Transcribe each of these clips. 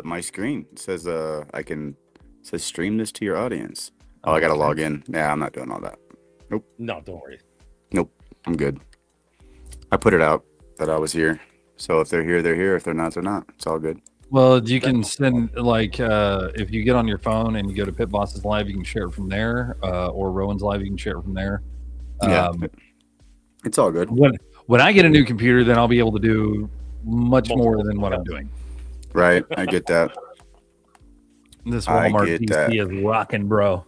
my screen says I can says stream this to your audience. Oh, I Okay. gotta log in. Yeah, I'm not doing all that. Nope. No, don't worry. Nope. I'm good. I put it out that I was here. So if they're here, they're here. If they're not, they're not. It's all good. Well, you can send like if you get on your phone and you go to Pit Boss's Live, you can share it from there, or Rowan's Live, you can share it from there. Yeah. It's all good. When I get a new computer, then I'll be able to do much more than what I'm doing. Right. I get that. This I Walmart get PC that. is rocking, bro.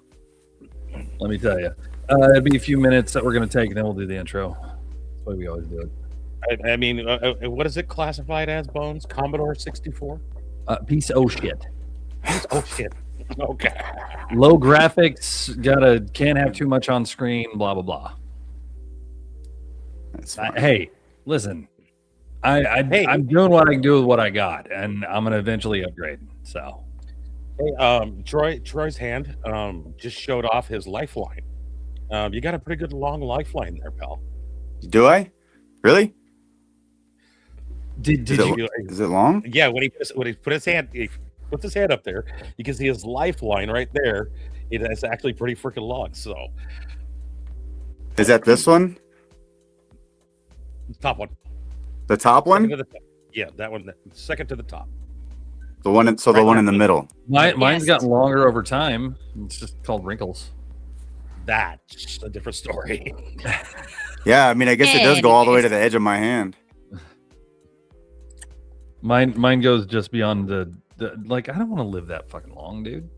Let me tell you. It'll be a few minutes that we're going to take, and then we'll do the intro. That's the way we always do it. I mean, what is it classified as, Bones? Commodore 64? Piece of shit. Oh, shit. Okay. Low graphics, can't have too much on screen, blah, blah, blah. That's fine. Hey, listen. I'm doing what I can do with what I got, and I'm going to eventually upgrade. So, Hey, Troy's hand just showed off his lifeline. You got a pretty good long lifeline there, pal. Do I? Really? did Is you? is it long? Yeah, when he puts his hand up there, you can see his lifeline right there. It is actually pretty freaking long. So, Is that this one? top one. The top Second one? to the top. Yeah, that one. Second to the top. The one the one in the middle. Mine's Yes. gotten longer over time. It's just called wrinkles. That's a different story. Yeah, I mean I guess it does go all the way to the edge of my hand. Mine goes just beyond the like. I don't want to live that fucking long, dude.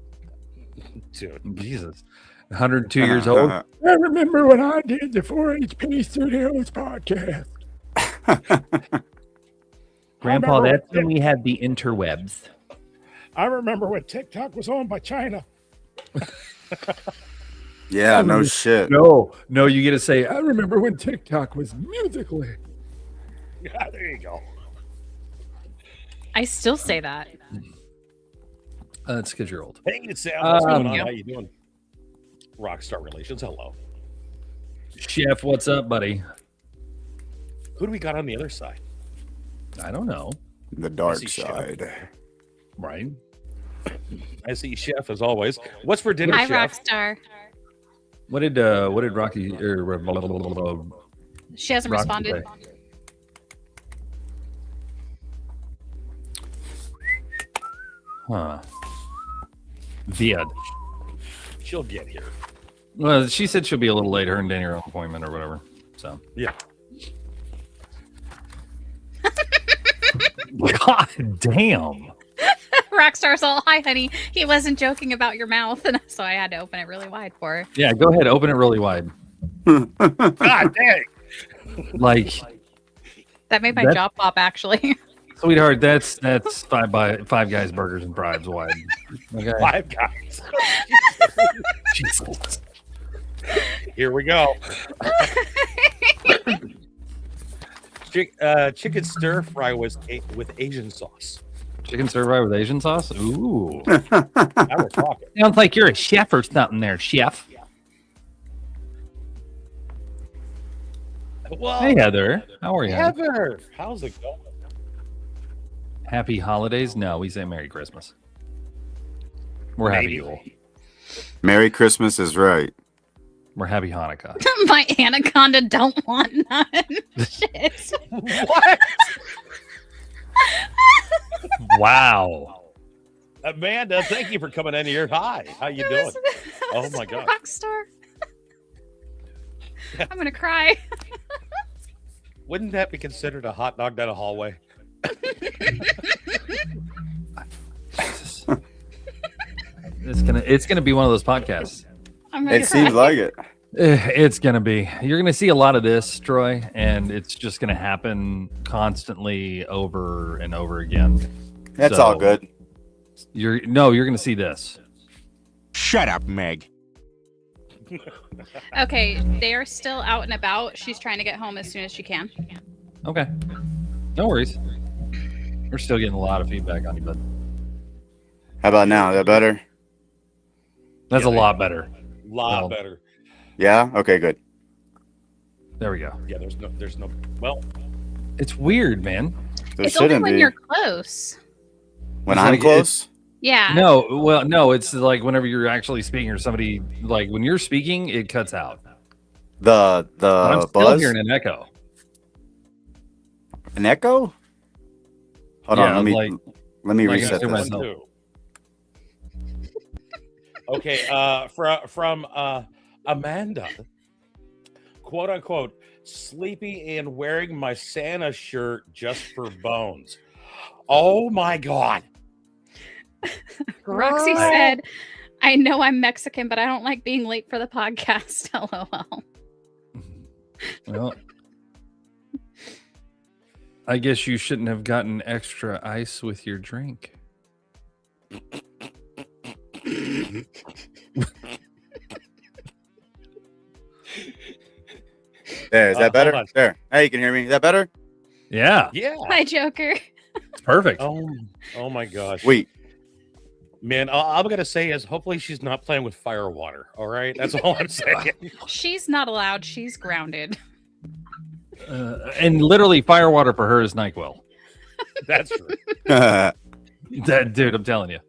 Dude. Jesus, 102 years old. I remember when I did the 4HP Studios podcast. Grandpa, remember that's when we had the interwebs. I remember when TikTok was owned by China. Yeah, no shit. No, you get to say. I remember when TikTok was Musically. Yeah, there you go. I still say that. It's because you're old. Hey, it's Sam. What's going on? yeah. How you doing? Rockstar Relations. Hello. Chef, what's up, buddy? Who do we got on the other side? I don't know. The dark see Chef. side. Right? I see Chef as always. What's for dinner, Hi, Chef? Rockstar. What did Rocky or She hasn't Rocky responded. say? Huh? Viad. She'll get here. Well, she said she'll be a little late. Her and Danny are on appointment or whatever. So. Yeah. God damn. Rockstar's all, hi, honey. He wasn't joking about your mouth, and so I had to open it really wide for her. Yeah, go ahead. Open it really wide. God dang. Like, That made my That- jaw pop, actually. sweetheart, that's Five Guys Burgers and Fries wide. Okay. Five Guys. Jesus. Here we go. Chicken stir fry with Asian sauce. Chicken stir fry with Asian sauce? Ooh. Now we're talking. Sounds like you're a chef or something there, chef. Well, Hey, Heather. How are you? Heather, how's it going? Happy holidays? No, we say Merry Christmas. We're happy Maybe. Yule. Merry Christmas is right. We're happy Hanukkah. My anaconda don't want none. Shit. What? Wow. Amanda, thank you for coming in here. Hi, how you doing? Oh my God. Rockstar. I'm gonna cry. Wouldn't that be considered a hot dog down a hallway? It's gonna be one of those podcasts. I'm gonna It cry. seems like it. It's gonna be. You're gonna see a lot of this, Troy, and it's just gonna happen constantly over and over again. That's So, all good. You're gonna see this. Shut up, Meg. Okay, they are still out and about. She's trying to get home as soon as she can. Okay. No worries. We're still getting a lot of feedback on you, but How about now? Is that better? that's a lot better. Lot Well, better. Yeah? Okay, good. There we go. Yeah, there's no. Well, It's weird, man. There It's only shouldn't when be. you're close. When It's I'm like, close, Yeah. No, well, no, it's like whenever you're actually speaking or somebody, like when you're speaking, it cuts out. the But I'm still buzz, hearing an echo. an echo. Hold Yeah, on, like let me like I reset hear this. myself. Okay, from Amanda, quote unquote, sleeping and wearing my Santa shirt just for bones. Oh my god. Roxy Girl. said, I know I'm Mexican, but I don't like being late for the podcast. LOL. Well, I guess you shouldn't have gotten extra ice with your drink. There, is that Hold better? on. There. Hey, you can hear me. Is that better? Yeah, Yeah. Hi, Joker. it's perfect. Oh my gosh. Wait. Man, all I'm gonna say is hopefully she's not playing with fire water. All right, that's all I'm saying. She's not allowed. She's grounded. And literally, firewater for her is NyQuil. That's true. That dude, I'm telling you.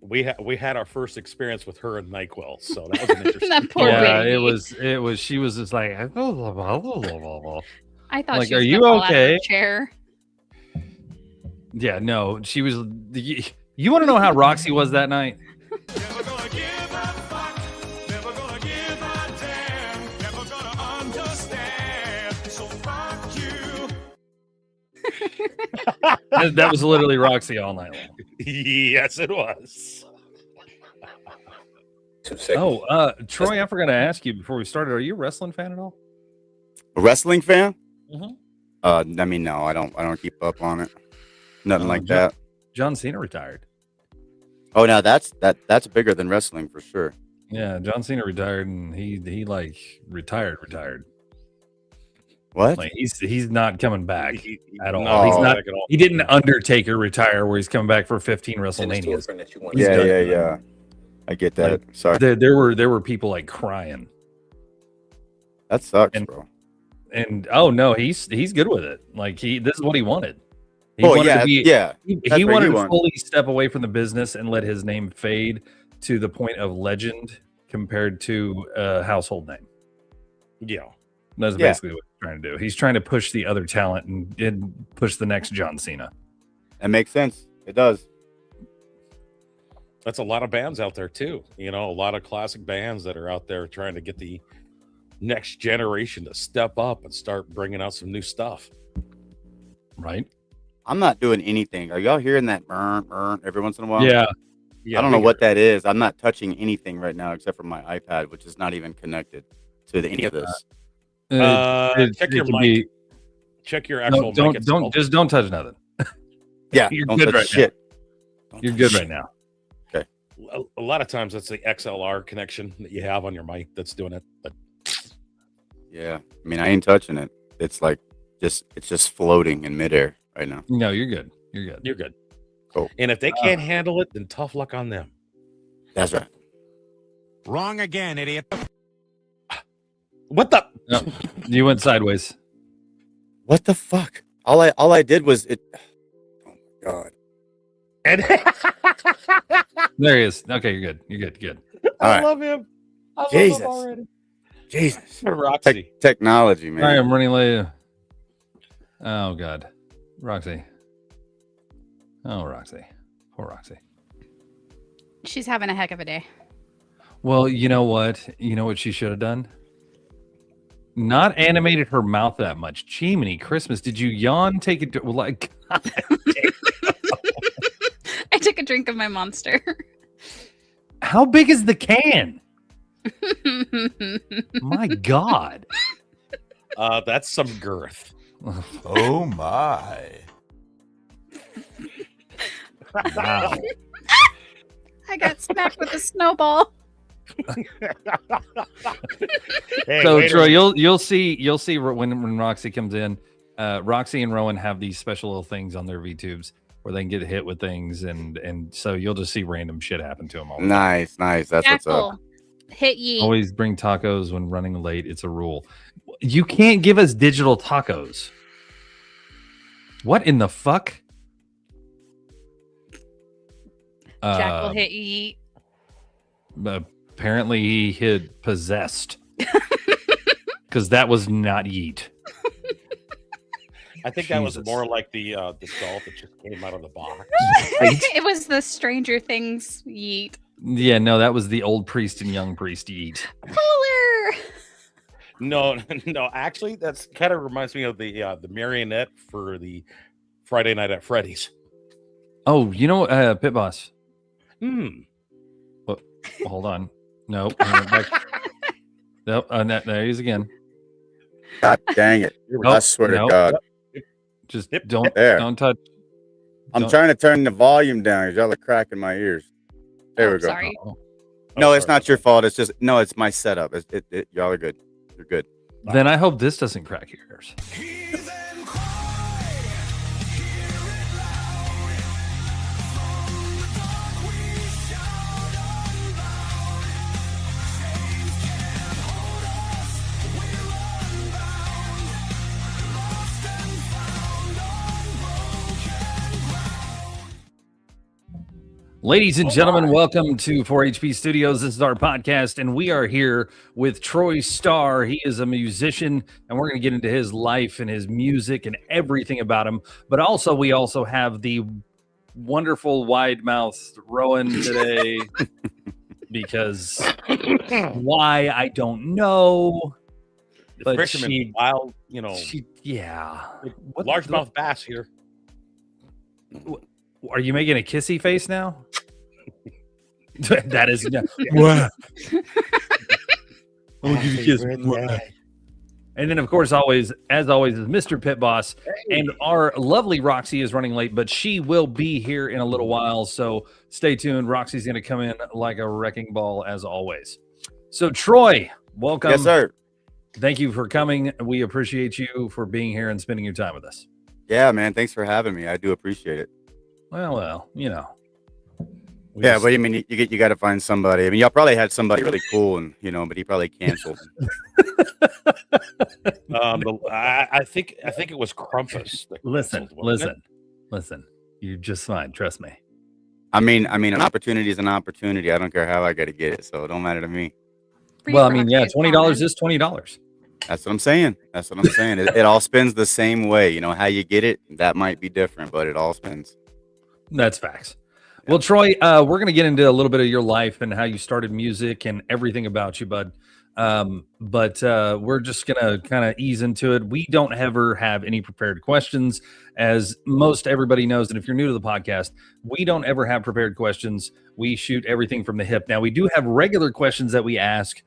We had our first experience with her and NyQuil, so that was an interesting. That poor Yeah, baby. it was. She was just like, I thought Like, she was are you gonna fall out of her okay? chair. yeah, no, she was. You want to know how Roxy was that night? Never gonna give a fuck, never gonna give a damn, never gonna understand. So fuck you. That was literally Roxy all night long. Yes, it was. Oh, Troy, I forgot to ask you before we started. Are you a wrestling fan at all? A wrestling fan? Mhm. I mean, no, I don't keep up on it. Nothing like John, that. John Cena retired. Oh, now that's bigger than wrestling for sure. Yeah, John Cena retired, and he like retired. What? Like he's not coming back at all. No, He's Oh. not. back at all. He didn't Undertaker retire where he's coming back for 15 WrestleManias. He's Yeah, done. yeah. I get that. Sorry. There were people like crying, That sucks, and- bro. and oh no, he's good with it. Like this is what he wanted. He Oh wanted yeah, to be, yeah. He That's what wanted you to want. fully step away from the business and let his name fade to the point of legend compared to a household name. Yeah. That's Yeah. basically what he's trying to do. He's trying to push the other talent and push the next John Cena. That makes sense. It does. That's a lot of bands out there too. You know, a lot of classic bands that are out there trying to get the next generation to step up and start bringing out some new stuff. Right? I'm not doing anything. Are y'all hearing that burn every once in a while? Yeah. Yeah, I don't know we what hear that is. I'm not touching anything right now except for my iPad, which is not even connected to any of this. check your can mic. be- check your no, actual don't mic don't itself. just don't touch nothing. Yeah, You're don't good touch right now. shit. Don't You're touch good shit. right now. A lot of times it's the XLR connection that you have on your mic that's doing it. But Yeah, I mean, I ain't touching it. It's like it's just floating in midair right now. No, you're good. You're good. you're good. Cool. And if they can't handle it, then tough luck on them. That's right. Wrong again, idiot. What the? No, you went sideways. What the fuck? All I did was it. Oh my god. And There he is. Okay, you're good. You're good. Good. All I right. love him. I love Jesus. him already. Jesus. Roxy. Technology, man. All right, I'm running late. Oh God, Roxy. Oh, Roxy. Poor Roxy. She's having a heck of a day. Well, you know what? You know what she should have done? Not animated her mouth that much. Jiminy Christmas. Did you yawn? Take it to, like, God. I took a drink of my monster. How big is the can? My God. That's some girth. Oh my. Wow. I got smacked with a snowball. Hey, So later. Troy, you'll see when Roxy comes in. Roxy and Rowan have these special little things on their VTubes where they can get hit with things, and so you'll just see random shit happen to them all the time. Nice. That's what's up. Jackal, hit ye. Always bring tacos when running late. It's a rule. You can't give us digital tacos. What in the fuck? Jackal Uh, hit yeet. apparently, he hit possessed because that was not yeet. I think that was Jesus. more like the doll that just came out of the box. It was the Stranger Things yeet. Yeah, no, that was the old priest and young priest yeet. Polar. No, no, actually, that's kind of reminds me of the marionette for the Friday Night at Freddy's. Oh, you know, Pit Boss. Hmm. Oh, hold on. No, I went back. Nope, there he is again. God dang it! I swear to God, Just Yep, don't there. don't touch. I'm don't- trying to turn the volume down. 'Cause y'all are cracking my ears. There Oh, we go. sorry. Oh. No, Oh, it's sorry. not your fault. It's just no, it's my setup. Y'all are good. You're good. Then I hope this doesn't crack your ears. Heathen cry, hear it loud. From the dark we shout unbound. Chains can't hold us, we're unbound. Lost and found on broken ground. Ladies and gentlemen, welcome to 4HP Studios. This is our podcast, and we are here with Troy Starr. He is a musician, and we're going to get into his life and his music and everything about him. But also, we also have the wonderful wide-mouthed Rowan today, because why, I don't know. The But fisherman, wild, Yeah. What largemouth bass here. Are you making a kissy face now? That is What? I'll give you a kiss. And then, of course, as always, is Mr. Pit Boss. And our lovely Roxy is running late, but she will be here in a little while. So stay tuned. Roxy's going to come in like a wrecking ball, as always. So, Troy, welcome. Yes, sir. Thank you for coming. We appreciate you for being here and spending your time with us. Yeah, man. Thanks for having me. I do appreciate it. Well, you know. We Yeah, just- but I mean, you got to find somebody. I mean, y'all probably had somebody really cool, and but he probably canceled. I think it was Crumpus. that Listen, canceled, wasn't it? listen. You're just fine. Trust me. I mean, an opportunity is an opportunity. I don't care how I got to get it, so it don't matter to me. Well, I mean, yeah, Roxy's $20 comment. is $20. That's what I'm saying. It all spins the same way. You know how you get it. That might be different, but it all spins. That's facts. Well, Troy, we're going to get into a little bit of your life and how you started music and everything about you, bud. But we're just going to kind of ease into it. We don't ever have any prepared questions, as most everybody knows. And if you're new to the podcast, we don't ever have prepared questions. We shoot everything from the hip. Now, we do have regular questions that we ask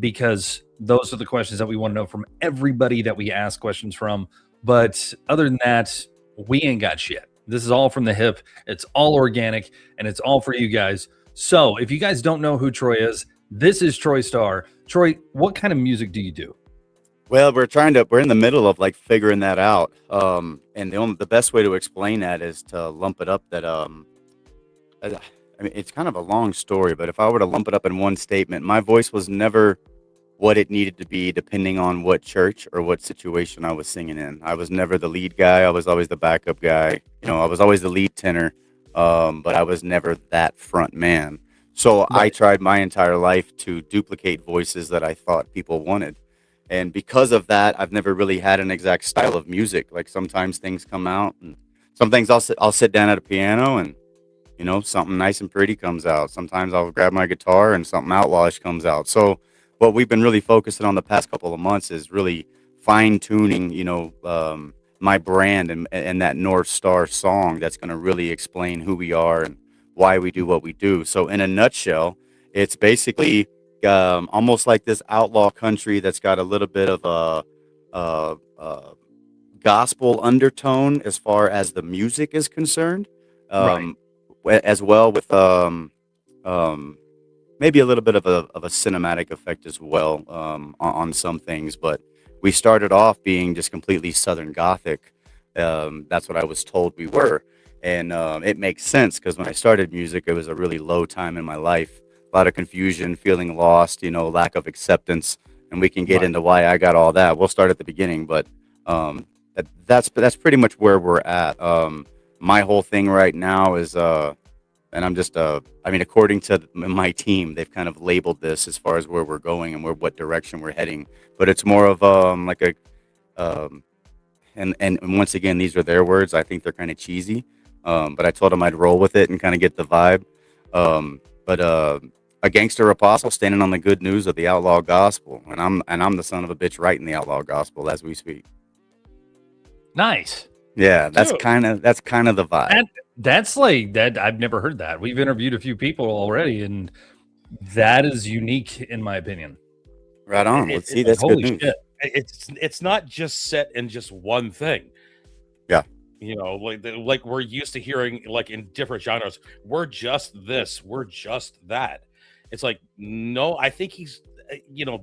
because those are the questions that we want to know from everybody that we ask questions from. But other than that, we ain't got shit. This is all from the hip. It's all organic, and it's all for you guys. So if you guys don't know who Troy is, this is Troy Starr. Troy, what kind of music do you do? Well, we're in the middle of like figuring that out. And the best way to explain that is to lump it up that I mean, it's kind of a long story, but if I were to lump it up in one statement, my voice was never what it needed to be, depending on what church or what situation I was singing in. I was never the lead guy. I was always the backup guy. I was always the lead tenor, but I was never that front man. So I tried my entire life to duplicate voices that I thought people wanted. And because of that, I've never really had an exact style of music. Like sometimes things come out, and some things I'll sit down at a piano and something nice and pretty comes out. Sometimes I'll grab my guitar and something outlawish comes out. So what we've been really focusing on the past couple of months is really fine tuning, my brand and that North Star song that's going to really explain who we are and why we do what we do. So in a nutshell, it's basically almost like this outlaw country that's got a little bit of a gospel undertone as far as the music is concerned, as well with maybe a little bit of a cinematic effect as well on some things. But we started off being just completely Southern Gothic. That's what I was told we were. And it makes sense because when I started music, it was a really low time in my life. A lot of confusion, feeling lost, lack of acceptance. And we can get into why I got all that. We'll start at the beginning, but that's pretty much where we're at. My whole thing right now is and I'm just I mean, according to my team, they've kind of labeled this as far as where we're going and what direction we're heading. But it's more of like a um, and once again, these are their words. I think they're kind of cheesy, but I told them I'd roll with it and kind of get the vibe. But a gangster apostle standing on the good news of the outlaw gospel, and I'm the son of a bitch writing the outlaw gospel as we speak. Nice. Yeah, that's Dude. kind of the vibe. That's like that. I've never heard that. We've interviewed a few people already, and that is unique in my opinion. Right on. It- Let's see. it- That's Holy good news. shit. It's not just set in just one thing. Yeah. You know, like we're used to hearing like in different genres, we're just this, we're just that. It's like, no, I think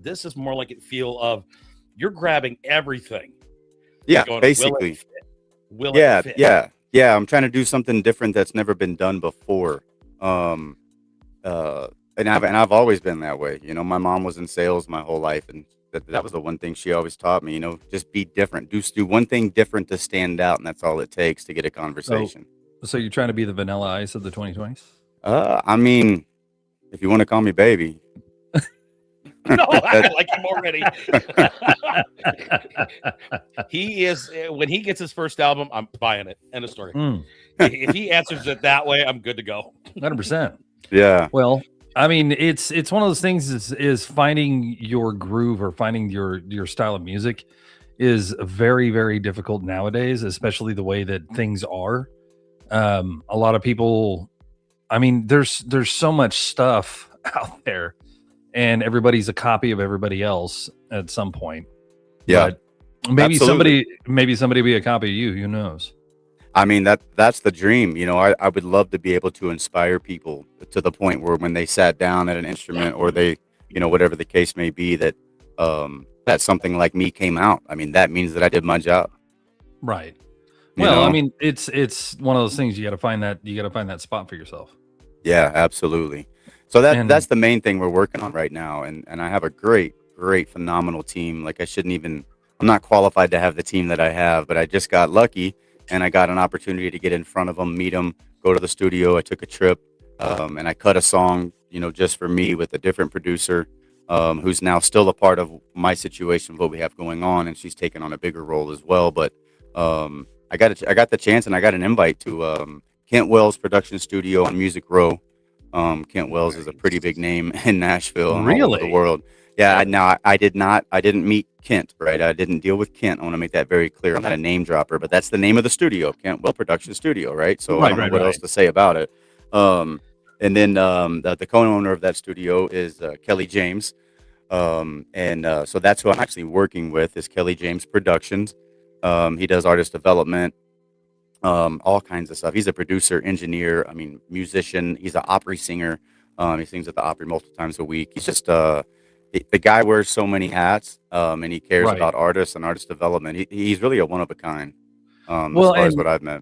this is more like a feel of you're grabbing everything. Yeah, Going, basically. Will Yeah, it fit? yeah. I'm trying to do something different that's never been done before. And I've always been that way. You know, my mom was in sales my whole life, and that was the one thing she always taught me. You know, just be different. Do one thing different to stand out, and that's all it takes to get a conversation. So you're trying to be the Vanilla Ice of the 2020s? I mean, if you want to call me baby, No, I like him already. He is when he gets his first album, I'm buying it. End of story. If he answers it that way, I'm good to go. 100%. yeah, Well, I mean, it's one of those things is finding your groove or finding your style of music is very, very difficult nowadays, especially the way that things are. A lot of people, I mean, there's so much stuff out there, and everybody's a copy of everybody else at some point. yeah. But maybe Absolutely. somebody be a copy of you. Who knows? I mean, that's the dream. You know, I would love to be able to inspire people to the point where when they sat down at an instrument or they, you know, whatever the case may be, that that something like me came out. I mean, that means that I did my job. Right. You Well, I know? mean, it's one of those things you got to find that spot for yourself. Yeah, absolutely. So And- that's the main thing we're working on right now, and I have a great, phenomenal team. Like I'm not qualified to have the team that I have, but I just got lucky, and I got an opportunity to get in front of them, meet them, go to the studio. I took a trip, and I cut a song, you know, just for me with a different producer, who's now still a part of my situation, what we have going on, and she's taken on a bigger role as well. But I got the chance, and I got an invite to Kent Wells Production Studio on Music Row. Kent Wells is a pretty big name in Nashville and all over the Really? world. Yeah, I didn't meet Kent, right? I didn't deal with Kent. I want to make that very clear. I'm not a name dropper, but that's the name of the studio, Kent Wells Production Studio, right? So I don't know what else to say about it. And then the co-owner of that studio is Kelly James. So that's who I'm actually working with is Kelly James Productions. He does artist development, all kinds of stuff. He's a producer, engineer, I mean, musician. He's an opera singer. He sings at the Opry multiple times a week. He's just the guy wears so many hats, and he cares Right. about artists and artist development. He's really a one of a kind, as Well, far as and- what I've met.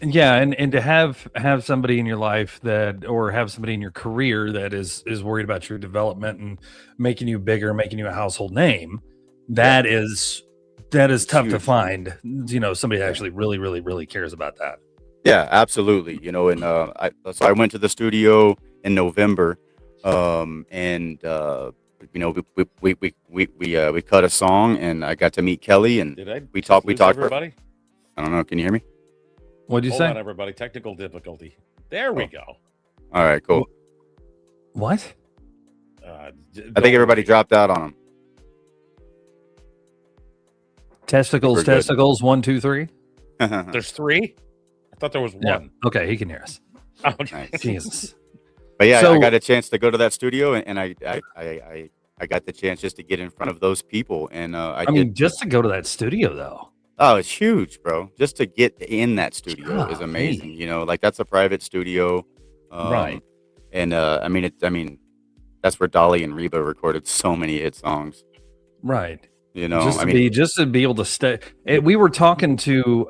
Yeah, and to have somebody in your life or have somebody in your career that is worried about your development and making you bigger, making you a household name, that is tough to huge. find. You know, somebody that actually really, really, really cares about that. Yeah, absolutely. You know, and I went to the studio in November, and you know, we cut a song, and I got to meet Kelly, and Did I? we talked. lose For, everybody. I don't know. Can you hear me? What'd you Hold say? on, everybody. Technical difficulty. There we go. All right, cool. What? I think everybody dropped out on him. Testicles, We're good. testicles. 1, 2, 3. There's 3. I thought there was Yeah. one. Okay, he can hear us. Oh, Nice. Jesus. But yeah, So- I got a chance to go to that studio, and I got the chance just to get in front of those people, and I mean, did. just to go to that studio though. Oh, it's huge, bro. Just to get in that studio is Golly. amazing. You know, like that's a private studio, Right. And I mean, that's where Dolly and Reba recorded so many hit songs. Right. You know, just I to mean, be able to stay. We were talking to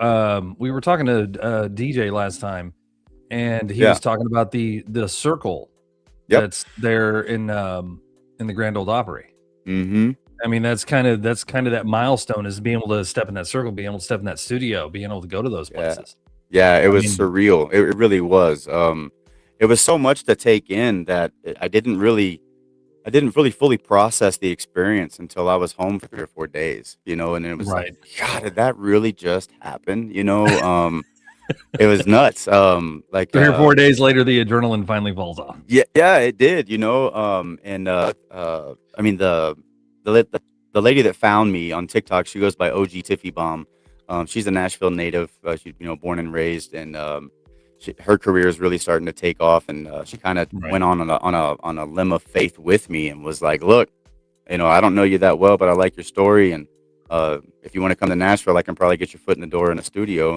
DJ last time, and he Yeah. was talking about the circle Yep. that's there in the Grand Ole Opry. mm-hmm. I mean, that's kind of that milestone is being able to step in that circle, being able to step in that studio, being able to go to those Yeah. places. Yeah, it was mean- surreal. It really was. it was so much to take in that I didn't really fully process the experience until I was home for 3 or 4 days, and it was like, Right. God, did that really just happen? It was nuts. Like 3 or 4 days later, the adrenaline finally falls off. yeah, it did, and I mean the lady that found me on TikTok, she goes by OG Tiffy Bomb. She's a Nashville native, she, born and raised, and her career is really starting to take off, and she kind of Right. went on a limb of faith with me and was like, look, I don't know you that well, but I like your story, and if you want to come to Nashville, I can probably get your foot in the door in a studio,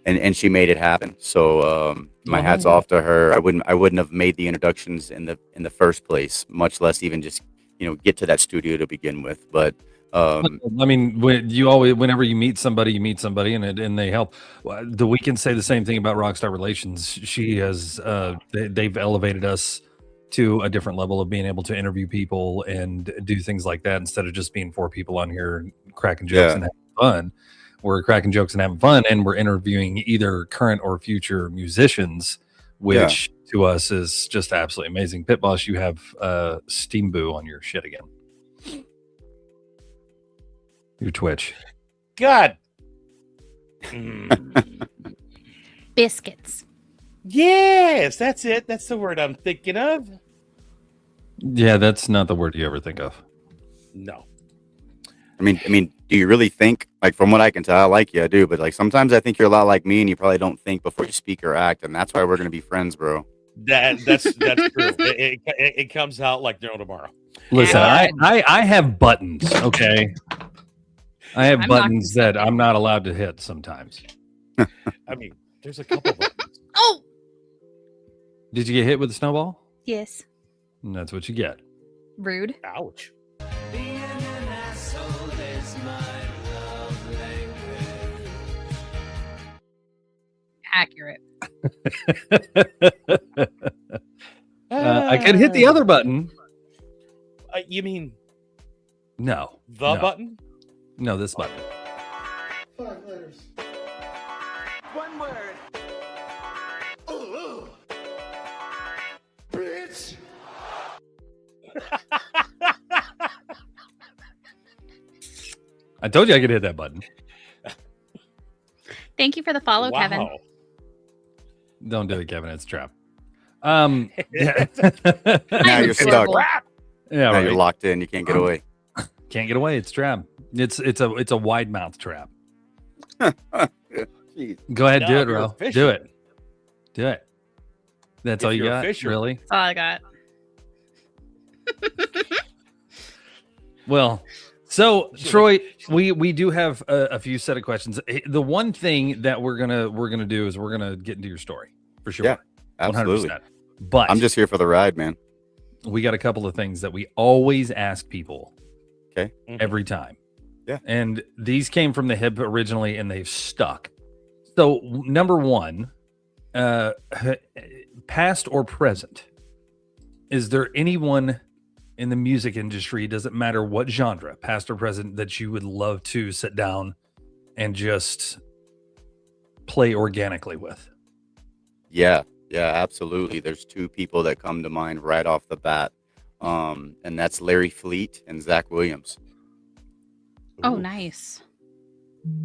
and she made it happen. So my hat's off to her. I wouldn't have made the introductions in the first place, much less even just get to that studio to begin with. But I mean, whenever you meet somebody, and they help. The We can say the same thing about Rockstar Relations. She has, they've elevated us to a different level of being able to interview people and do things like that instead of just being 4 people on here and cracking jokes Yeah. and having fun. We're cracking jokes and having fun, and we're interviewing either current or future musicians, which to us is just absolutely amazing. Pit Boss, you have Steam Boo on your shit again. Your Twitch. God. Mm. Biscuits. Yes, that's it. That's the word I'm thinking of. Yeah, that's not the word you ever think of. No. I mean, do you really think, like, from what I can tell, I like you, I do, but like sometimes I think you're a lot like me, and you probably don't think before you speak or act, and that's why we're gonna be friends, bro. That's true. It comes out like no tomorrow. Listen, And- I have buttons, okay? I have I'm not buttons that I'm not allowed to hit sometimes. I mean, there's a couple buttons. Oh, Did you get hit with a snowball? yes. And that's what you get. Rude. Ouch. Accurate. I could hit the other button. You mean No. the No. button? No, this button. One word. Ooh. Bitch. I told you I could hit that button. Thank you for the follow, Kevin. Wow. Don't do it, Kevin. It's a trap. Yeah. Now I'm you're stuck. adorable. Yeah, Now right. you're locked in. You can't get away. Can't get away. It's a trap. It's a wide mouth trap. Jeez. Go ahead, No, do it, you're Ro. a fisher. Do it. Do it. That's If all you you're a got, fisher. really? That's all I got. Well, so Troy, we do have a few set of questions. The one thing that we're gonna do is we're gonna get into your story for sure. Yeah, absolutely. 100%. But I'm just here for the ride, man. we got a couple of things that we always ask people. Okay. Every time. Yeah. And these came from the hip originally, and they've stuck. So number one, past or present, is there anyone in the music industry, doesn't matter what genre, past or present, that you would love to sit down and just play organically with? Yeah, absolutely. There's 2 people that come to mind right off the bat, and that's Larry Fleet and Zach Williams. Oh, nice.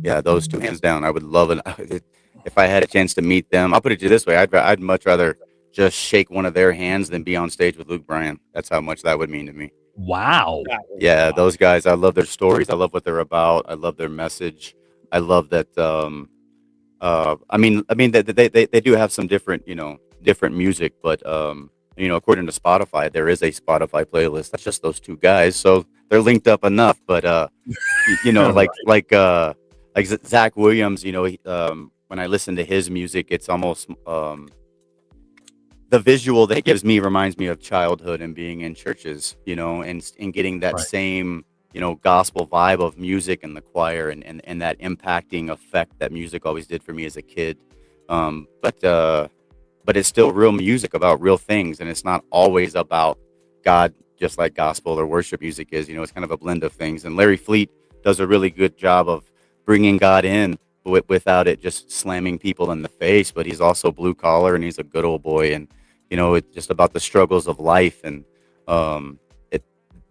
Yeah, those 2 hands down. I would love it if I had a chance to meet them. I'll put it to you this way: I'd much rather just shake one of their hands than be on stage with Luke Bryan. That's how much that would mean to me. Wow. Yeah, those guys. I love their stories. I love what they're about. I love their message. I love that. I mean that they do have some different, different music, but according to Spotify, there is a Spotify playlist that's just those 2 guys, so they're linked up enough. But like Zach Williams, when I listen to his music, it's almost the visual that it gives me reminds me of childhood and being in churches, and getting that Right. same, gospel vibe of music and the choir and that impacting effect that music always did for me as a kid. But it's still real music about real things, and it's not always about God, just like gospel or worship music is. It's kind of a blend of things. And Larry Fleet does a really good job of bringing God in without it just slamming people in the face. But he's also blue collar, and he's a good old boy. And it's just about the struggles of life, and um, it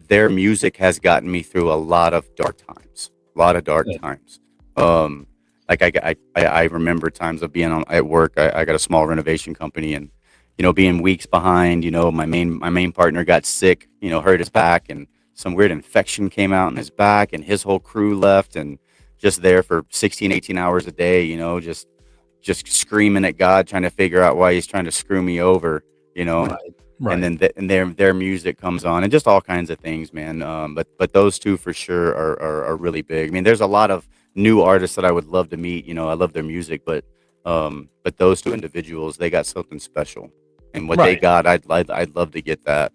their music has gotten me through a lot of dark times, a lot of dark Good. times. Um, like I remember times of being at work. I got a small renovation company, and being weeks behind. My main partner got sick. Hurt his back, and some weird infection came out in his back, and his whole crew left, and just there for 16, 18 hours a day. Just screaming at God, trying to figure out why he's trying to screw me over. You know, Right. Right. and then and their music comes on, and just all kinds of things, man. But those two for sure are really big. I mean, there's a lot of new artists that I would love to meet. I love their music, but those two individuals, they got something special, and what they Right. got, I'd love to get that.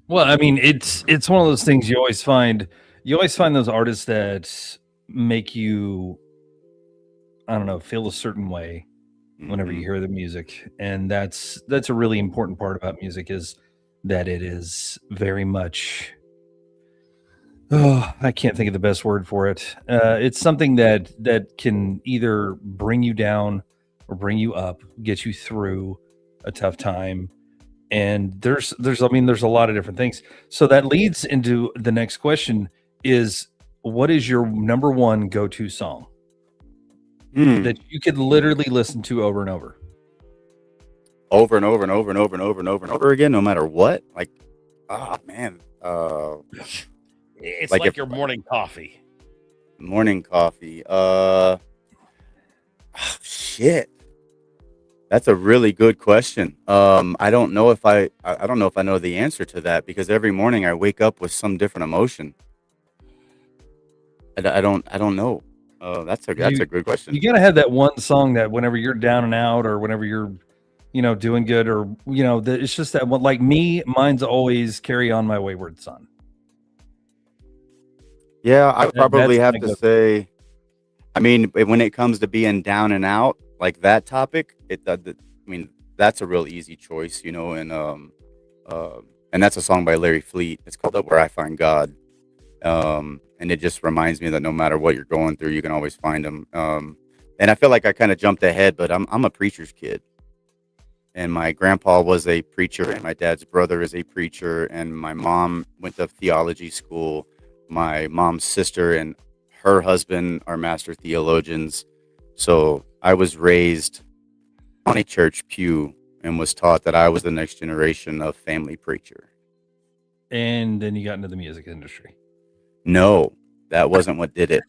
Well, I mean, it's one of those things you always find. You always find those artists that make you, I don't know, feel a certain way whenever you Mhm. hear the music, and that's a really important part about music is that it is very much. Oh, I can't think of the best word for it. It's something that can either bring you down or bring you up, get you through a tough time. And there's I mean there's a lot of different things. So that leads into the next question is what is your number one go-to song Hmm. that you could literally listen to over and over? Over and over and over and over and over and over and over again, no matter what. Like, man, It's like like if your morning coffee. morning coffee. Shit. That's a really good question. I don't know if I don't know if I know the answer to that, because every morning I wake up with some different emotion. I don't know. That's a You good you question. got to have that one song that whenever you're down and out or whenever you're doing good or it's just that one like me mine's always Carry On My Wayward Son. Yeah, I would probably That's have my to go. say. I mean, when it comes to being down and out, like that topic, I mean, that's a real easy choice, uh, and that's a song by Larry Fleet. It's called "Up Where I Find God," and it just reminds me that no matter what you're going through, you can always find him. And I feel like I kind of jumped ahead, but I'm a preacher's kid, and my grandpa was a preacher, and my dad's brother is a preacher, and my mom went to theology school. My mom's sister and her husband are master theologians. So I was raised on a church pew and was taught that I was the next generation of family preacher. And then you got into the music industry. No, that wasn't what did it.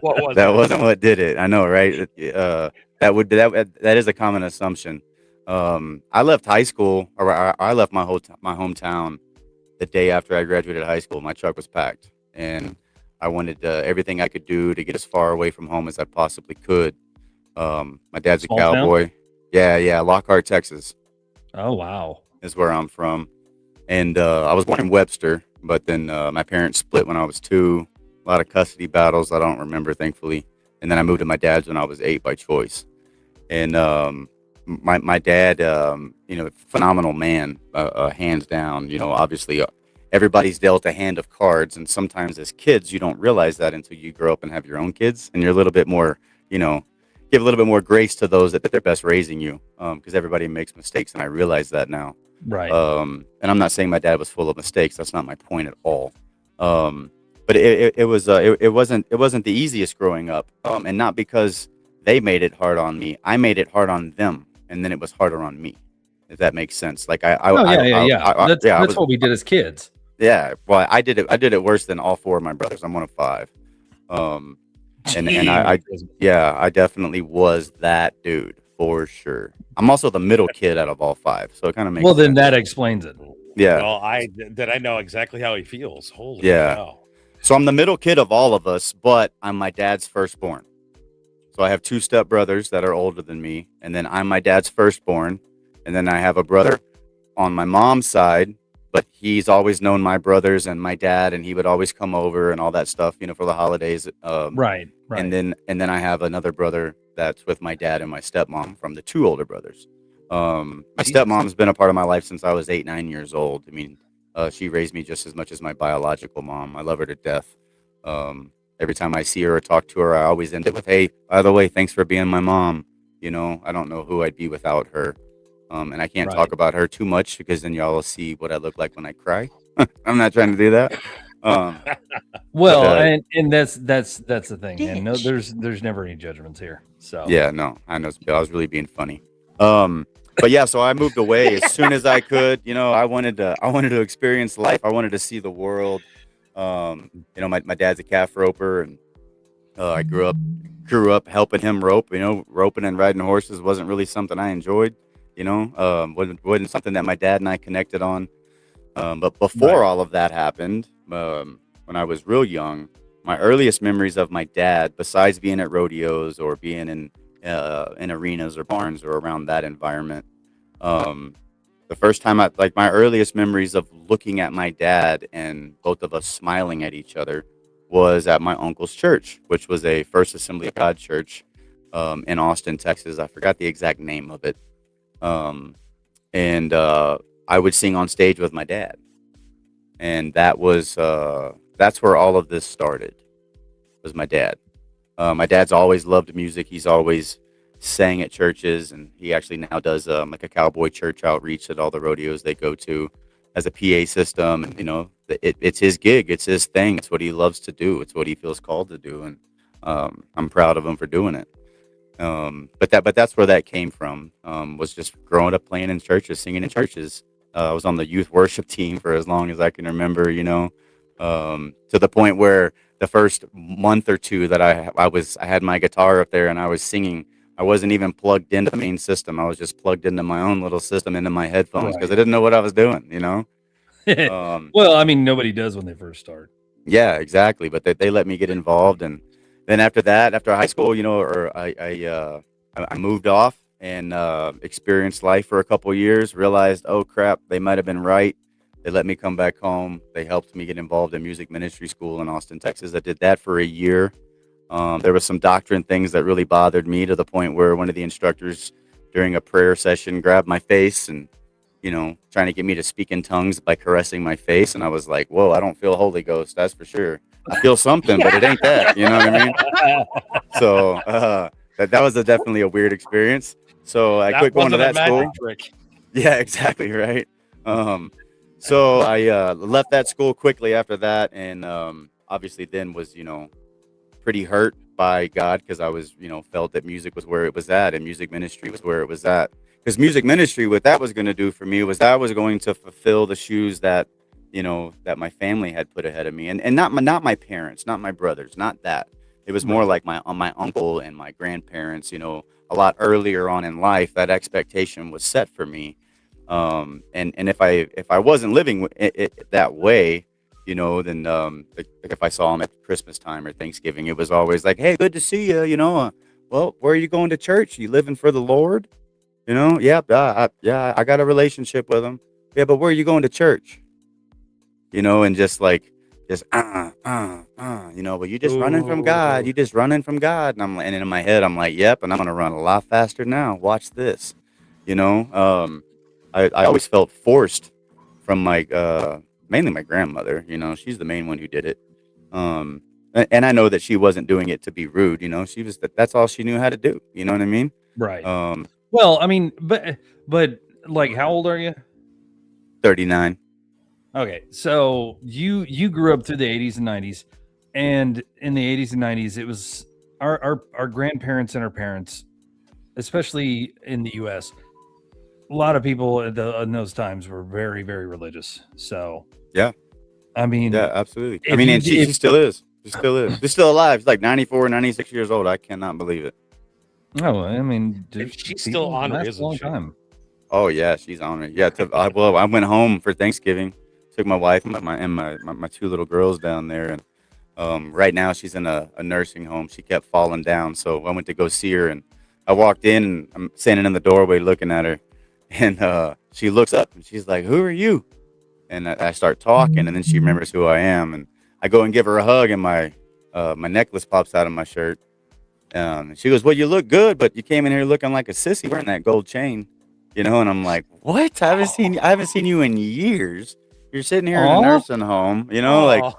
What was That it? wasn't what did it. I know, right? That is a common assumption. I left high school, or I left my hometown the day after I graduated high school. My truck was packed, and I wanted everything I could do to get as far away from home as I possibly could. My dad's a Small town? cowboy. Yeah, yeah, Lockhart, Texas Oh wow. is where I'm from, and I was born in Webster, but then my parents split when I was 2. A lot of custody battles I don't remember, thankfully, and then I moved to my dad's when I was 8 by choice. And my dad, phenomenal man, hands down. Obviously, everybody's dealt a hand of cards, and sometimes as kids, you don't realize that until you grow up and have your own kids, and you're a little bit more, give a little bit more grace to those that they're best raising you, because everybody makes mistakes, and I realize that now. Right. And I'm not saying my dad was full of mistakes. That's not my point at all. But it wasn't the easiest growing up, and not because they made it hard on me. I made it hard on them, and then it was harder on me. If that makes sense. Like Oh yeah. That's I that's was what we did as kids. yeah. Well, I did it. I did it worse than all 4 of my brothers. I'm one of 5. Um, and yeah, I definitely was that dude for sure. I'm also the middle kid out of all 5, so it kind of makes Well, then sense. that explains it. Yeah. Well, I know exactly how he feels. Holy Yeah. cow. So I'm the middle kid of all of us, but I'm my dad's firstborn. So I have 2 stepbrothers that are older than me, and then I'm my dad's firstborn, and then I have a brother on my mom's side, but he's always known my brothers and my dad, and he would always come over and all that stuff, for the holidays. Right. Right. And then I have another brother that's with my dad and my stepmom from the 2 older brothers. My Jesus. stepmom's been a part of my life since I was 8, 9 years old. I mean, she raised me just as much as my biological mom. I love her to death. Every time I see her or talk to her, I always end it with, "Hey, by the way, thanks for being my mom. I don't know who I'd be without her." And I can't Right. talk about her too much because then y'all will see what I look like when I cry. I'm not trying to do that. Um, Well, but, and that's the thing, and no, Bitch. there's never any judgments here. So yeah, no, I know I was really being funny. But yeah, so I moved away as soon as I could. I wanted to experience life. I wanted to see the world. My dad's a calf roper, and I grew up helping him rope. Roping and riding horses wasn't really something I enjoyed. Wasn't something that my dad and I connected on. But before Right. all of that happened, when I was real young, my earliest memories of my dad, besides being at rodeos or being in arenas or barns or around that environment, um, the first time my earliest memories of looking at my dad and both of us smiling at each other was at my uncle's church, which was a First Assembly of God church in Austin, Texas. I forgot the exact name of it. Um, and I would sing on stage with my dad, and that's where all of this started. Was my dad. My dad's always loved music. He's always sang at churches, and he actually now does like a cowboy church outreach at all the rodeos they go to as a PA system. And it's his gig, it's his thing, it's what he loves to do, it's what he feels called to do, and I'm proud of him for doing it. But that's where that came from. Was just growing up playing in churches, singing in churches. I was on the youth worship team for as long as I can remember. To the point where the first month or two that I had my guitar up there and I was singing. I wasn't even plugged into the main system. I was just plugged into my own little system into my headphones because I didn't know what I was doing. Well, I mean, nobody does when they first start. Yeah, exactly. But they let me get involved, and then after that, after high school, or I moved off and experienced life for a couple years. Realized, oh crap, they might have been right. They let me come back home. They helped me get involved in music ministry school in Austin, Texas. I did that for a year. There was some doctrine things that really bothered me to the point where one of the instructors during a prayer session grabbed my face and trying to get me to speak in tongues by caressing my face. And I was like, whoa, I don't feel Holy Ghost. That's for sure. I feel something, but it ain't that. You know what I mean? So that was definitely a weird experience. So I quit going to that school. Trick. Yeah, exactly. Right. So I left that school quickly after that. And obviously then was, pretty hurt by God because I was, felt that music was where it was at and music ministry was where it was at. Because music ministry, what that was going to do for me was that was going to fulfill the shoes that, that my family had put ahead of me, and not my parents, not my brothers, not that. It was more like my uncle and my grandparents. A lot earlier on in life, that expectation was set for me. And if I wasn't living it that way, then like if I saw him at Christmas time or Thanksgiving, it was always like, hey, good to see you. Well, where are you going to church? You living for the Lord? Yeah, I got a relationship with him. Yeah, but where are you going to church? And just like, but you just running from God. You just running from God. And in my head, I'm like, yep, and I'm going to run a lot faster now. Watch this. I always felt forced from mainly my grandmother. She's the main one who did it. And I know that she wasn't doing it to be rude. She was that's all she knew how to do. You know what I mean? Right. Well, I mean, but like, how old are you? 39. Okay, so you grew up through the 80s and 90s, and in the 80s and 90s, it was our grandparents and our parents, especially in the U.S. A lot of people in those times were very, very religious. So yeah, I mean, yeah, absolutely. I mean, and she still is. She still is. She's still alive. She's like 94, 96 years old. I cannot believe it. Oh, I mean, If she's still on her, isn't she? Time. Oh yeah, she's on it. Yeah, well, I went home for Thanksgiving. Took my wife and my two little girls down there, and right now she's in a nursing home. She kept falling down, so I went to go see her, and I walked in, and I'm standing in the doorway looking at her, and she looks up and she's like, "Who are you?" And I start talking, and then she remembers who I am, and I go and give her a hug, and my necklace pops out of my shirt, and she goes, "Well, you look good, but you came in here looking like a sissy wearing that gold chain." And I'm like, "What? I haven't seen you in years. You're sitting here in a nursing home, like,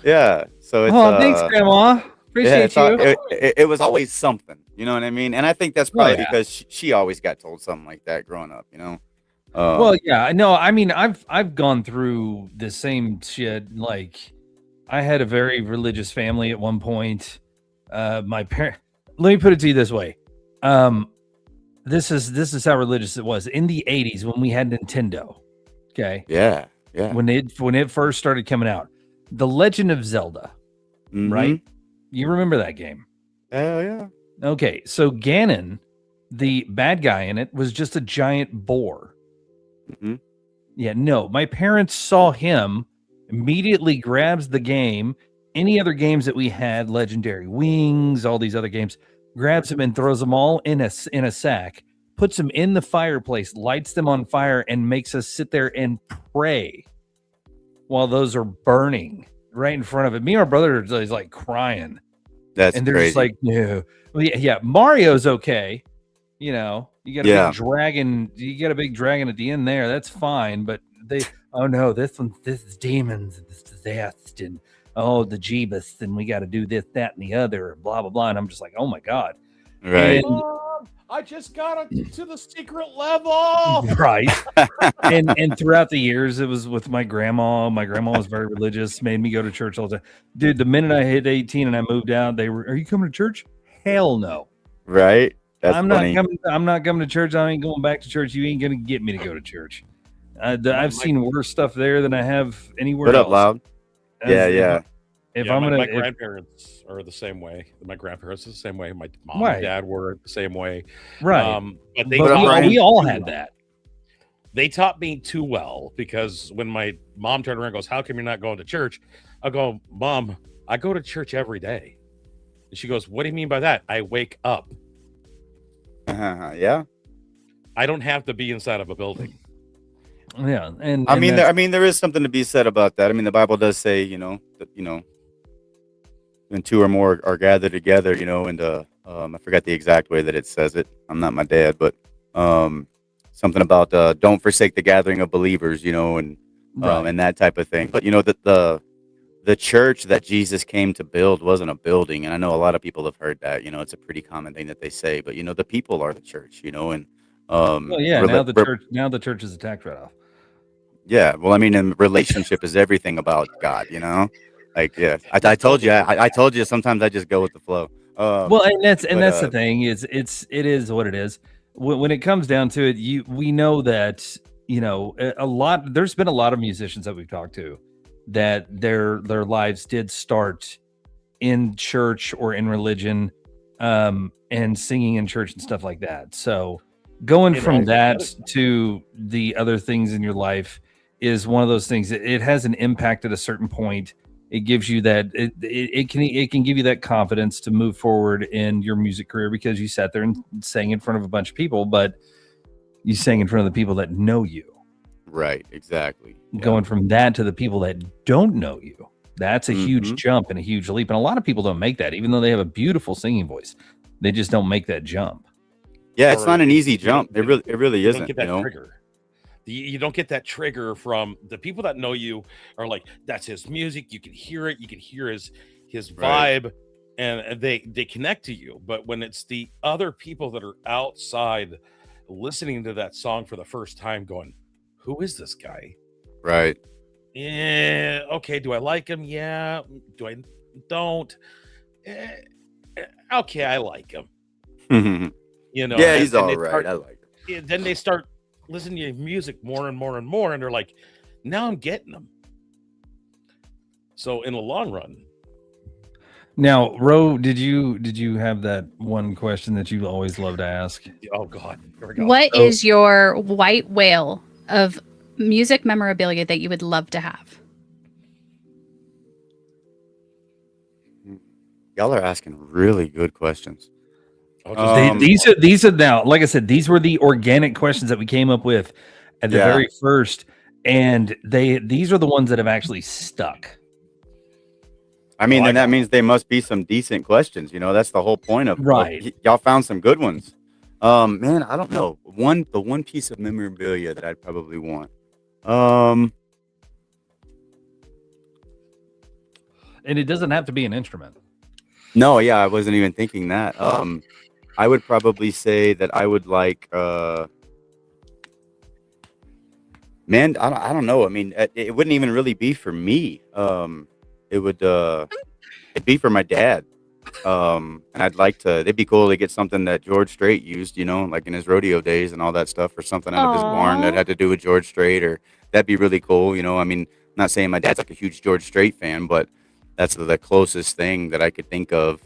yeah." So it's thanks, Grandma. Appreciate you. It was always something. You know what I mean? And I think that's probably because she always got told something like that growing up. You know. Well, yeah, I know. I mean, I've gone through the same shit. Like, I had a very religious family at one point. My parent. Let me put it to you this way. This is how religious it was in the 80s when we had Nintendo. Okay. Yeah. When it first started coming out, The Legend of Zelda. Mhm. Right. You remember that game? Hell yeah. Okay, so Ganon, the bad guy in it, was just a giant boar. Mhm. Yeah, no, my parents saw him, immediately grabs the game, any other games that we had, Legendary Wings, all these other games, grabs them and throws them all in a sack, puts them in the fireplace, lights them on fire, and makes us sit there and pray while those are burning right in front of it. Me and our brother is like crying. That's and they're crazy. just like, no. Well, yeah, Mario's okay. You know, you got a big dragon. You got a big dragon at the end there. That's fine. But oh no, this is demons and this disaster and the Jeebus and we got to do this, that, and the other, and blah blah blah. And I'm just like, oh my god, right? And, I just got to the secret level. Right. and throughout the years, it was with my grandma. My grandma was very religious, made me go to church all the time. Dude, the minute I hit 18 and I moved out, they were, are you coming to church? Hell no. Right. That's I'm funny. not coming to church. I ain't going back to church. You ain't gonna get me to go to church. I've seen worse stuff there than I have anywhere Put else. up loud. Yeah. If Yeah, I'm gonna, my grandparents are the same way. My grandparents are the same way. My mom and dad were the same way. Right. But we all had that. They taught me too well because when my mom turned around and goes, "How come you're not going to church?" I go, "Mom, I go to church every day." And she goes, "What do you mean by that?" I wake up. Yeah. I don't have to be inside of a building. Yeah, and I mean, there is something to be said about that. I mean, the Bible does say, when two or more are gathered together, and I forgot the exact way that it says it. I'm not my dad, but something about don't forsake the gathering of believers, and that type of thing. But the church that Jesus came to build wasn't a building, and I know a lot of people have heard that. It's a pretty common thing that they say. But the people are the church, and well, yeah. Now the church is a tax write-off. Yeah, well, I mean, and relationship is everything about God, Like, yeah, I told you, I told you. Sometimes I just go with the flow. Well, and that's the thing is it is what it is. When it comes down to it, we know that a lot. There's been a lot of musicians that we've talked to that their lives did start in church or in religion, and singing in church and stuff like that. So going from that to the other things in your life is one of those things. It has an impact at a certain point. It gives you that it can give you that confidence to move forward in your music career because you sat there and sang in front of a bunch of people, but you sang in front of the people that know you. Right, exactly. Yeah. Going from that to the people that don't know you, that's a huge jump and a huge leap. And a lot of people don't make that, even though they have a beautiful singing voice. They just don't make that jump. Yeah, it's not an easy jump. It really isn't. Get that trigger. You don't get that trigger from the people that know you are like, that's his music. You can hear it. You can hear his vibe, and they connect to you. But when it's the other people that are outside listening to that song for the first time going, who is this guy? Right. Yeah. Okay. Do I like him? Yeah. Do I don't? Okay. I like him. Yeah, he's all right. I like him. Then they start listening to music more and more and more, and they're like, now I'm getting them. So in the long run. Now, Ro, did you have that one question that you always love to ask? Oh God, here we go. What is your white whale of music memorabilia that you would love to have? Y'all are asking really good questions. These are now, like I said, these were the organic questions that we came up with at the very first, and these are the ones that have actually stuck. I mean, then that means they must be some decent questions. That's the whole point of y'all found some good ones. Man, I don't know. The one piece of memorabilia that I'd probably want. And it doesn't have to be an instrument. No, yeah, I wasn't even thinking that. I would probably say that I would like, man, I don't know. I mean, it wouldn't even really be for me. It would, it'd be for my dad. And I'd like to. It'd be cool to get something that George Strait used, like in his rodeo days and all that stuff, or something out of his barn that Aw. had to do with George Strait, or that'd be really cool. I mean, I'm not saying my dad's like a huge George Strait fan, but that's the closest thing that I could think of.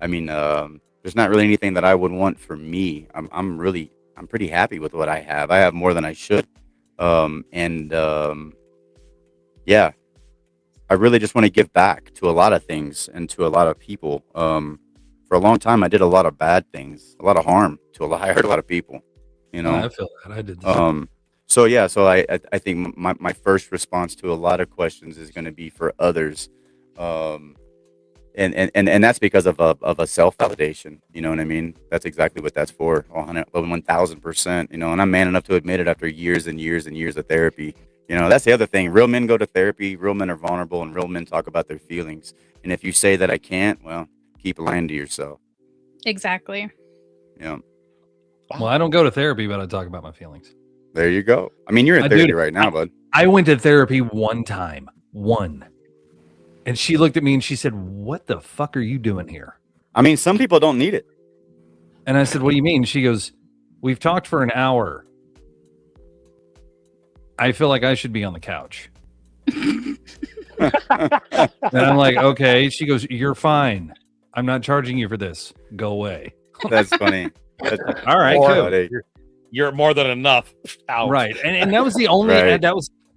I mean, there's not really anything that I would want for me. I'm pretty happy with what I have. I have more than I should. And yeah, I really just want to give back to a lot of things and to a lot of people. For a long time, I did a lot of bad things, a lot of harm to a lot. I hurt a lot of people. You know. I feel that. I did the same. So yeah, so I think my first response to a lot of questions is going to be for others. And that's because of a self validation. You know what I mean? That's exactly what that's for. 1,000%. And I'm man enough to admit it after years and years and years of therapy. That's the other thing. Real men go to therapy. Real men are vulnerable, and real men talk about their feelings. And if you say that I can't, well, keep lying to yourself. Exactly. Yeah. Well, I don't go to therapy, but I talk about my feelings. There you go. I mean, you're in therapy right now, bud. I went to therapy one time. And she looked at me and she said, "What the fuck are you doing here?" I mean, some people don't need it. And I said, "What do you mean?" She goes, "We've talked for an hour. I feel like I should be on the couch." And I'm like, "Okay." She goes, "You're fine. I'm not charging you for this. Go away." That's funny. All right, cool. You're more than enough. Ouch. Right. And that was the only Right.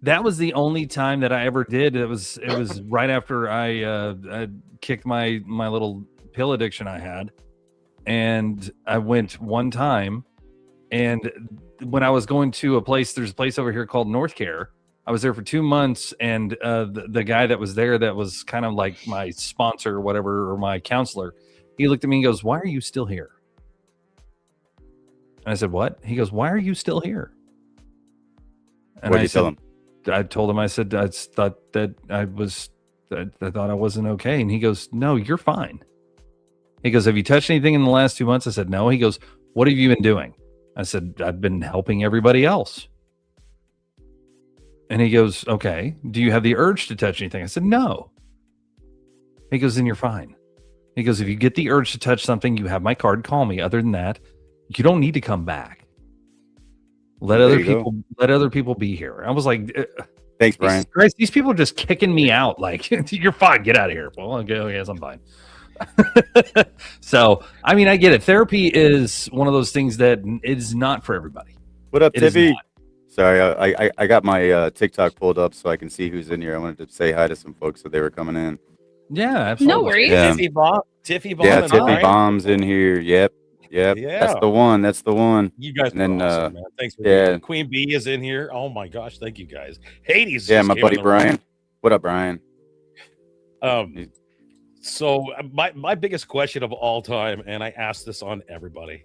that was the only time that I ever did. It was right after I kicked my little pill addiction I had. And I went one time, and when I was going to a place, there's a place over here called North Care. I was there for 2 months, and the guy that was there, that was kind of like my sponsor or whatever, or my counselor, he looked at me and goes, "Why are you still here?" And I said, "What?" He goes, "Why are you still here?" And What did you tell him? I told him, I said, I thought that I thought I wasn't okay. And he goes, "No, you're fine." He goes, "Have you touched anything in the last 2 months?" I said, "No." He goes, "What have you been doing?" I said, "I've been helping everybody else." And he goes, "Okay. Do you have the urge to touch anything?" I said, "No." He goes, "Then you're fine." He goes, "If you get the urge to touch something, you have my card. Call me. Other than that, you don't need to come back. Let other people be here." I was like, "Thanks, Brian." Christ, these people are just kicking me out. Like, "You're fine. Get out of here." Well, okay, yes, I'm fine. So, I mean, I get it. Therapy is one of those things that is not for everybody. What up, It is Tiffy? not. Sorry, I got my TikTok pulled up so I can see who's in here. I wanted to say hi to some folks that they were coming in. Yeah, absolutely. No worries. Yeah. Tiffy Bomb. Yeah, and Tiffy Brian. Bomb's in here. Yep. Yeah. That's the one. That's the one. You guys And are then, awesome, man. Thanks for yeah. being here. Queen Bee is in here. Oh my gosh, thank you guys. Hades. Yeah, just my came buddy in the room. Brian. What up, Brian? So my biggest question of all time, and I ask this on everybody.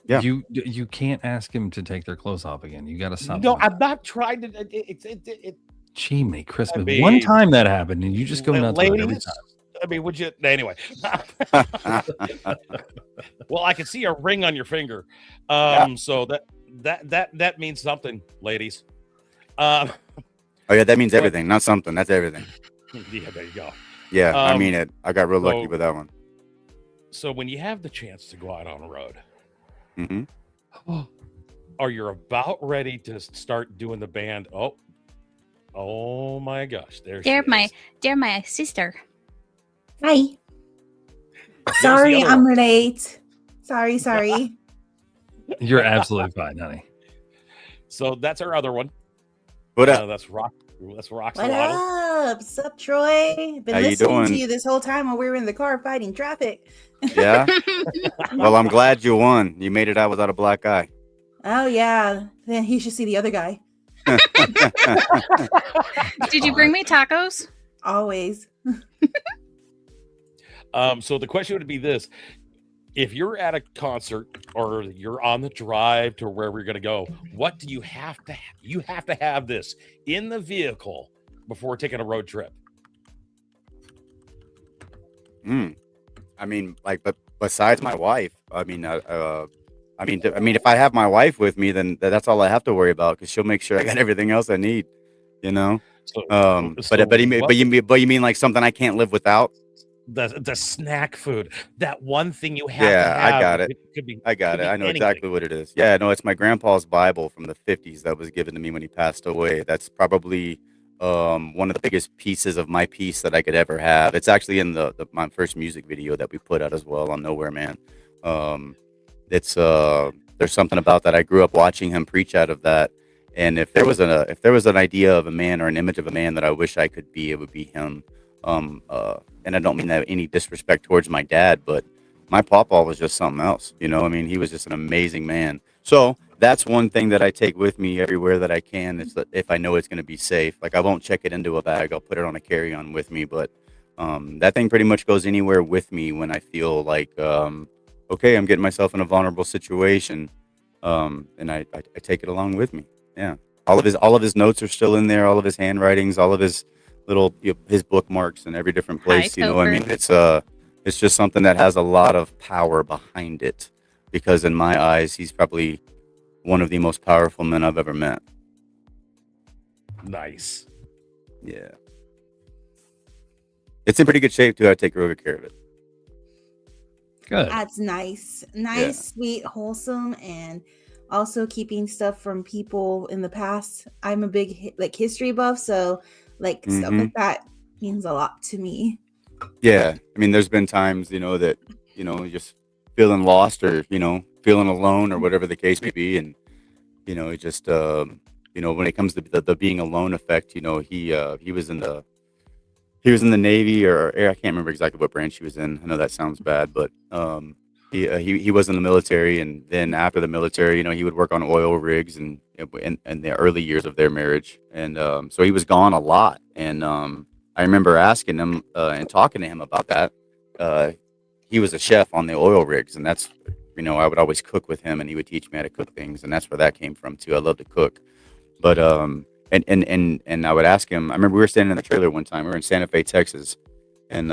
Yeah. You can't ask him to take their clothes off again. You got to stop. No, doing I'm not trying to. It Gee, me Christmas. I mean, One time that happened, and you just go nuts with it every ladies. time. I mean, would you anyway? Well, I can see a ring on your finger. So that means something, ladies. Oh yeah, that means everything, not something. That's everything. Yeah, there you go. Yeah, I mean it. I got real lucky with that one. So when you have the chance to go out on the road, Mm-hmm. are you about ready to start doing the band? Oh my gosh! There she is. They're my sister. Hi. Sorry, I'm late. Sorry. You're absolutely fine, honey. So that's our other one. What up? That's Rock. That's Rock. What up? What's up, Troy? Been How you listening doing? to you this whole time while we were in the car fighting traffic. Yeah. Well, I'm glad you won. You made it out without a black eye. Oh yeah. Then he should see the other guy. Did you bring me tacos? Always. So the question would be this: if you're at a concert or you're on the drive to wherever you're going to go, what do you have to? You have to have this in the vehicle before taking a road trip. I mean, like, but besides my wife, I mean, if I have my wife with me, then that's all I have to worry about because she'll make sure I got everything else I need, you know. So, But you mean like something I can't live without? the snack food, that one thing you have to Yeah, I have. got it. Could be, I got could it. be I know anything. exactly what it is. Yeah, no, it's my grandpa's Bible from the 50s that was given to me when he passed away. That's probably one of the biggest pieces of my piece that I could ever have. It's actually in my first music video that we put out as well on Nowhere Man. Um, it's there's something about that. I grew up watching him preach out of that. And if there was an idea of a man or an image of a man that I wish I could be, it would be him. And I don't mean that any disrespect towards my dad, but my pawpaw was just something else. You know, I mean, he was just an amazing man. So that's one thing that I take with me everywhere that I can. Is that if I know it's going to be safe, like I won't check it into a bag. I'll put it on a carry-on with me. But that thing pretty much goes anywhere with me when I feel like, okay, I'm getting myself in a vulnerable situation, and I take it along with me. Yeah, all of his notes are still in there. All of his handwritings, all of his little his bookmarks in every different place. You know, I mean, it's just something that has a lot of power behind it. Because in my eyes, he's probably one of the most powerful men I've ever met. Nice. Yeah, it's in pretty good shape too. I take real good care of it. Good. That's nice. Nice, sweet, wholesome, and also keeping stuff from people in the past. I'm a big like history buff, so like stuff like that means a lot to me. Yeah, I mean, there's been times, you know, that you're just feeling lost or feeling alone or whatever the case may be, and it just when it comes to the being alone effect, he was in the Navy or Air. I can't remember exactly what branch he was in. I know that sounds bad, but he was in the military, and then after the military, he would work on oil rigs and in the early years of their marriage, and so he was gone a lot. And I remember asking him and talking to him about that. He was a chef on the oil rigs, and that's I would always cook with him, and he would teach me how to cook things, and that's where that came from too. I love to cook, but and I would ask him. I remember we were standing in the trailer one time. We were in Santa Fe, Texas, and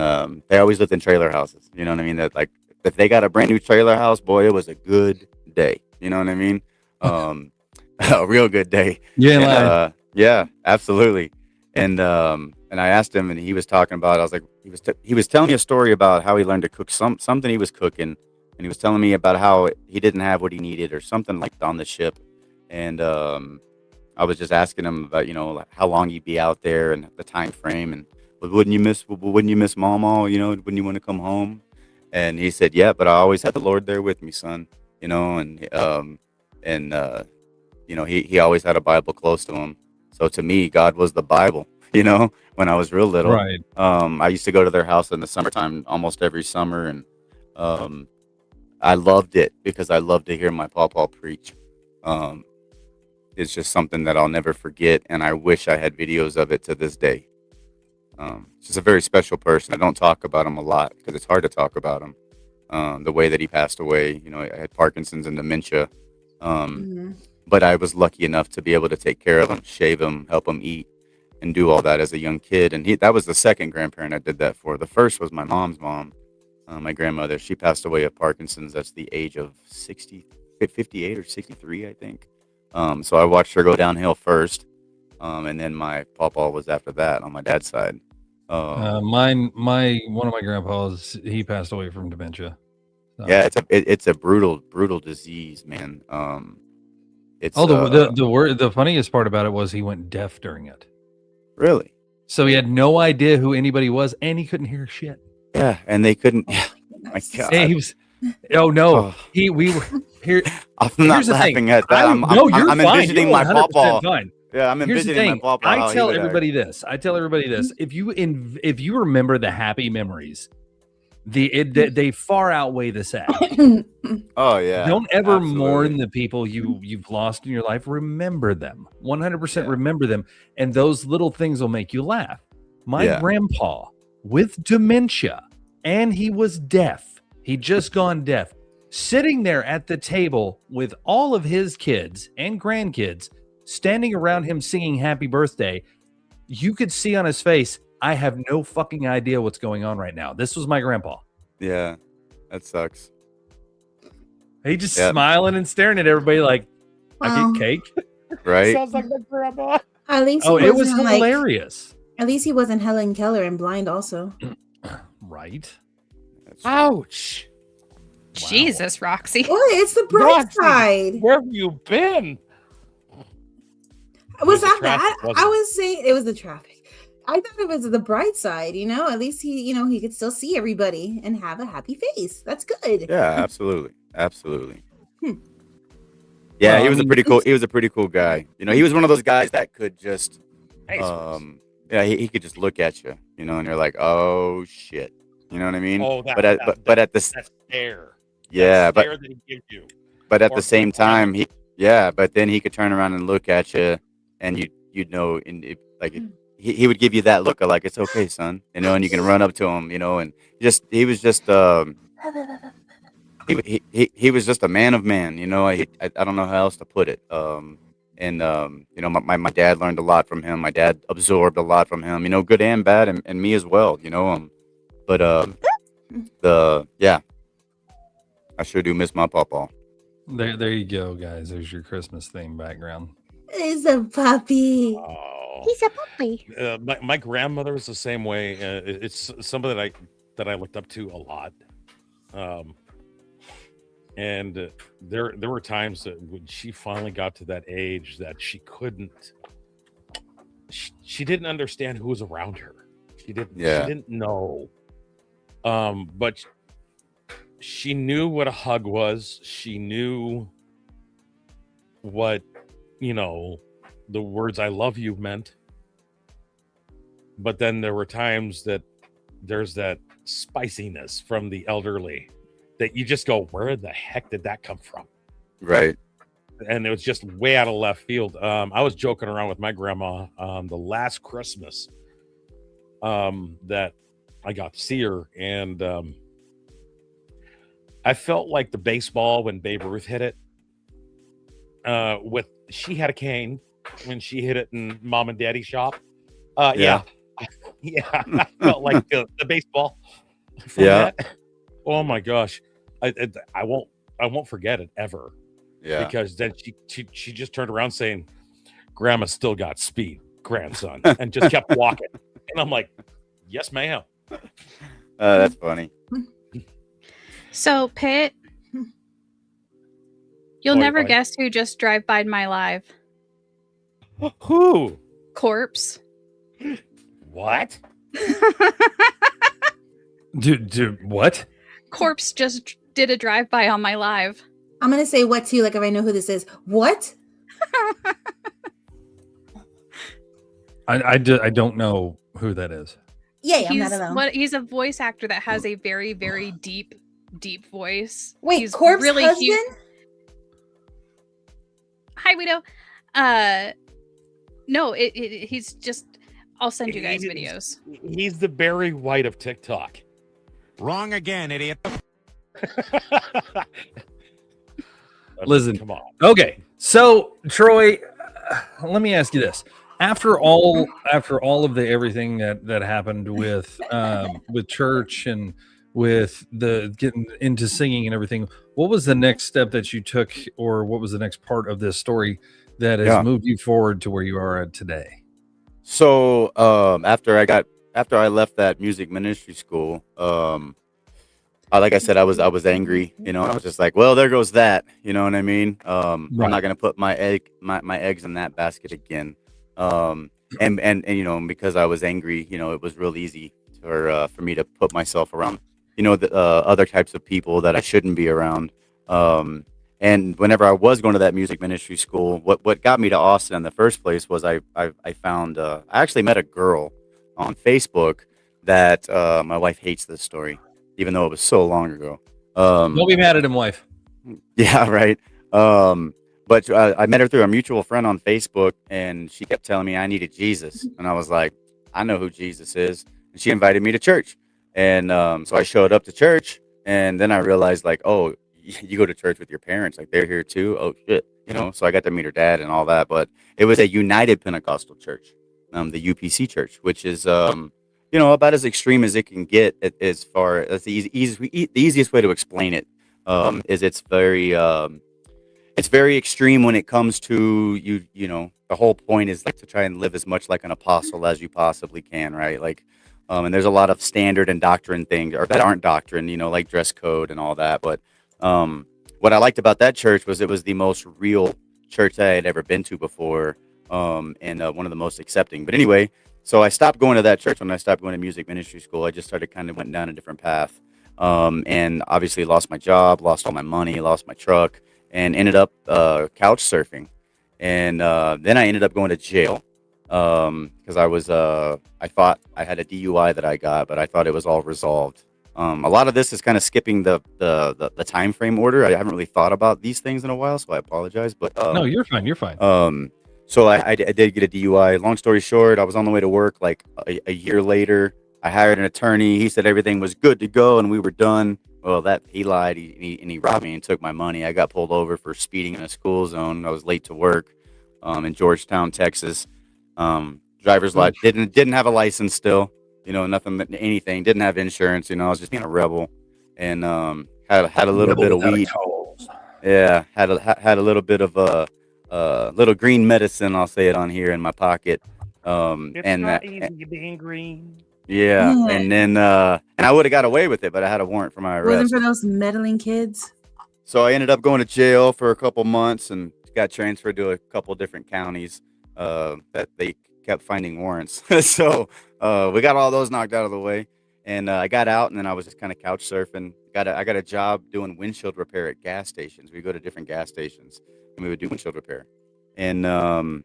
they always lived in trailer houses. You know what I mean? That like if they got a brand new trailer house, boy, it was a good day. You know what I mean? A real good day. Yeah, yeah, absolutely. And I asked him, and he was talking about. I was like, he was telling me a story about how he learned to cook something he was cooking, and he was telling me about how he didn't have what he needed or something like on the ship, and I was just asking him about how long he'd be out there and the time frame, and wouldn't you miss Mama? Wouldn't you want to come home? And he said, yeah, but I always had the Lord there with me, son. And he always had a Bible close to him. So to me, God was the Bible. When I was real little. Right. I used to go to their house in the summertime almost every summer, and I loved it because I loved to hear my pawpaw preach. It's just something that I'll never forget, and I wish I had videos of it to this day. Just a very special person. I don't talk about him a lot because it's hard to talk about him. The way that he passed away, I had Parkinson's and dementia. But I was lucky enough to be able to take care of him, shave him, help him eat, and do all that as a young kid. And that was the second grandparent I did that for. The first was my mom's mom, my grandmother. She passed away of Parkinson's. That's the age of 58 or 63, I think. So I watched her go downhill first, and then my pawpaw was after that on my dad's side. One of my grandpas, he passed away from dementia. So. Yeah, it's a brutal disease, man. It's the funniest part about it was he went deaf during it. Really? So he had no idea who anybody was, and he couldn't hear shit. Yeah, and they couldn't. Yeah, my God. And he was. Oh no, we were here. I'm not laughing at that. I'm fine. envisioning my pawpaw. Fine. Yeah, I'm envisioning my pawpaw. I tell everybody this. If you remember the happy memories, they far outweigh the sad. Oh yeah. Don't ever mourn the people you've lost in your life. Remember them. 100% remember them, and those little things will make you laugh. My grandpa with dementia, and he was deaf. He'd just gone deaf. Sitting there at the table with all of his kids and grandkids standing around him singing happy birthday. You could see on his face, I have no fucking idea what's going on right now. This was my grandpa. Yeah, that sucks. He just Yeah. smiling and staring at everybody like, I Well, get cake. Right? Sounds like my grandma. at least Oh, he it was wasn't like. hilarious. At least he wasn't Helen Keller and blind. Also, Right. That's- Ouch. Jesus, Roxy. what? It's the bright Roxy, side. Where have you been? Was the that traffic, bad? wasn't I it? was saying it was the traffic. I thought it was the bright side. At least he could still see everybody and have a happy face. That's good. Yeah, absolutely. Absolutely. Hmm. Yeah, Well, he I was a mean, pretty cool. He was a pretty cool guy. He was one of those guys that could just, Hey, yeah, he could just look at you, and you're like, oh shit, you know what I mean? oh, that, But at that, but at the that stare. yeah, that stare that he gives you. but at or the same smile. time, but then he could turn around and look at you, and you'd know, and he would give you that look of like, it's okay, son, and you can run up to him, and he was just he was just a man of man, I don't know how else to put it. My dad learned a lot from him. My dad absorbed a lot from him, good and bad, and me as well, but I sure do miss my pawpaw. There you go, guys. There's your Christmas theme background. It's a puppy. Oh. He's a puppy. My grandmother was the same way. It's somebody that I looked up to a lot. And there were times that when she finally got to that age that she couldn't, she didn't understand who was around her. She didn't know. But she knew what a hug was. She knew what, the words "I love you" meant. But then there were times that there's that spiciness from the elderly that you just go, where the heck did that come from? Right. And it was just way out of left field. I was joking around with my grandma the last Christmas that I got to see her, and I felt like the baseball when Babe Ruth hit it. She had a cane when she hit it in Mom and Daddy's shop. Yeah, I felt like the baseball. From Yeah. that. Oh my gosh, I won't forget it ever. Yeah. Because then she just turned around saying, "Grandma still got speed, grandson," and just kept walking. And I'm like, "Yes, ma'am." That's funny. So, Pitt, you'll Oi, never oi. guess who just drive by my live. Who? Corpse. What? Dude, what? Corpse just did a drive by on my live. I'm gonna say what too, like if I know who this is. What? I don't know who that is. Yay, I'm He's not alone. he's a voice actor that has a very, very deep voice. Wait, he's Corpse really husband? cute. Hi, Guido. No, he's just. I'll send you guys videos. He's the Barry White of TikTok. Wrong again, idiot. Listen. Come on. Okay, so Troy, let me ask you this: after all of the everything that happened with church and with the getting into singing and everything, what was the next step that you took, or what was the next part of this story that has moved you forward to where you are at today? So after I left that music ministry school, like I said, I was angry. I was just like, well, there goes that. You know what I mean? I'm not gonna put my eggs in that basket again. And because I was angry, it was real easy for me to put myself around, the other types of people that I shouldn't be around. And whenever I was going to that music ministry school, what got me to Austin in the first place was I found I actually met a girl on Facebook that my wife hates this story, even though it was so long ago. Don't be mad at him, wife. Yeah, right. But I met her through a mutual friend on Facebook, and she kept telling me I needed Jesus, and I was like, I know who Jesus is, and she invited me to church, and so I showed up to church, and then I realized like, oh, you go to church with your parents, like they're here too. Oh shit, So I got to meet her dad and all that. But it was a United Pentecostal Church, the UPC Church, which is about as extreme as it can get. As far as the easiest way to explain it, is it's very extreme when it comes to the whole point is like to try and live as much like an apostle as you possibly can, right? Like, and there's a lot of standard and doctrine things or that aren't doctrine, like dress code and all that. But what I liked about that church was it was the most real church I had ever been to before, and one of the most accepting. But anyway, so I stopped going to that church when I stopped going to music ministry school. I just started kind of went down a different path, and obviously lost my job, lost all my money, lost my truck, and ended up couch surfing. And then I ended up going to jail because I thought I had a DUI that I got, but I thought it was all resolved. A lot of this is kind of skipping the time frame order. I haven't really thought about these things in a while, so I apologize. But No, you're fine. You're fine. so I did get a DUI. Long story short, I was on the way to work like a year later. I hired an attorney. He said everything was good to go and we were done. Well, he lied. He robbed me and took my money. I got pulled over for speeding in a school zone. I was late to work in Georgetown, Texas. Driver's license didn't have a license still. Nothing, anything. Didn't have insurance. I was just being a rebel, and had a little bit of weed. Yeah, had a little bit of little green medicine. I'll say it on here in my pocket. And not easy being green. Yeah, and then and I would have got away with it, but I had a warrant for my arrest. Wasn't for those meddling kids. So I ended up going to jail for a couple months and got transferred to a couple different counties that they kept finding warrants. So we got all those knocked out of the way, and I got out, and then I was just kind of couch surfing. I got a job doing windshield repair at gas stations. We go to different gas stations, and we would do windshield repair. And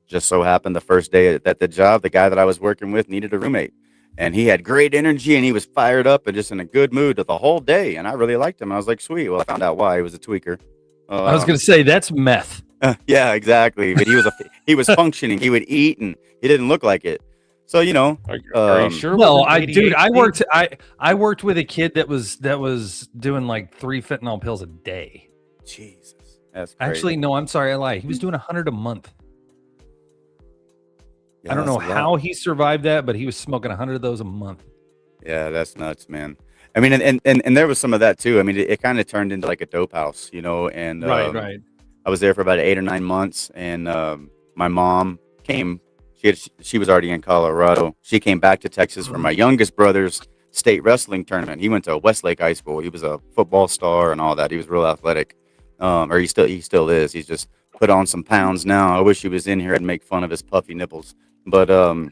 just so happened the first day at the job, the guy that I was working with needed a roommate. And he had great energy, and he was fired up and just in a good mood the whole day. And I really liked him. I was like, sweet. Well, I found out why. He was a tweaker. I was going to say that's meth. Yeah, exactly. But he was functioning. He would eat, and he didn't look like it. So are you sure? No, I worked with a kid that was doing like 3 fentanyl pills a day. Jesus, that's crazy. Actually, no, I'm sorry, I lied. He was doing 100 a month. Yeah, I don't know how he survived that, but he was smoking 100 of those a month. Yeah, that's nuts, man. I mean, and there was some of that too. I mean, it kind of turned into like a dope house, and right. I was there for about 8 or 9 months, and my mom came. She was already in Colorado. She came back to Texas for my youngest brother's state wrestling tournament. He went to Westlake High School. He was a football star and all that. He was real athletic, or he still is. He's just put on some pounds now. I wish he was in here. I'd make fun of his puffy nipples. But yeah,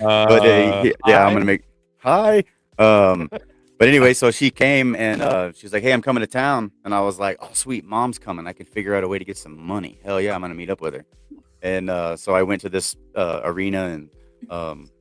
I'm gonna make hi. But anyway, so she came and she's like, "Hey, I'm coming to town," and I was like, "Oh, sweet, mom's coming. I can figure out a way to get some money. Hell yeah, I'm gonna meet up with her." And so I went to this arena, and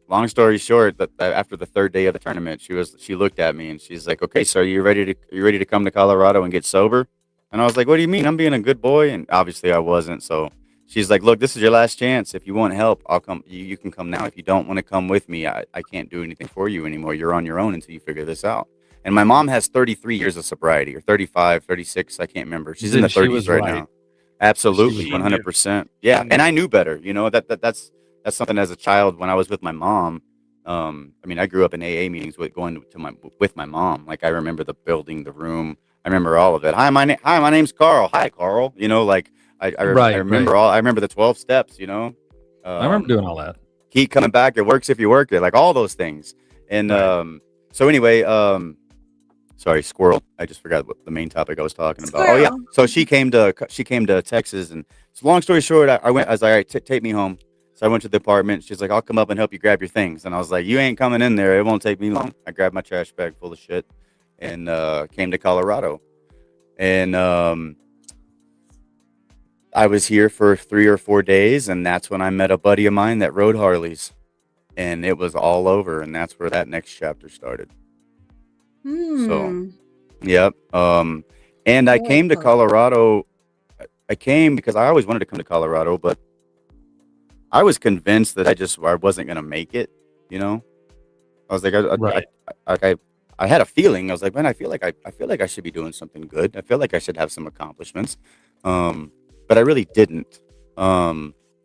long story short, that after the third day of the tournament, she looked at me and she's like, "Okay, so are you ready to come to Colorado and get sober?" And I was like, "What do you mean? I'm being a good boy." And obviously I wasn't. So she's like, "Look, this is your last chance. If you want help, I'll come. You can come now. If you don't want to come with me, I can't do anything for you anymore. You're on your own until you figure this out." And my mom has 33 years of sobriety, or 35, 36. I can't remember. She's in the 30s right now. Absolutely, 100%. Yeah, and I knew better. That's something as a child when I was with my mom. I mean, I grew up in AA meetings with my mom. Like I remember the building, the room. I remember all of it. Hi, my name's Carl. Hi, Carl. I remember all. I remember the 12 steps. I remember doing all that. Keep coming back. It works if you work it. Like all those things. And so anyway, sorry, squirrel. I just forgot what the main topic I was talking about. Squirrel. Oh yeah. So she came to Texas, and so long story short, I went. I was like, "All right, take me home." So I went to the apartment. She's like, "I'll come up and help you grab your things." And I was like, "You ain't coming in there. It won't take me long." I grabbed my trash bag full of shit and came to Colorado. And I was here for 3 or 4 days, and that's when I met a buddy of mine that rode Harleys, and it was all over. And that's where that next chapter started. So, yep. And I came to Colorado. I came because I always wanted to come to Colorado, but I was convinced that I wasn't going to make it. I was like, I had a feeling. I was like, man, I feel like I should be doing something good. I feel like I should have some accomplishments. But I really didn't.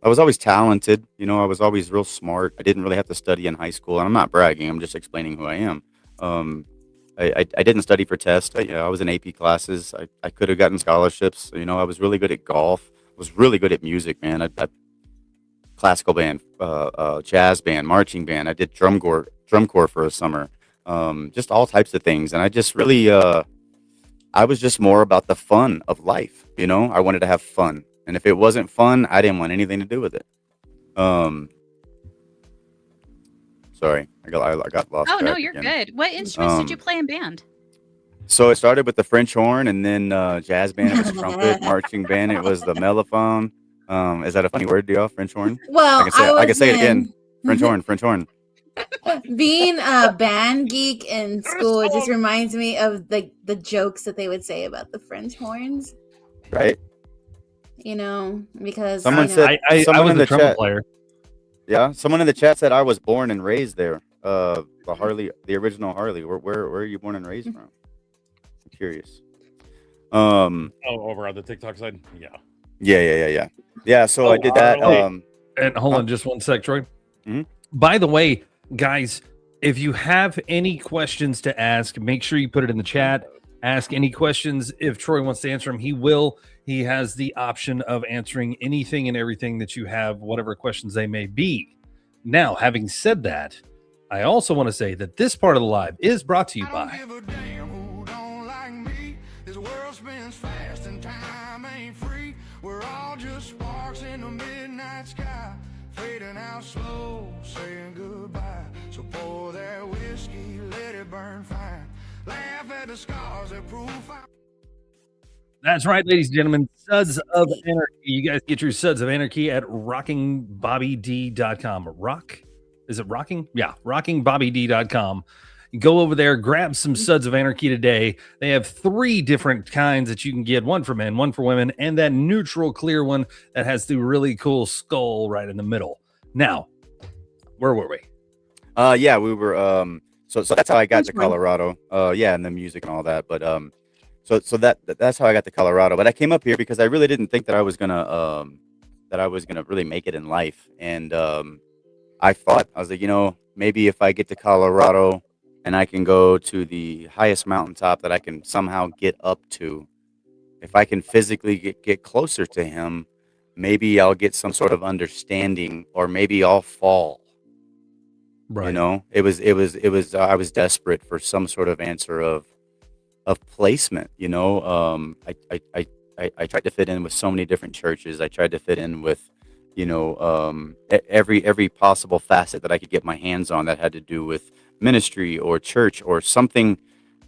I was always talented. I was always real smart. I didn't really have to study in high school, and I'm not bragging. I'm just explaining who I am. Um, I didn't study for tests. I was in AP classes. I could have gotten scholarships. I was really good at golf. Was really good at music, man. I classical band, jazz band, marching band. I did drum corps for a summer. Just all types of things, and I just really I was just more about the fun of life. I wanted to have fun, and if it wasn't fun, I didn't want anything to do with it. Um, Sorry, I got lost Oh no, track you're again. good. What instruments did you Um, play in band? so it started with the French horn, and then jazz band it was trumpet, marching band it was the mellophone. Is that a funny word, do y'all? French horn? I Well, can say I I can was say it again. in French horn, French horn. being a band geek in school. It just reminds me of the jokes that they would say about the French horns. Right? Because Someone said I someone was in a the trumpet chat. player. Yeah, someone in the chat said I was born and raised there. The Harley, the original Harley. Where are you born and raised from? I'm curious. Um, Oh, over on the TikTok side. Yeah. yeah. So I did that. Harley. And hold Huh? on just one sec, Troy. Mhm. By the way, guys, if you have any questions to ask, make sure you put it in the chat. Ask any questions. If Troy wants to answer them, he will. He has the option of answering anything and everything that you have, whatever questions they may be. Now, having said that, I also want to say that this part of the live is brought to you I don't by give a damn who don't like me. This world spins fast and time ain't free. We're all just sparks in the midnight sky, fading out slow, saying goodbye. So pour that whiskey, let it burn fine. Laugh at the scars that prove I. That's right, ladies and gentlemen. Suds of Anarchy. You guys get your Suds of Anarchy at rockingbobbyD.com. Is it rocking? Yeah, rockingbobbyD.com. Go over there, grab some Suds of Anarchy today. They have 3 different kinds that you can get, one for men, one for women, and that neutral clear one that has the really cool skull right in the middle. Now, where were we? Yeah, we were. So that's how I got to French horn. Colorado. Yeah, and the music and all that. But so that's how I got to Colorado. But I came up here because I really didn't think that I was gonna really make it in life. And I was like, maybe if I get to Colorado and I can go to the highest mountaintop that I can somehow get up to, if I can physically get closer to him, maybe I'll get some sort of understanding, or maybe I'll fall. It was I was desperate for some sort of answer of placement. I tried to fit in with so many different churches. I tried to fit in with every possible facet that I could get my hands on that had to do with ministry or church or something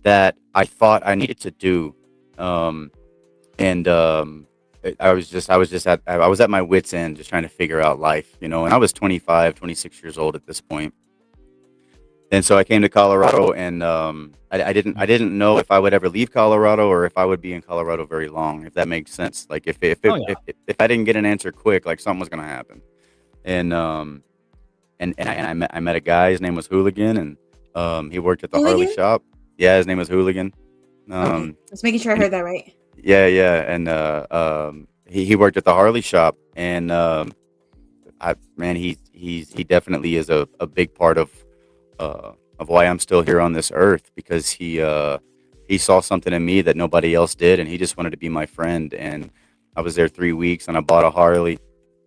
that I thought I needed to do. And I was at my wit's end, just trying to figure out life, and I was 25, 26 years old at this point. And so I came to Colorado, and I didn't know if I would ever leave Colorado or if I would be in Colorado very long, if that makes sense. Like if I didn't get an answer quick, like something was gonna happen. And I met a guy. His name was Hooligan, and he worked at the Harley Hooligan? shop. Yeah, his name was Hooligan. Okay. Just making sure I heard that right. Yeah, and he worked at the Harley shop, and he definitely is a big part of why I'm still here on this earth, because he saw something in me that nobody else did, and he just wanted to be my friend. And I was there 3 weeks, and I bought a Harley,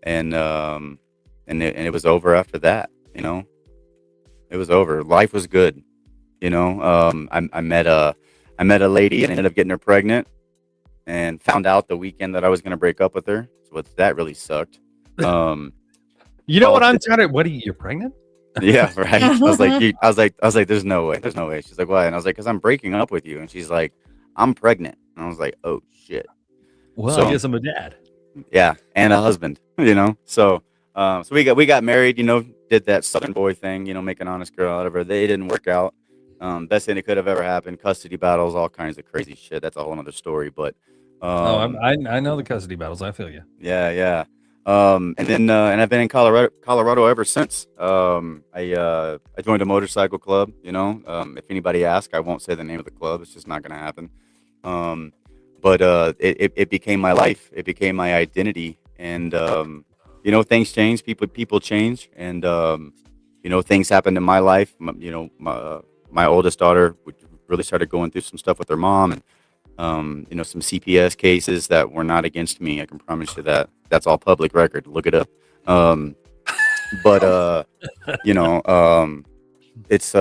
and it was over after that. It was over. Life was good. I met a lady and ended up getting her pregnant, and found out the weekend that I was going to break up with her. So that really sucked. You know what I'm trying to? What are you? You're pregnant? Yeah, right. I was like, there's no way. She's like, why? And I was like, because I'm breaking up with you. And she's like, I'm pregnant. And I was like, oh shit. Well, So- I guess I'm a dad. Yeah, and a husband. So we got married. Did that Southern boy thing. Make an honest girl out of her. They didn't work out. Best thing that could have ever happened. Custody battles, all kinds of crazy shit. That's a whole other story. But I know the custody battles. I feel you. yeah. And then I've been in Colorado ever since. I joined a motorcycle club. If anybody asks, I won't say the name of the club. It's just not going to happen. But it became my life. It became my identity. And things change, people change, and things happened in my life. My oldest daughter really started going through some stuff with her mom, and some CPS cases that were not against me. I can promise you that. That's all public record. Look it up. Um, but it's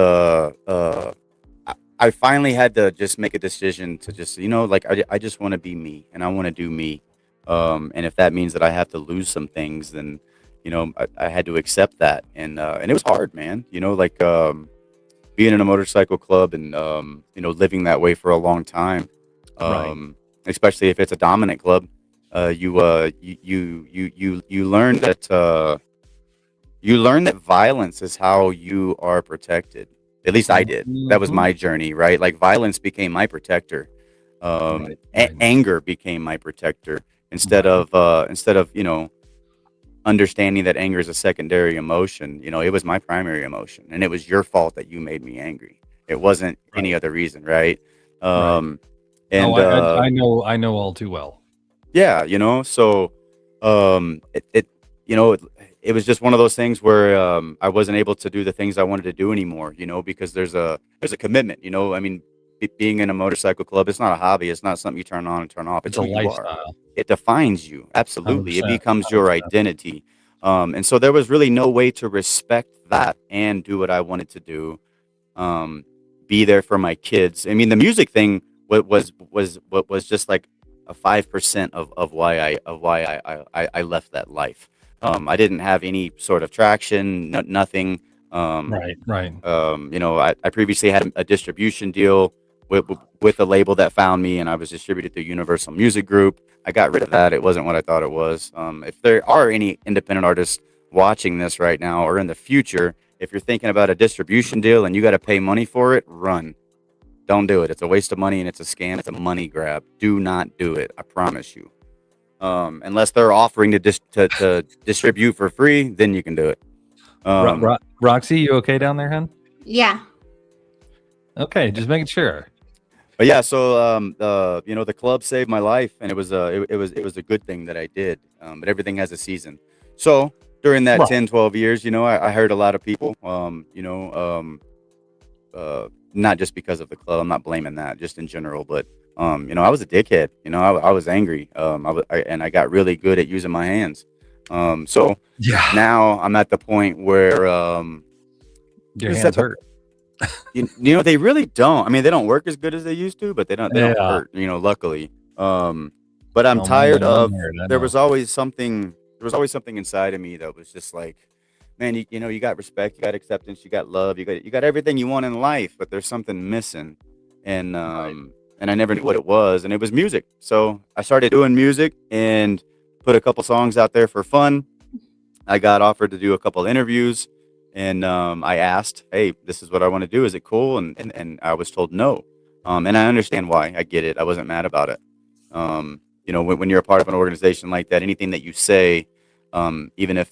I finally had to just make a decision to just like I just want to be me, and I want to do me. And if that means that I have to lose some things, then I had to accept that, and it was hard, man. Like being in a motorcycle club and living that way for a long time, especially if it's a dominant club. You learn that violence is how you are protected. At least I did. That was my journey, right? Like violence became my protector. Anger became my protector instead of understanding that anger is a secondary emotion. It was my primary emotion, and it was your fault that you made me angry. It wasn't any other reason, right? And I know all too well. Yeah, so it was just one of those things where I wasn't able to do the things I wanted to do anymore, because there's a commitment, I mean, being in a motorcycle club, it's not a hobby. It's not something you turn on and turn off. It's a who you are. lifestyle. It defines you. Absolutely. 100%, It becomes your 100%. identity. And so there was really no way to respect that and do what I wanted to do. Be there for my kids. I mean, the music thing was just like a 5% of why I left that life. I didn't have any sort of traction, nothing. Right. I previously had a distribution deal with a label that found me, and I was distributed through Universal Music Group. I got rid of that. It wasn't what I thought it was. If there are any independent artists watching this right now or in the future, if you're thinking about a distribution deal and you got to pay money for it, run. Don't do it. It's a waste of money and it's a scam. It's a money grab. Do not do it. I promise you. Unless they're offering to distribute for free, then you can do it. Roxy, you okay down there, hun? Yeah. Okay, just making sure. But yeah, so the club saved my life, and it was a good thing that I did. But everything has a season. So during that 10, 12 years, I heard a lot of people. Not just because of the club. I'm not blaming that, just in general. But I was a dickhead. I was angry. And I got really good at using my hands. So now I'm at the point where your hands hurt. They really don't. I mean, they don't work as good as they used to, but they don't hurt. Luckily. But I'm tired of. There was always something inside of me that was just like, man, you got respect, you got acceptance, you got love, you got everything you want in life, but there's something missing, and I never knew what it was, and it was music. So I started doing music and put a couple songs out there for fun. I got offered to do a couple interviews, and I asked, hey, this is what I want to do. Is it cool? And I was told no. And I understand why. I get it. I wasn't mad about it. When you're a part of an organization like that, anything that you say, even if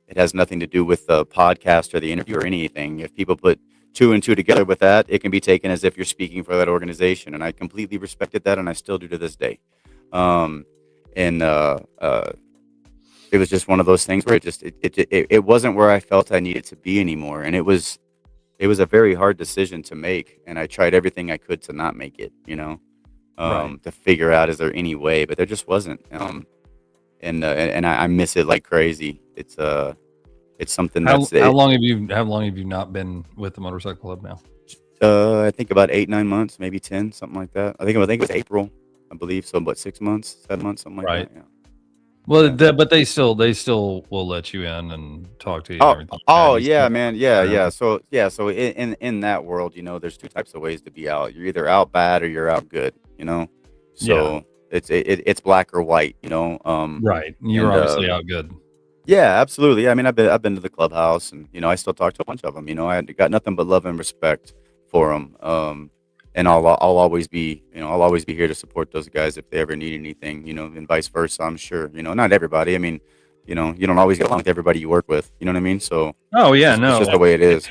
it has nothing to do with the podcast or the interview or anything, if people put two and two together with that, it can be taken as if you're speaking for that organization. And I completely respected that, and I still do to this day. It was just one of those things where it wasn't where I felt I needed to be anymore. And it was a very hard decision to make. And I tried everything I could to not make it, to figure out, is there any way, but there just wasn't. And I miss it like crazy. It's something that's how long have you not been with the motorcycle club now? I think about 8-9 months, maybe 10, something like that. I think it was April, I believe. So about 6 months, 7 months, something like that. Yeah. Well, but they still will let you in and talk to you. Man, yeah. So in that world, there's two types of ways to be out. You're either out bad or you're out good. So it's black or white. Right. You're obviously out good. Yeah, absolutely. I mean, I've been to the clubhouse, and I still talk to a bunch of them. I got nothing but love and respect for them. And I'll always be here to support those guys if they ever need anything, and vice versa. I'm sure, not everybody. I mean, you don't always get along with everybody you work with. You know what I mean? So. Oh yeah, it's just the way it is.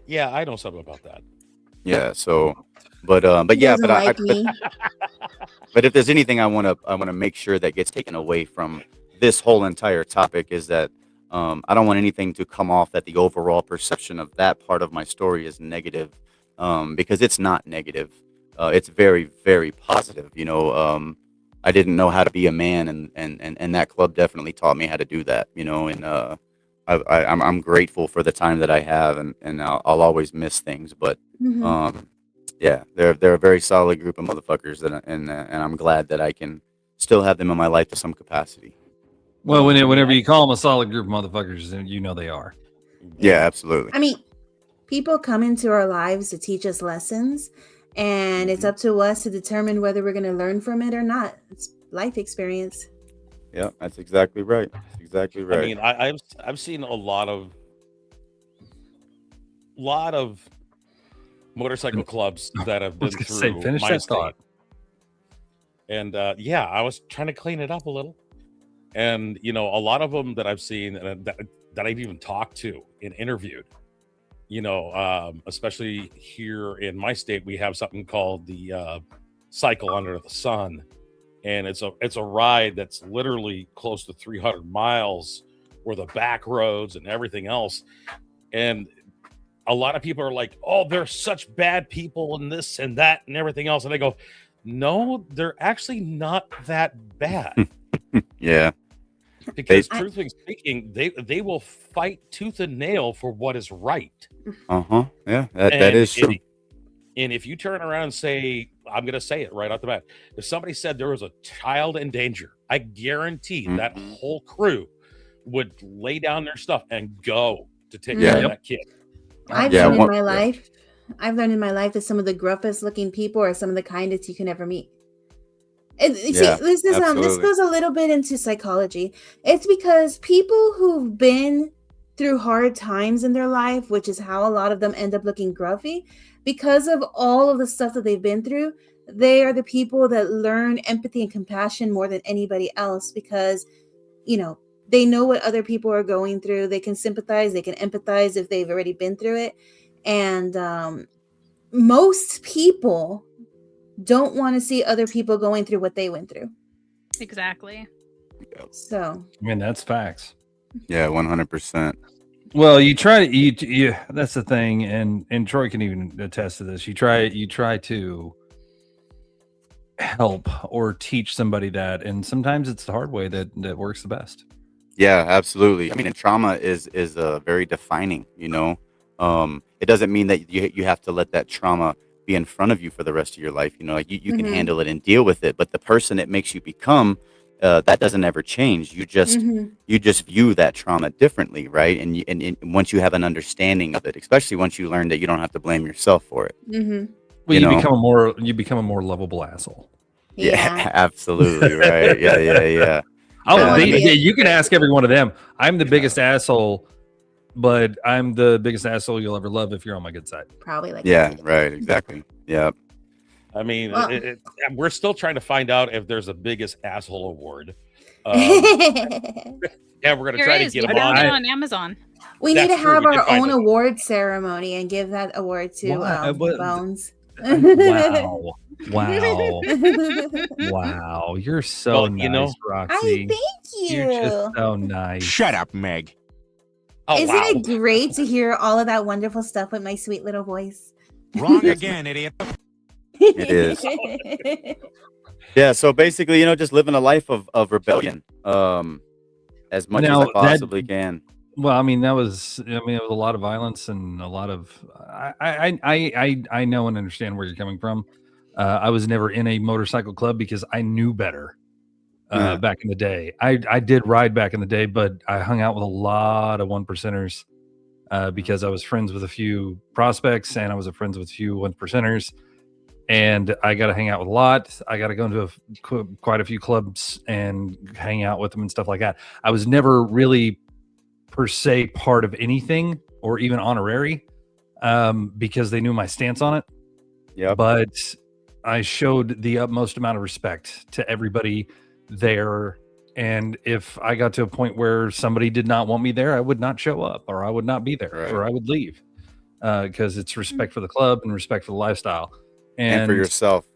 Yeah, I know something about that. Yeah. So, but if there's anything I want to make sure that gets taken away from this whole entire topic is that I don't want anything to come off that the overall perception of that part of my story is negative, because it's not negative. It's very, very positive. I didn't know how to be a man, and that club definitely taught me how to do that. And I'm grateful for the time that I have, and I'll always miss things, but yeah, they're a very solid group of motherfuckers, and I'm glad that I can still have them in my life to some capacity. Well, whenever you call them a solid group of motherfuckers, then you know they are. Yeah, absolutely. I mean, people come into our lives to teach us lessons, and it's up to us to determine whether we're going to learn from it or not. It's life experience. Yeah, that's exactly right. That's exactly right. I mean, I've seen a lot of motorcycle clubs that have been through finish my that state. thought. And yeah, I was trying to clean it up a little. And a lot of them that I've seen that I've even talked to and interviewed, especially here in my state, we have something called the Cycle Under the Sun, and it's a ride that's literally close to 300 miles, or the back roads and everything else. And a lot of people are like, "Oh, they're such bad people and this and that and everything else," and I go, "No, they're actually not that bad." Yeah. Because truthfully speaking, they will fight tooth and nail for what is right. Yeah, that is true. And if you turn around and say, I'm going to say it right off the bat, if somebody said there was a child in danger, I guarantee that whole crew would lay down their stuff and go to take care of that kid. I've learned in my life that some of the gruffest looking people are some of the kindest you can ever meet. This goes a little bit into psychology. It's because people who've been through hard times in their life, which is how a lot of them end up looking gruffy, because of all of the stuff that they've been through, they are the people that learn empathy and compassion more than anybody else, because they know what other people are going through. They can sympathize, they can empathize if they've already been through it. And most people don't want to see other people going through what they went through. Exactly. So, I mean, that's facts. Yeah, 100%. Well, you try to that's the thing, and Troy can even attest to this. You try to help or teach somebody that, and sometimes it's the hard way that works the best. Yeah, absolutely. I mean, and trauma is very defining. It doesn't mean that you have to let that trauma be in front of you for the rest of your life. You can handle it and deal with it, but the person it makes you become, that doesn't ever change. You just view that trauma differently, right? And once you have an understanding of it, especially once you learn that you don't have to blame yourself for it. Well, you become a more lovable asshole. Yeah, absolutely right. Yeah. You can ask every one of them. I'm the biggest asshole, but I'm the biggest asshole you'll ever love if you're on my good side. Probably like right, exactly. Yeah. I mean, we're still trying to find out if there's a biggest asshole award. Yeah, we're gonna try to get them on Amazon. We need to have our own award ceremony and give that award to Bones. Wow. You're so nice, Roxy. Thank you. You're just so nice. Shut up, Meg. Isn't it great to hear all of that wonderful stuff with my sweet little voice? Wrong again, idiot. It is. Yeah, so basically, just living a life of rebellion, as much as I possibly can. Well, I mean, it was a lot of violence and a lot of. I know and understand where you're coming from. I was never in a motorcycle club because I knew better back in the day. I did ride back in the day, but I hung out with a lot of 1%ers because I was friends with a few prospects and I was friends with a few 1%ers. And I got to hang out with a lot. I got to go into quite a few clubs and hang out with them and stuff like that. I was never really per se part of anything or even honorary because they knew my stance on it. Yeah. But I showed the utmost amount of respect to everybody there. And if I got to a point where somebody did not want me there, I would not show up or I would not be there or I would leave because it's respect for the club and respect for the lifestyle. And for yourself,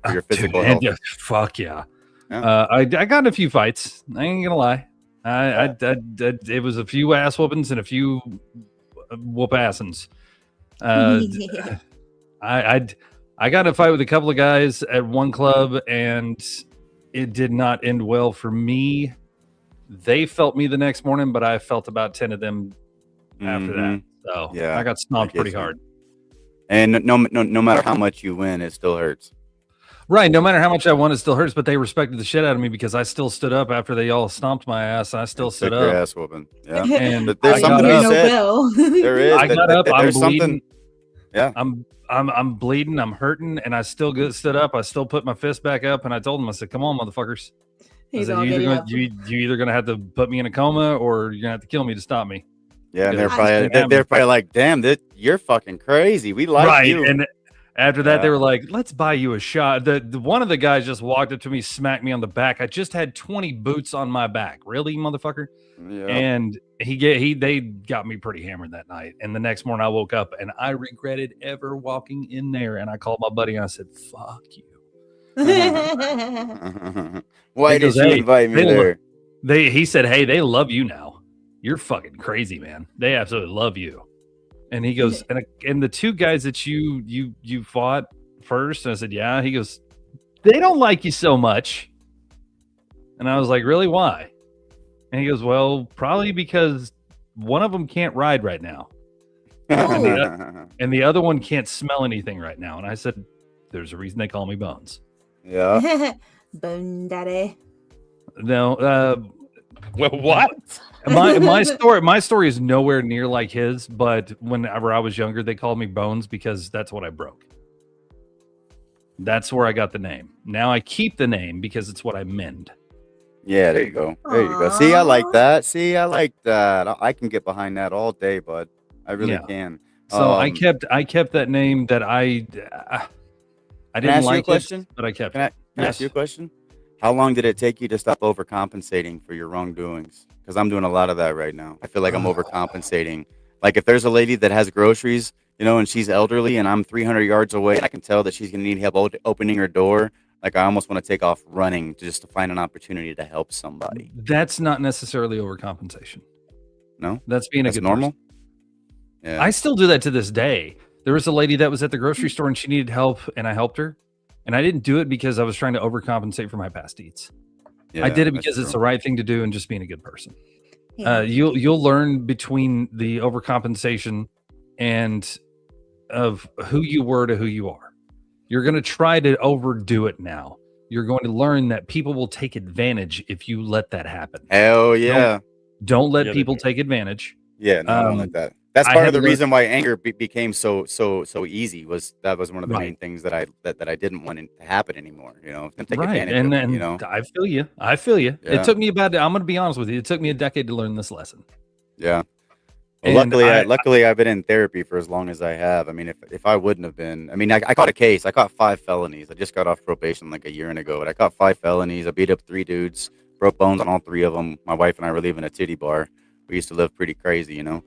for your physical health. Fuck yeah. I got in a few fights. I ain't gonna lie. It was a few ass whoopings and a few whoop assins. I got in a fight with a couple of guys at one club, and it did not end well for me. They felt me the next morning, but I felt about 10 of them after that. So Yeah, I got stomped pretty hard. And no matter how much you win, it still hurts. Right. No matter how much I won, it still hurts. But they respected the shit out of me because I still stood up after they all stomped my ass. I still stood Your up. ass whooping. Yeah. And But there's I something got you up. said. There is. I got up. I'm There's bleeding. something. Yeah. I'm bleeding. I'm hurting, and I still stood up. I still put my fist back up, and I told them, I said, "Come on, motherfuckers." I said, you either gonna have to put me in a coma, or you're gonna have to kill me to stop me. Yeah, and they're probably like, "Damn, you're fucking crazy. We like you." And after that, they were like, "Let's buy you a shot." The one of the guys just walked up to me, smacked me on the back. I just had 20 boots on my back. Really, motherfucker? Yeah. And they got me pretty hammered that night. And the next morning, I woke up and I regretted ever walking in there. And I called my buddy and I said, "Fuck you." Why did you invite me there? He said, "Hey, they love you now. You're fucking crazy, man. They absolutely love you." And he goes, and the two guys that you fought first, and I said, "Yeah." He goes, "They don't like you so much." And I was like, "Really? Why?" And he goes, "Well, probably because one of them can't ride right now, and the other one can't smell anything right now." And I said, "There's a reason they call me Bones." Yeah. Bone Daddy. No, well, what? My story is nowhere near like his, but whenever I was younger, they called me Bones because that's what I broke. That's where I got the name. Now I keep the name because it's what I mend. Yeah, there you go. There you go. See, I like that. I can get behind that all day, bud. I really can. So I kept that name that I didn't like it, but I kept it. Can I ask you a question? How long did it take you to stop overcompensating for your wrongdoings? Because I'm doing a lot of that right now. I feel like I'm overcompensating. Like if there's a lady that has groceries, and she's elderly and I'm 300 yards away, and I can tell that she's going to need help opening her door. Like I almost want to take off running just to find an opportunity to help somebody. That's not necessarily overcompensation. No? That's being a good normal? person. Yeah. I still do that to this day. There was a lady that was at the grocery store and she needed help and I helped her. And I didn't do it because I was trying to overcompensate for my past deeds. I did it because it's the right thing to do and just being a good person. Yeah. You'll learn between the overcompensation and of who you were to who you are. You're going to try to overdo it now. You're going to learn that people will take advantage if you let that happen. Hell yeah. Don't let people take advantage. Yeah, no, I don't like that. That's part of the reason why anger became so easy. That was one of the main things that I didn't want it to happen anymore. Take advantage of it, I feel you. Yeah. It took me I'm going to be honest with you. It took me a decade to learn this lesson. Yeah. Well, luckily, I've been in therapy for as long as I have. I mean, if I wouldn't have been, I caught a case. I caught 5 felonies. I just got off probation like a year ago, but I caught 5 felonies. I beat up 3 dudes, broke bones on all 3 of them. My wife and I were leaving a titty bar. We used to live pretty crazy, and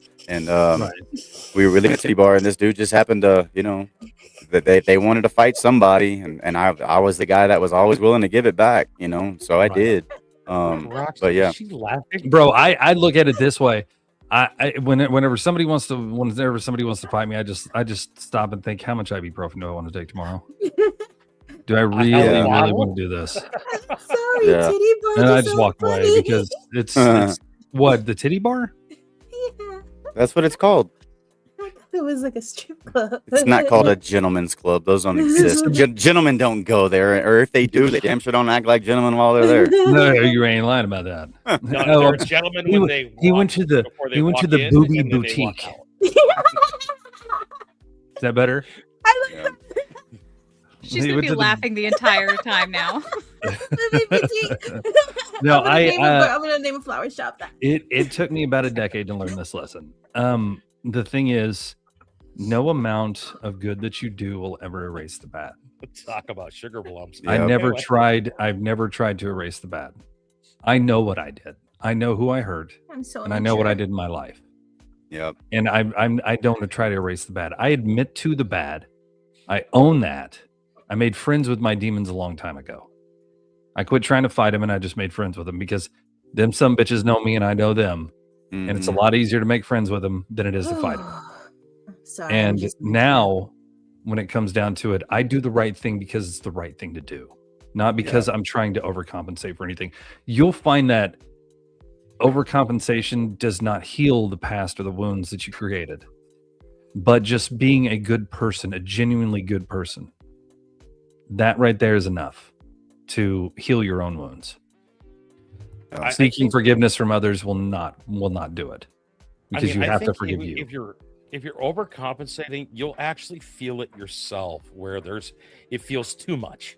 we were leaving a titty bar, and this dude just happened to, that they wanted to fight somebody, and I was the guy that was always willing to give it back, so I did. But yeah, she laughing, bro. I look at it this way. Whenever somebody wants to fight me, I just stop and think, how much ibuprofen do I want to take tomorrow? Do I really want to do this? Sorry, titty bar. And I just walk away because it's what, the titty bar? Yeah. That's what it's called. It was like a strip club. It's not called a gentleman's club. Those don't exist. Gentlemen don't go there, or if they do, they damn sure don't act like gentlemen while they're there. No, you ain't lying about that. No, they're gentlemen when they he went to the booby boutique. Is that better? I like that. She's gonna be laughing the entire time now. No, I'm gonna name a flower shop. It took me about a decade to learn this lesson. The thing is, no amount of good that you do will ever erase the bad. Talk about sugar lumps. I've never tried to erase the bad. I know what I did. I know who I hurt, and I know what I did in my life. Yep. And I don't try to erase the bad. I admit to the bad. I own that. I made friends with my demons a long time ago. I quit trying to fight them, and I just made friends with them because Them some bitches know me and I know them. And it's a Mhm. lot easier to make friends with them than it is to fight them. Sorry, I'm And just now, when it comes down to it, I do the right thing because it's the right thing to do, not because I'm trying to overcompensate for anything. You'll find that overcompensation does not heal the past or the wounds that you created, but just being a good person, a genuinely good person, that right there is enough to heal your own wounds. I Seeking think- forgiveness from others will not do it, because you I have to think forgive you. If you're overcompensating, you'll actually feel it yourself. Where it feels too much.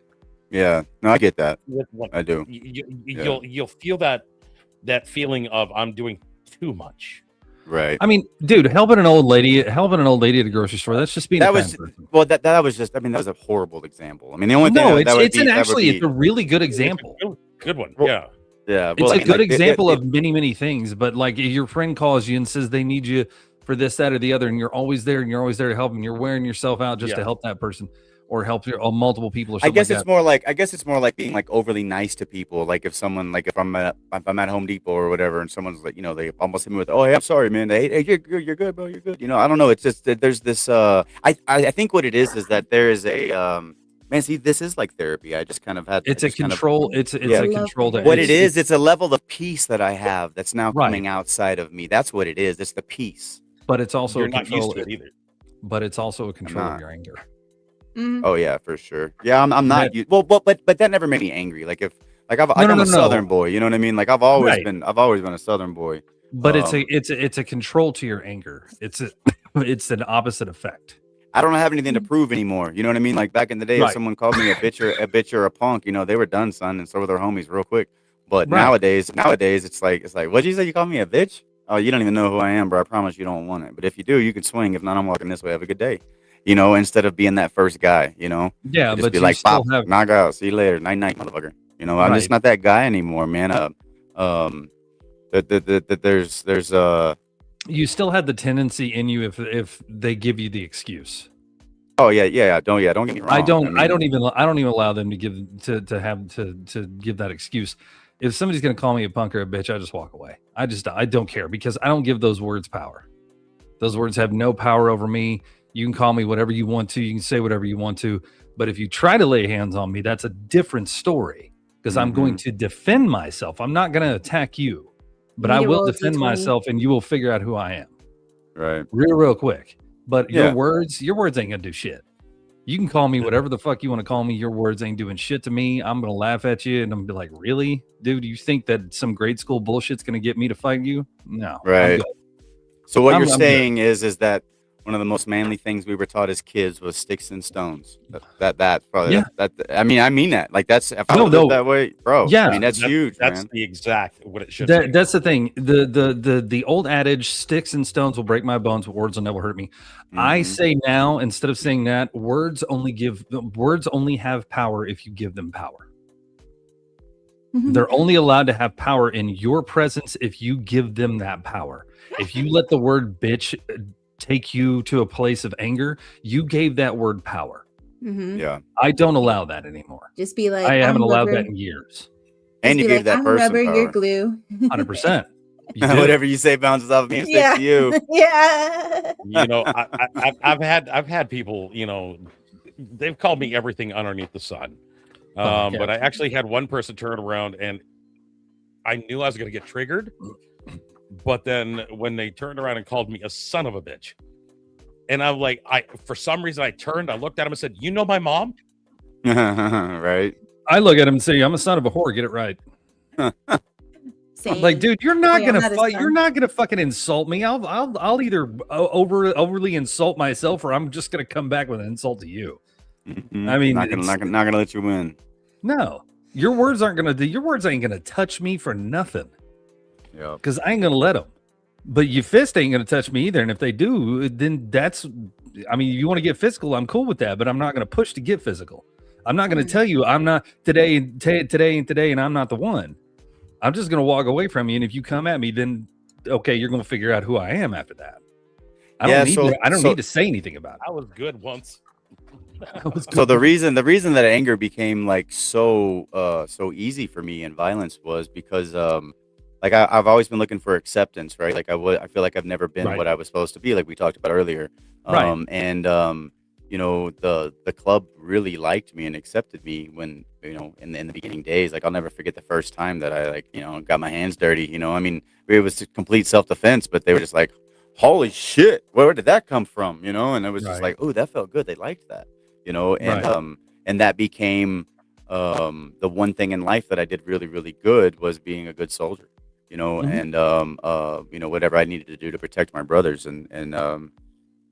Yeah, no, I get that. Like, I do. You'll feel that feeling of I'm doing too much. Right. I mean, dude, helping an old lady at the grocery store, that's just being That a was kind person. well. That was just. I mean, that was a horrible example. I mean, the only thing No, that would it's be, an that would actually be, it's a really good example. Good one. Well, Yeah. yeah. It's well, a I mean, good like, example of many things, but like if your friend calls you and says they need you for this, that, or the other, and you're always there to help them, you're wearing yourself out just to help that person or help multiple people or I something guess like it's that. more like being like overly nice to people. Like if someone if I'm at Home Depot or whatever, and someone's like, they almost hit me with, "Oh, hey, I'm sorry, man. Hey, you're good, bro. You're good." I don't know. It's just that there's this. I think what it is that there is a man. See, this is like therapy. I just kind of had. It's a control. It's a control. What it is, it's a level of peace that I have that's now Right. coming outside of me. That's what it is. It's the peace. But it's also You're a not control. used to it either. But it's also a control not. of your anger. Oh yeah, for sure. Yeah, I'm not. But that never made me angry. Like if I'm a Southern boy. You know what I mean? Like I've always been a Southern boy. But it's a control to your anger. It's an opposite effect. I don't have anything to prove anymore. You know what I mean? Like back in the day, if someone called me a bitch or a punk, they were done, son, and so were their homies real quick. But nowadays, it's like, what'd you say? You called me a bitch? Oh, you don't even know who I am, bro. I promise you don't want it. But if you do, you can swing. If not, I'm walking this way. Have a good day. Instead of being that first guy, Yeah, just but be you like, still pop, knock out, see you later, night, motherfucker. I'm just not that guy anymore, man. There's you still had the tendency in you if they give you the excuse. Oh yeah. Don't get me wrong. I don't even allow them to give that excuse. If somebody's gonna call me a punk or a bitch, I just walk away. I don't care, because I don't give those words power. Those words have no power over me. You can call me whatever you want to. You can say whatever you want to. But if you try to lay hands on me, that's a different story, because I'm going to defend myself. I'm not going to attack you, but I will defend myself, and you will figure out who I am. Right. Real quick. But your words ain't gonna do shit. You can call me whatever the fuck you want to call me. Your words ain't doing shit to me. I'm gonna laugh at you, and I'm gonna be like, really, dude? You think that some grade school bullshit's gonna get me to fight you? No. Right. So what you're saying is that one of the most manly things we were taught as kids was sticks and stones. That probably. Yeah. I mean that. Like that's if I lived that way, bro. Yeah. I mean that's huge. That's man. the exact what it should be. That's the thing. The old adage, sticks and stones will break my bones, but words will never hurt me. I say now, instead of saying that, words only have power if you give them power. They're only allowed to have power in your presence if you give them that power. If you let the word bitch take you to a place of anger, you gave that word power. Yeah. I don't allow that anymore. Just be like, I haven't allowed that in years. And you give that person rubber, power. you're glue. 100%. Whatever you say bounces off of me and sticks to you. Yeah. I've had people, they've called me everything underneath the sun. But I actually had one person turn around, and I knew I was going to get triggered. But then when they turned around and called me a son of a bitch, and I'm like, for some reason I turned, I looked at him and said, "You know my mom?" Right. I look at him and say, "I'm a son of a whore. Get it right." I'm like, dude, you're not gonna fight. You're not gonna fucking insult me. I'll either overly insult myself, or I'm just gonna come back with an insult to you. I mean, not gonna let you win. No, your words ain't gonna touch me for nothing. Yeah. Because I ain't gonna let them. But your fist ain't gonna touch me either. And if they do, then you want to get physical, I'm cool with that. But I'm not gonna push to get physical. I'm not gonna tell you I'm not today, and I'm not the one. I'm just gonna walk away from you. And if you come at me, then okay, you're gonna figure out who I am after that. I don't need to say anything about it. I was good once. So the reason that anger became like so easy for me and violence was because like I've always been looking for acceptance, right? Like I feel like I've never been Right. what I was supposed to be, like we talked about earlier. Right. And you know, the club really liked me and accepted me when, you know, in the beginning days. Like I'll never forget the first time that I, like, you know, got my hands dirty. You know, I mean, it was complete self defense, but they were just like, "Holy shit, where did that come from?" You know, and it was just Right. like, "Oh, that felt good." They liked that, you know, Right. and that became the one thing in life that I did really, really good was being a good soldier, you know, Mhm. and you know, whatever I needed to do to protect my brothers, and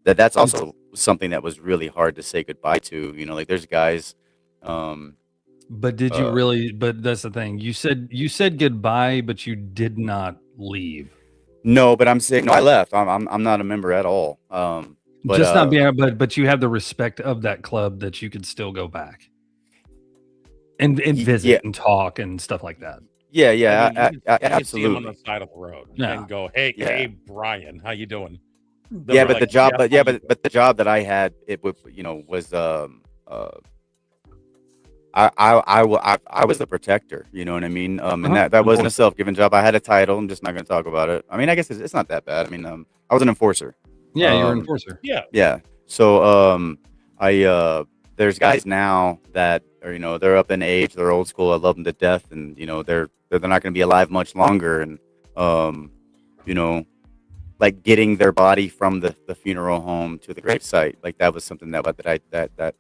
that's It's also something that was really hard to say goodbye to. You know, like there's guys, um, But did you uh, really? But that's the thing. You said goodbye, but you did not leave. no, but I'm saying no, I left. I'm not a member at all. But Just not being, but you have the respect of that club that you could still go back and yeah, visit and talk and stuff like that. yeah, I yeah, mean, you can see him on the absolutely, side of the road Yeah. and go, "Hey, yeah. hey, Brian, how you doing?" They'll Yeah, be but the like, job, "Yeah, but how yeah, you but the job that I had, it would, you know, was uh, I was the protector. You know what I mean? And that wasn't a Enforcer. self-given job. I had a title. I'm just not going to talk about it. I mean, I guess it's not that bad. I mean, I was an enforcer. Yeah, you're an Um, enforcer. yeah, yeah. So I there's guys now that are, you know, they're up in age, they're old school. I love them to death, and you know they're not going to be alive much longer. And um, you know, like getting their body from the funeral home to the gravesite, like that was something that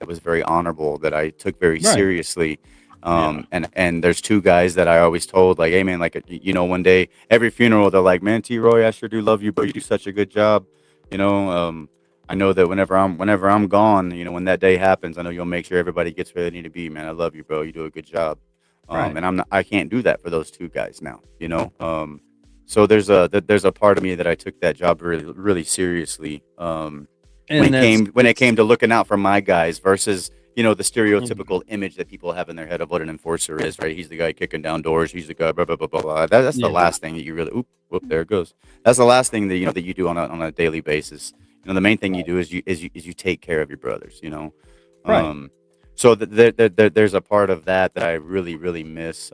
was very honorable, that I took very Right. seriously. yeah, And there's two guys that I always told, like, hey man, like, you know, one day every funeral they're like, man, T Roy, I sure do love you, bro, you do such a good job, you know. I know that whenever I'm gone, you know, when that day happens, I know you'll make sure everybody gets where they need to be, man. I love you, bro, you do a good job. Right. And I can't do that for those two guys now, you know. So there's a part of me that I took that job really, really seriously. And that's When it it's came to looking out for my guys versus, you know, the mhm, stereotypical image that people have in their head of what an enforcer is, right? He's the guy kicking down doors. He's the guy, blah blah blah blah blah. That's the yeah. last thing that you really. Oop, whoop, there it goes. That's the last thing that, you know, that you do on a daily basis. You know, the main thing you do is you take care of your brothers. You know, Right. um, so there's a part of that I really, really miss.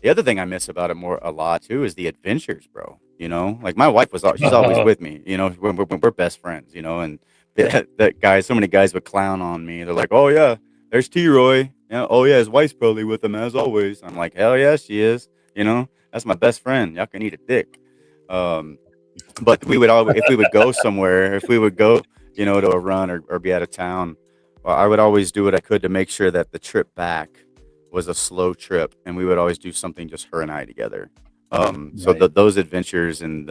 The other thing I miss about it more a lot too is the adventures, bro. You know, like my wife she's always with me. You know, we're best friends. You know, and that guys, so many guys would clown on me. They're like, "Oh yeah, there's T Roy. Yeah, oh yeah, his wife's probably with him as always." I'm like, "Hell yeah, she is." You know, that's my best friend. Y'all can eat a dick. Um, but we would always, if we would go somewhere, if we would go, you know, to a run or be out of town, well, I would always do what I could to make sure that the trip back was a slow trip, and we would always do something just her and I together. So Right. those adventures and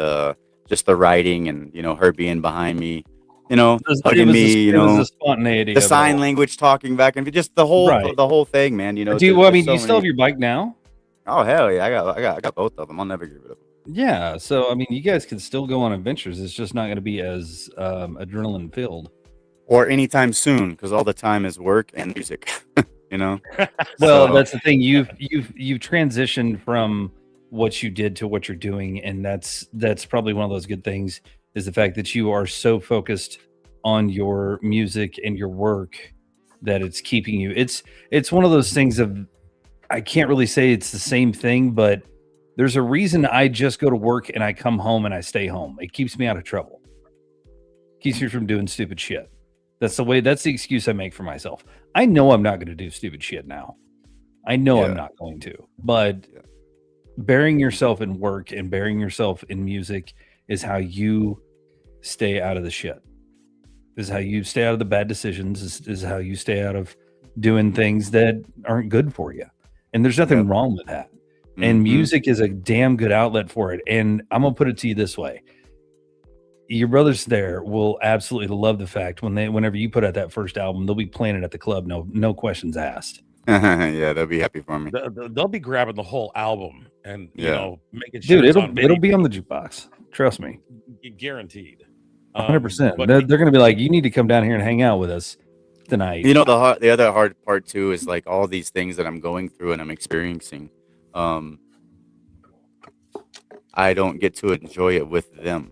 just the riding, and you know, her being behind me, you know, hugging me, you It was the know, spontaneity the of it sign all. language, talking back, and just the whole Right. the whole thing, man. You know, Do you? Well, I there's mean, do you so still have many. your bike now? Oh hell yeah, I got both of them. I'll never get rid of them. Yeah. So I mean, you guys can still go on adventures. It's just not going to be as adrenaline filled. Or anytime soon, because all the time is work and music. You know. Well, So that's the thing. You've transitioned from what you did to what you're doing, and that's probably one of those good things is the fact that you are so focused on your music and your work that it's keeping you. It's one of those things of I can't really say it's the same thing, but there's a reason I just go to work and I come home and I stay home. It keeps me out of trouble. Keeps me from doing stupid shit. That's the excuse I make for myself. I know I'm not going to do stupid shit now. I know I'm yeah, not going to. But yeah, burying yourself in work and burying yourself in music is how you stay out of the shit. Is how you stay out of the bad decisions. Is how you stay out of doing things that aren't good for you. And there's nothing yep. wrong with that. And Hmm. music is a damn good outlet for it. And I'm gonna put it to you this way: your brothers there will absolutely love the fact whenever you put out that first album, they'll be playing it at the club. No questions asked. Yeah, they'll be happy for me. they'll be grabbing the whole album and Yeah. making sure Dude, it's on it'll be repeat, on the jukebox. Trust me. guaranteed. 100%. But They're going to be like, you need to come down here and hang out with us tonight. You know, the other hard part too is like all these things that I'm going through and I'm experiencing. Um, I don't get to enjoy it with them.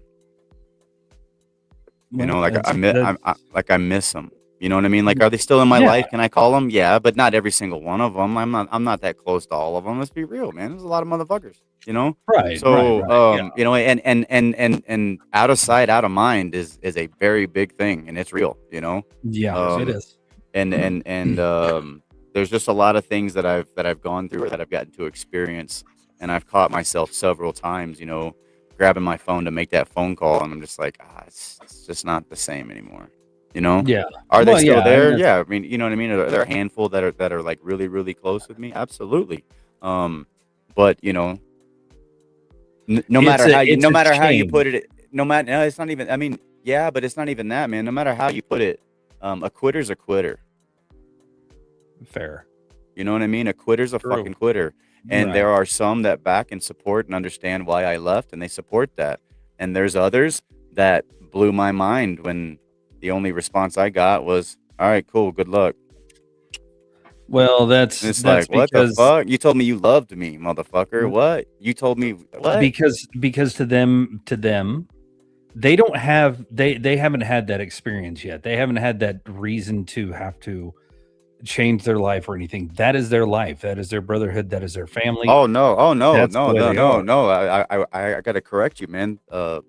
You Well, know, like that's I miss them. You know what I mean? Like, are they still in my yeah. life? Can I call them? Yeah, but not every single one of them. I'm not that close to all of them. Let's be real, man. There's a lot of motherfuckers. you know. Right, So Yeah. you know, and out of sight, out of mind is a very big thing, and it's real, you know. Yeah, it Um, is. and there's just a lot of things that I've gone through or that I've gotten to experience, and I've caught myself several times, you know, grabbing my phone to make that phone call, and I'm just like, it's just not the same anymore, you know. Yeah. Are they Well, still yeah, and there? that's Yeah, I mean, you know what I mean. Are there a handful that are like really really close with me? Absolutely. Um, but you know, it's no a matter how you change. put it, no matter no, it's not even. I mean, yeah, but it's not even that, man. No matter how you put it, a quitter's a quitter. Fair. You know what I mean? A quitter's a True. fucking quitter. And Right. there are some that back and support and understand why I left, and they support that. And there's others that blew my mind when the only response I got was, "All right, cool, good luck." Well, And it's that's like, "What the because fuck? You told me you loved me, motherfucker. What? You told me what?" because to them they don't have they haven't had that experience yet. They haven't had that reason to have to change their life or anything. That is their life. That is their brotherhood. That is their family. Oh no! Oh no! That's the No! way No! they No! are. No! I got to correct you, man. There's a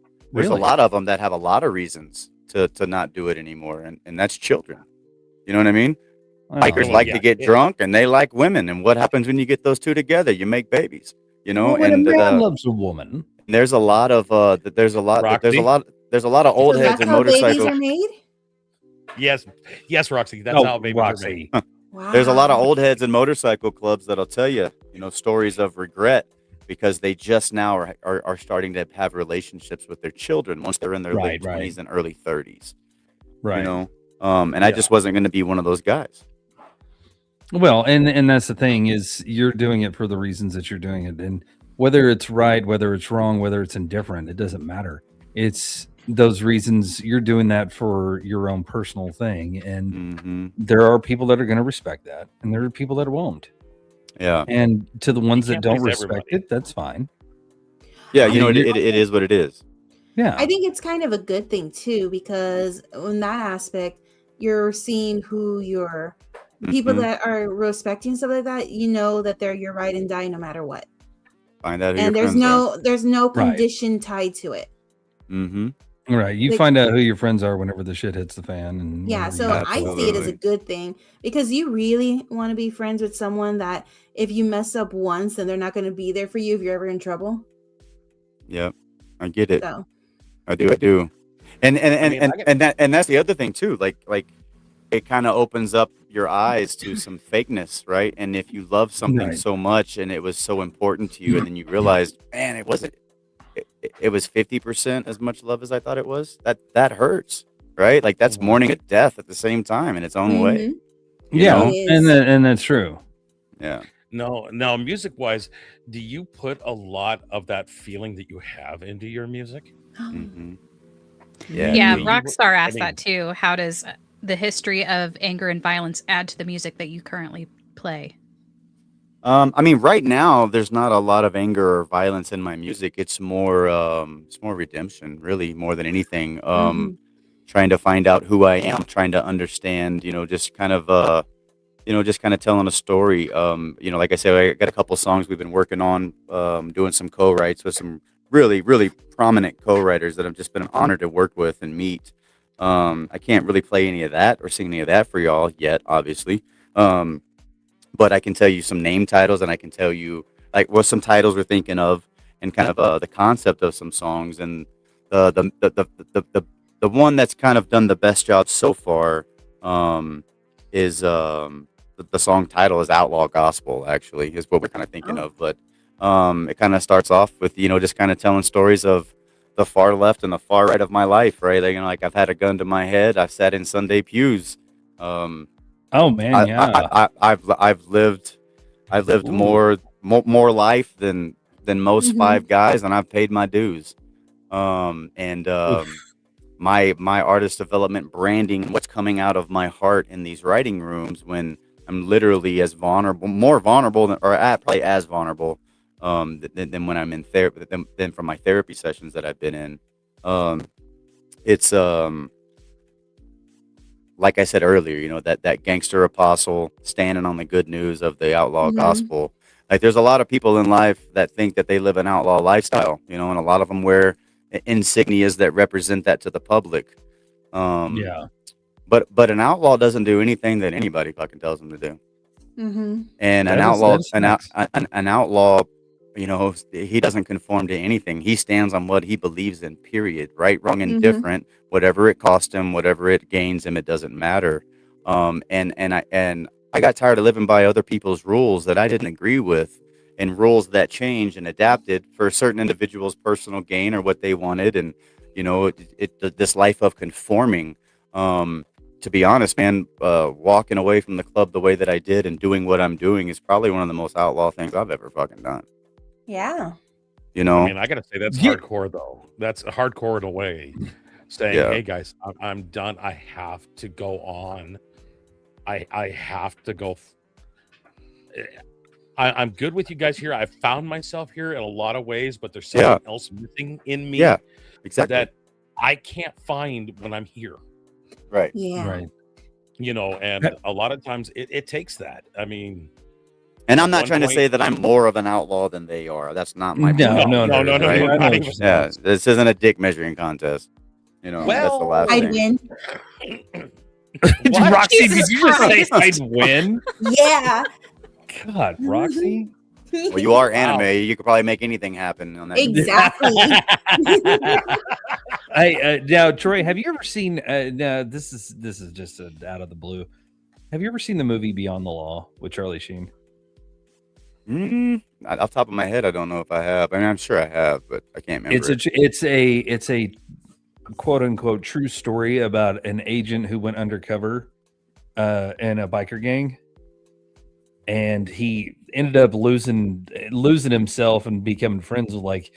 Really? lot of them that have a lot of reasons to not do it anymore, and that's children. You know what I mean? Oh, Bikers Well, like yeah. to get drunk, and they like women. And what happens when you get those two together? You make babies. You know, well, when a and man loves a woman, there's a lot of Roxy. there's a lot of old So heads that's in how babies motorcycle. are made? Yes, yes, Roxy. That's how babies are made. Roxy. There's a lot of Wow. old heads in motorcycle clubs that'll tell you, you know, stories of regret because they just now are starting to have relationships with their children once they're in their late Right, 20s and early 30s. You right. know, and I Yeah. just wasn't going to be one of those guys. Well, and that's the thing is you're doing it for the reasons that you're doing it, and whether it's right, whether it's wrong, whether it's indifferent, it doesn't matter. It's those reasons you're doing that for your own personal thing, and Hmm. there are people that are going to respect that, and there are people that won't. Yeah. And to the ones that can't don't please respect everybody. it, that's fine. Yeah. You know, You- it is what it is. Yeah, I think it's kind of a good thing too, because in that aspect, you're seeing who your people Mhm. that are respecting stuff like that, you know that they're your ride and die no matter what. Find out who your And there's friends are. no Right. condition tied to it. Mm-hmm. right. You Like- find out who your friends are whenever the shit hits the fan, and Yeah, whenever so you have to- I see it as a Absolutely. good thing because you really want to be friends with someone that if you mess up once, then they're not going to be there for you if you're ever in trouble. Yep. I get it. So I do. And I mean, I get- and that's the other thing too. Like it kind of opens up your eyes to some fakeness, right? And if you love something Right. so much and it was so important to you, and then you realized, man, it wasn't. It was 50% as much love as I thought it was. That hurts, right? Like that's mourning a death at the same time in its own way. mhm. You yeah, know? It is. and that's true. Yeah. No, now music wise, do you put a lot of that feeling that you have into your music? Hmm. Yeah. Yeah, do you- Rockstar I asked mean- that too. How does the history of anger and violence add to the music that you currently play? I mean, right now there's not a lot of anger or violence in my music. It's more redemption, really, more than anything. Mhm. Trying to find out who I am, trying to understand, just kind of just kind of telling a story. Like I said, I got a couple songs we've been working on, doing some co-writes with some really, really prominent co-writers that I've just been honored to work with and meet. I can't really play any of that or sing any of that for y'all yet, obviously. But I can tell you some name titles, and I can tell you like what some titles we're thinking of, and kind of the concept of some songs. And the one that's kind of done the best job so far is the song title is Outlaw Gospel. Actually, is what we're kind of thinking of. But it kind of starts off with just kind of telling stories of the far left and the far right of my life. Right, like I've had a gun to my head. I've sat in Sunday pews. Oh man, yeah. I've lived Ooh. more life than most Mhm. 5 guys, and I've paid my dues. My artist development branding, what's coming out of my heart in these writing rooms when I'm literally more vulnerable probably as vulnerable than when I'm in therapy than from my therapy sessions that I've been in. It's like I said earlier, that gangster apostle standing on the good news of the outlaw Mhm. gospel. Like there's a lot of people in life that think that they live an outlaw lifestyle, you know, and a lot of them wear insignias that represent that to the public. Um, Yeah. but an outlaw doesn't do anything that anybody fucking tells them to do. Mm-hmm. And That is facts. an outlaw, you know, he doesn't conform to anything. He stands on what he believes in. Period. Right, wrong, Mm-hmm. indifferent. Whatever it costs him, whatever it gains him, it doesn't matter. And I got tired of living by other people's rules that I didn't agree with, and rules that changed and adapted for certain individuals' personal gain or what they wanted, and you know, this life of conforming. To be honest, man, walking away from the club the way that I did and doing what I'm doing is probably one of the most outlaw things I've ever fucking done. Yeah. You I know? mean, I gotta say that's Yeah. hardcore though. That's hardcore in a way. Saying, Yeah. "Hey guys, I'm done. I have to go on. I have to go. I'm good with you guys here. I found myself here in a lot of ways, but there's Yeah. something else missing in me Yeah. Exactly. that I can't find when I'm here. Right. Yeah. Right. You know, and a lot of times it takes that. I mean, And I'm at not one trying to point- say that I'm more of an outlaw than they are. That's not my No, point. no, no, no, right? I know not what even- you're Yeah, saying. this isn't a dick measuring contest. You know, that's the Well, last I'd thing. win. What? Roxy, did Jesus you just say Christ. I'd win? Yeah. God, Roxy. Well, you are Wow. anime. You could probably make anything happen on that. Exactly. Now, Troy, have you ever seen? No, this is just out of the blue. Have you ever seen the movie Beyond the Law with Charlie Sheen? Off the top of my head, I don't know if I have. I mean, I'm sure I have, but I can't remember. It's a quote unquote true story about an agent who went undercover in a biker gang, and he ended up losing himself and becoming friends with the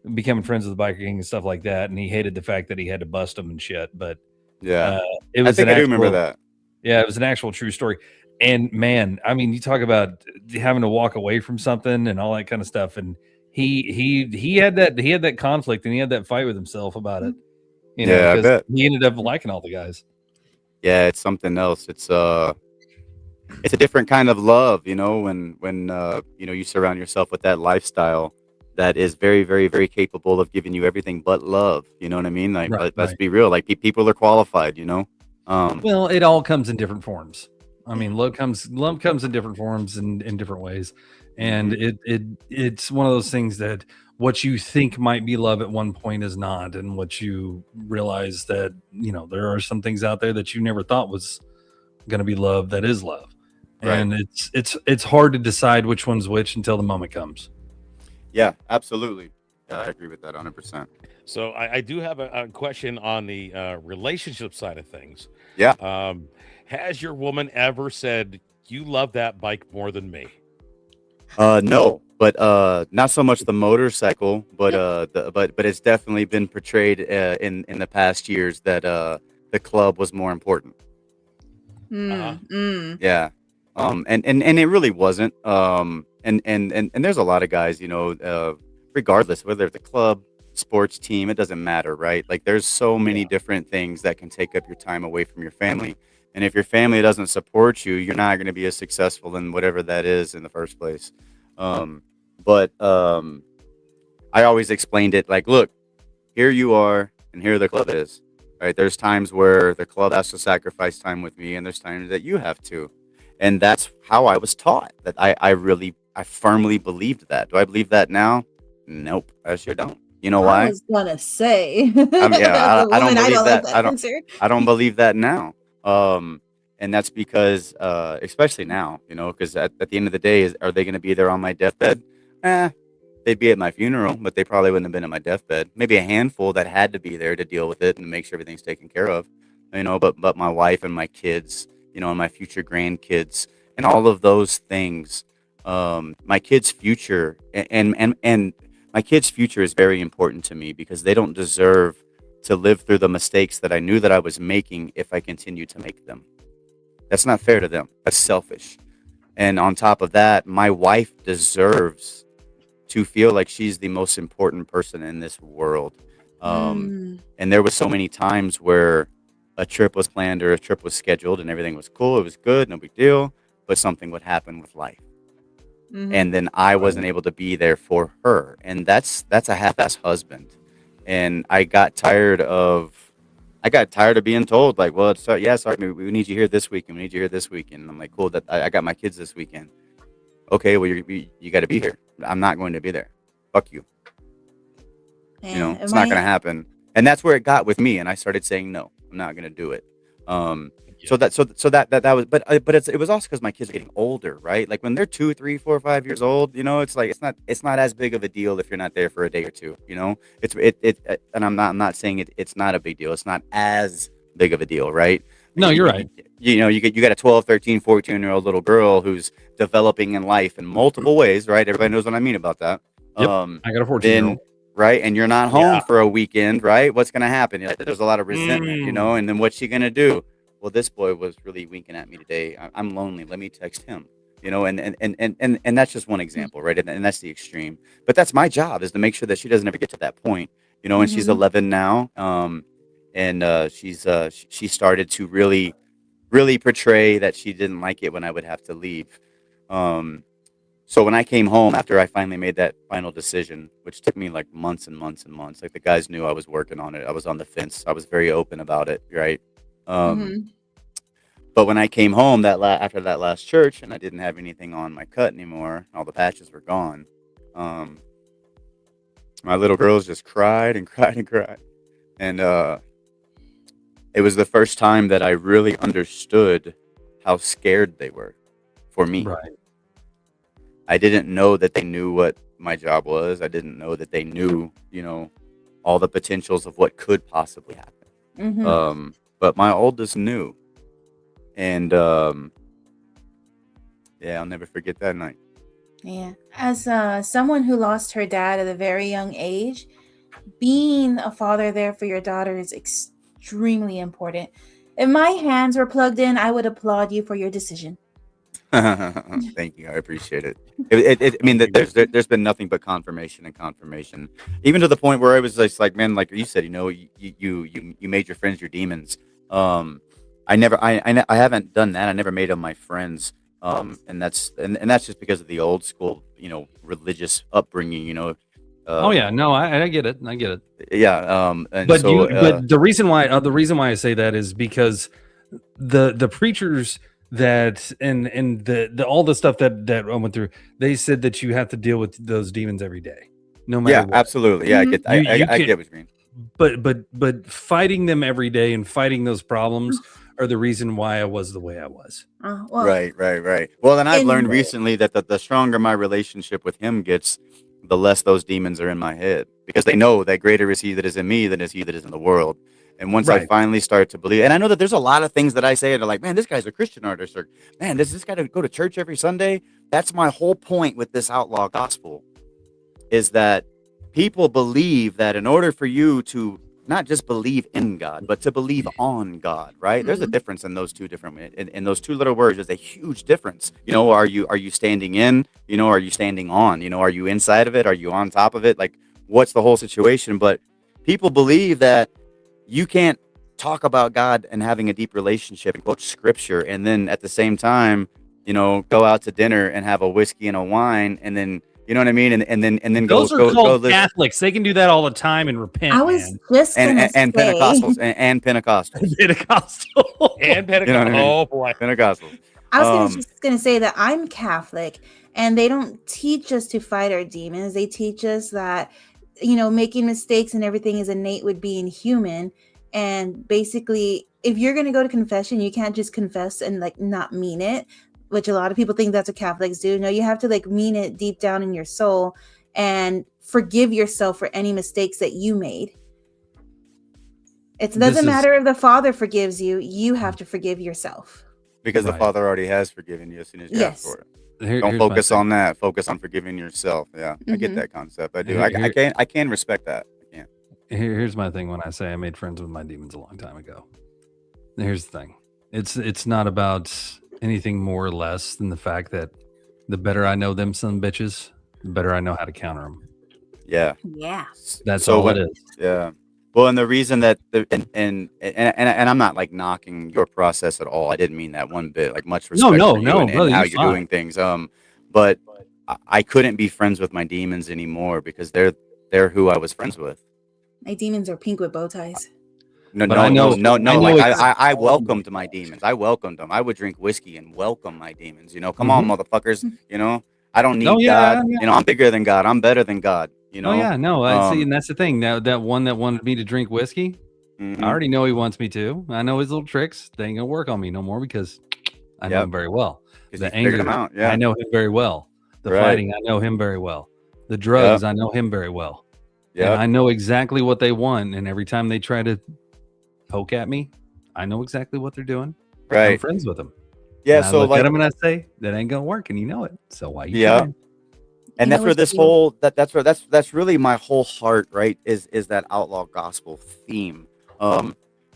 biker gang and stuff like that. And he hated the fact that he had to bust them and shit. But Yeah, it I was think an I do remember actual- that. Yeah, it was an actual true story. And man, I mean, you talk about having to walk away from something and all that kind of stuff. And he had that conflict and he had that fight with himself about it. You know, Yeah, I because bet. he ended up liking all the guys. Yeah, it's something else. It's a different kind of love, you know, when you know, you surround yourself with that lifestyle that is very, very, very capable of giving you everything but love. You know what I mean? Like, Right, let's right. be real. Like, people are qualified. You know. Well, it all comes in different forms. I mean, love comes in different forms and in different ways. And it's one of those things that what you think might be love at one point is not, and what you realize that, you know, there are some things out there that you never thought was going to be love that is love. Right. And it's hard to decide which one's which until the moment comes. Yeah, absolutely. Yeah, I agree with that 100%. So I do have a question on the relationship side of things. Yeah. Has your woman ever said you love that bike more than me? No, but not so much the motorcycle, but but it's definitely been portrayed in the past years that the club was more important. Yeah. And it really wasn't. And there's a lot of guys, you know, regardless whether it's the club, sports team, it doesn't matter, right? Like there's so many different things that can take up your time away from your family. And if your family doesn't support you, you're not going to be as successful in whatever that is in the first place. But I always explained it like, look, here you are, and here the club is. Right? There's times where the club has to sacrifice time with me, and there's times that you have to. And that's how I was taught. That I firmly believed that. Do I believe that now? Nope, I sure don't. You know why? I was gonna say. Yeah, I don't believe that. Like I don't. answer. I don't believe that now. And that's because, especially now, you know, because at the end of the day, are they going to be there on my deathbed? They'd be at my funeral, but they probably wouldn't have been at my deathbed. Maybe a handful that had to be there to deal with it and make sure everything's taken care of, you know. But my wife and my kids, you know, and my future grandkids, and all of those things. My kids' future and my kids' future is very important to me because they don't deserve to live through the mistakes that I knew that I was making if I continue to make them. That's not fair to them. That's selfish. And on top of that, my wife deserves to feel like she's the most important person in this world. And there was so many times where a trip was planned or a trip was scheduled and everything was cool. It was good, no big deal. But something would happen with life. and then I wasn't able to be there for her, and that's a half-ass husband. And I got tired of being told like, well, it's, yeah, sorry, we need you here this weekend. We need you here this weekend. I'm like, cool. That I got my kids this weekend. Okay, well, you got to be here. I'm not going to be there. Fuck you. You know, it's not going to happen. And that's where it got with me. And I started saying, no, I'm not going to do it. So that was, but it was also because my kids are getting older, right? Like when they're 2, 3, 4, 5 years old, you know, it's like it's not as big of a deal if you're not there for a day or two. You know, and I'm not saying it's not a big deal. It's not as big of a deal, right? No, you're right. You know, you got a 12, 13, 14-year-old little girl who's developing in life in multiple ways, right? Everybody knows what I mean about that. Yep. I got a 14-year-old. Right, and you're not home for a weekend, right? What's going to happen? There's a lot of resentment, you know, and then what's she going to do? Well, this boy was really winking at me today. I'm lonely. Let me text him, you know, and that's just one example, right? And that's the extreme. But that's my job, is to make sure that she doesn't ever get to that point, you know. And she's 11 now, and she started to really portray that she didn't like it when I would have to leave. So when I came home after I finally made that final decision, which took me like months and months and months, like the guys knew I was working on it. I was on the fence. I was very open about it, right? But when I came home after that last church, and I didn't have anything on my cut anymore, all the patches were gone. My little girls just cried and cried and cried, and it was the first time that I really understood how scared they were for me. Right. I didn't know that they knew what my job was. I didn't know that they knew, you know, all the potentials of what could possibly happen. But my oldest knew. And yeah, I'll never forget that night. Yeah. As someone who lost her dad at a very young age, being a father there for your daughter is extremely important. If my hands were plugged in, I would applaud you for your decision. Thank you. I appreciate it. I mean, there's been nothing but confirmation, even to the point where I was just like, man, like you said, you know, you made your friends your demons. I haven't done that. I never made them my friends. And that's just because of the old school, you know, religious upbringing, you know. Oh yeah, no, I get it. I get it. Yeah. And but so, but the reason why I say that is because the preachers that and the all the stuff that I went through, they said that you have to deal with those demons every day, no matter what. Absolutely. Yeah, I get I get what you mean. But fighting them every day and fighting those problems are the reason why I was the way I was. Well, Right. Well, then I've learned recently that the stronger my relationship with him gets, the less those demons are in my head, because they know that greater is he that is in me than is he that is in the world. And once I finally start to believe, and I know that there's a lot of things that I say that are like, man, this guy's a Christian artist, or man, does this guy go to church every Sunday? That's my whole point with this outlaw gospel, is that people believe that in order for you to not just believe in God, but to believe on God, right? There's a difference in those two in those two little words. There's a huge difference. You know, are you standing in? You know, are you standing on? You know, are you inside of it? Are you on top of it? Like, what's the whole situation? But people believe that you can't talk about God and having a deep relationship and quote scripture, and then at the same time, you know, go out to dinner and have a whiskey and a wine, and then, you know what I mean, and then those go are called go Catholics. They can do that all the time and repent. I was just gonna and say. Pentecostals and Pentecostals Pentecostal and Pentecostal. You know what I mean? Oh boy, Pentecostals. I was just gonna say that I'm Catholic, and they don't teach us to fight our demons. They teach us that, you know, making mistakes and everything is innate with being human. And basically, if you're gonna go to confession, you can't just confess and like not mean it, which a lot of people think that's what Catholics do. No, you have to like mean it deep down in your soul and forgive yourself for any mistakes that you made. It doesn't matter if the Father forgives you, you have to forgive yourself. Because the Father already has forgiven you as soon as you ask for it. Don't focus on that. Focus on forgiving yourself. Yeah, I get that concept. I do. I can respect that. I can. Here's my thing when I say I made friends with my demons a long time ago. Here's the thing. It's not about anything more or less than the fact that the better I know them son bitches, the better I know how to counter them. Yeah. Yeah. That's all it is. Yeah. Well, and the reason that and I'm not like knocking your process at all. I didn't mean that one bit. Like, much respect for you and how you're doing things. But I couldn't be friends with my demons anymore because they're who I was friends with. My demons are pink with bow ties. No, But no, I know- no, no, I no. know Like it's- I welcomed my demons. I welcomed them. I would drink whiskey and welcome my demons. Come on, motherfuckers. I don't need Oh, yeah, God. yeah. I'm bigger than God. I'm better than God. Oh yeah, no, I see, Um, and that's the thing. Now that one that wanted me to drink whiskey, mhm. I already know he wants me to. I know his little tricks. They ain't gonna work on me no more because I know Yep. him very well. 'Cause The he's figured 'em anger, out, yeah. I know him very well. The Right. fighting, I know him very well. The drugs, I know him very well. And Yep. I know exactly what they want. And every time they try to poke at me, I know exactly what they're doing. I'm Right. friends with them. Yeah. And I So look like, at them and I say, that ain't gonna work, and you know it. So why you Yeah. trying? and You that's know where it's this real. whole that's really my whole heart, right? Is that outlaw gospel theme.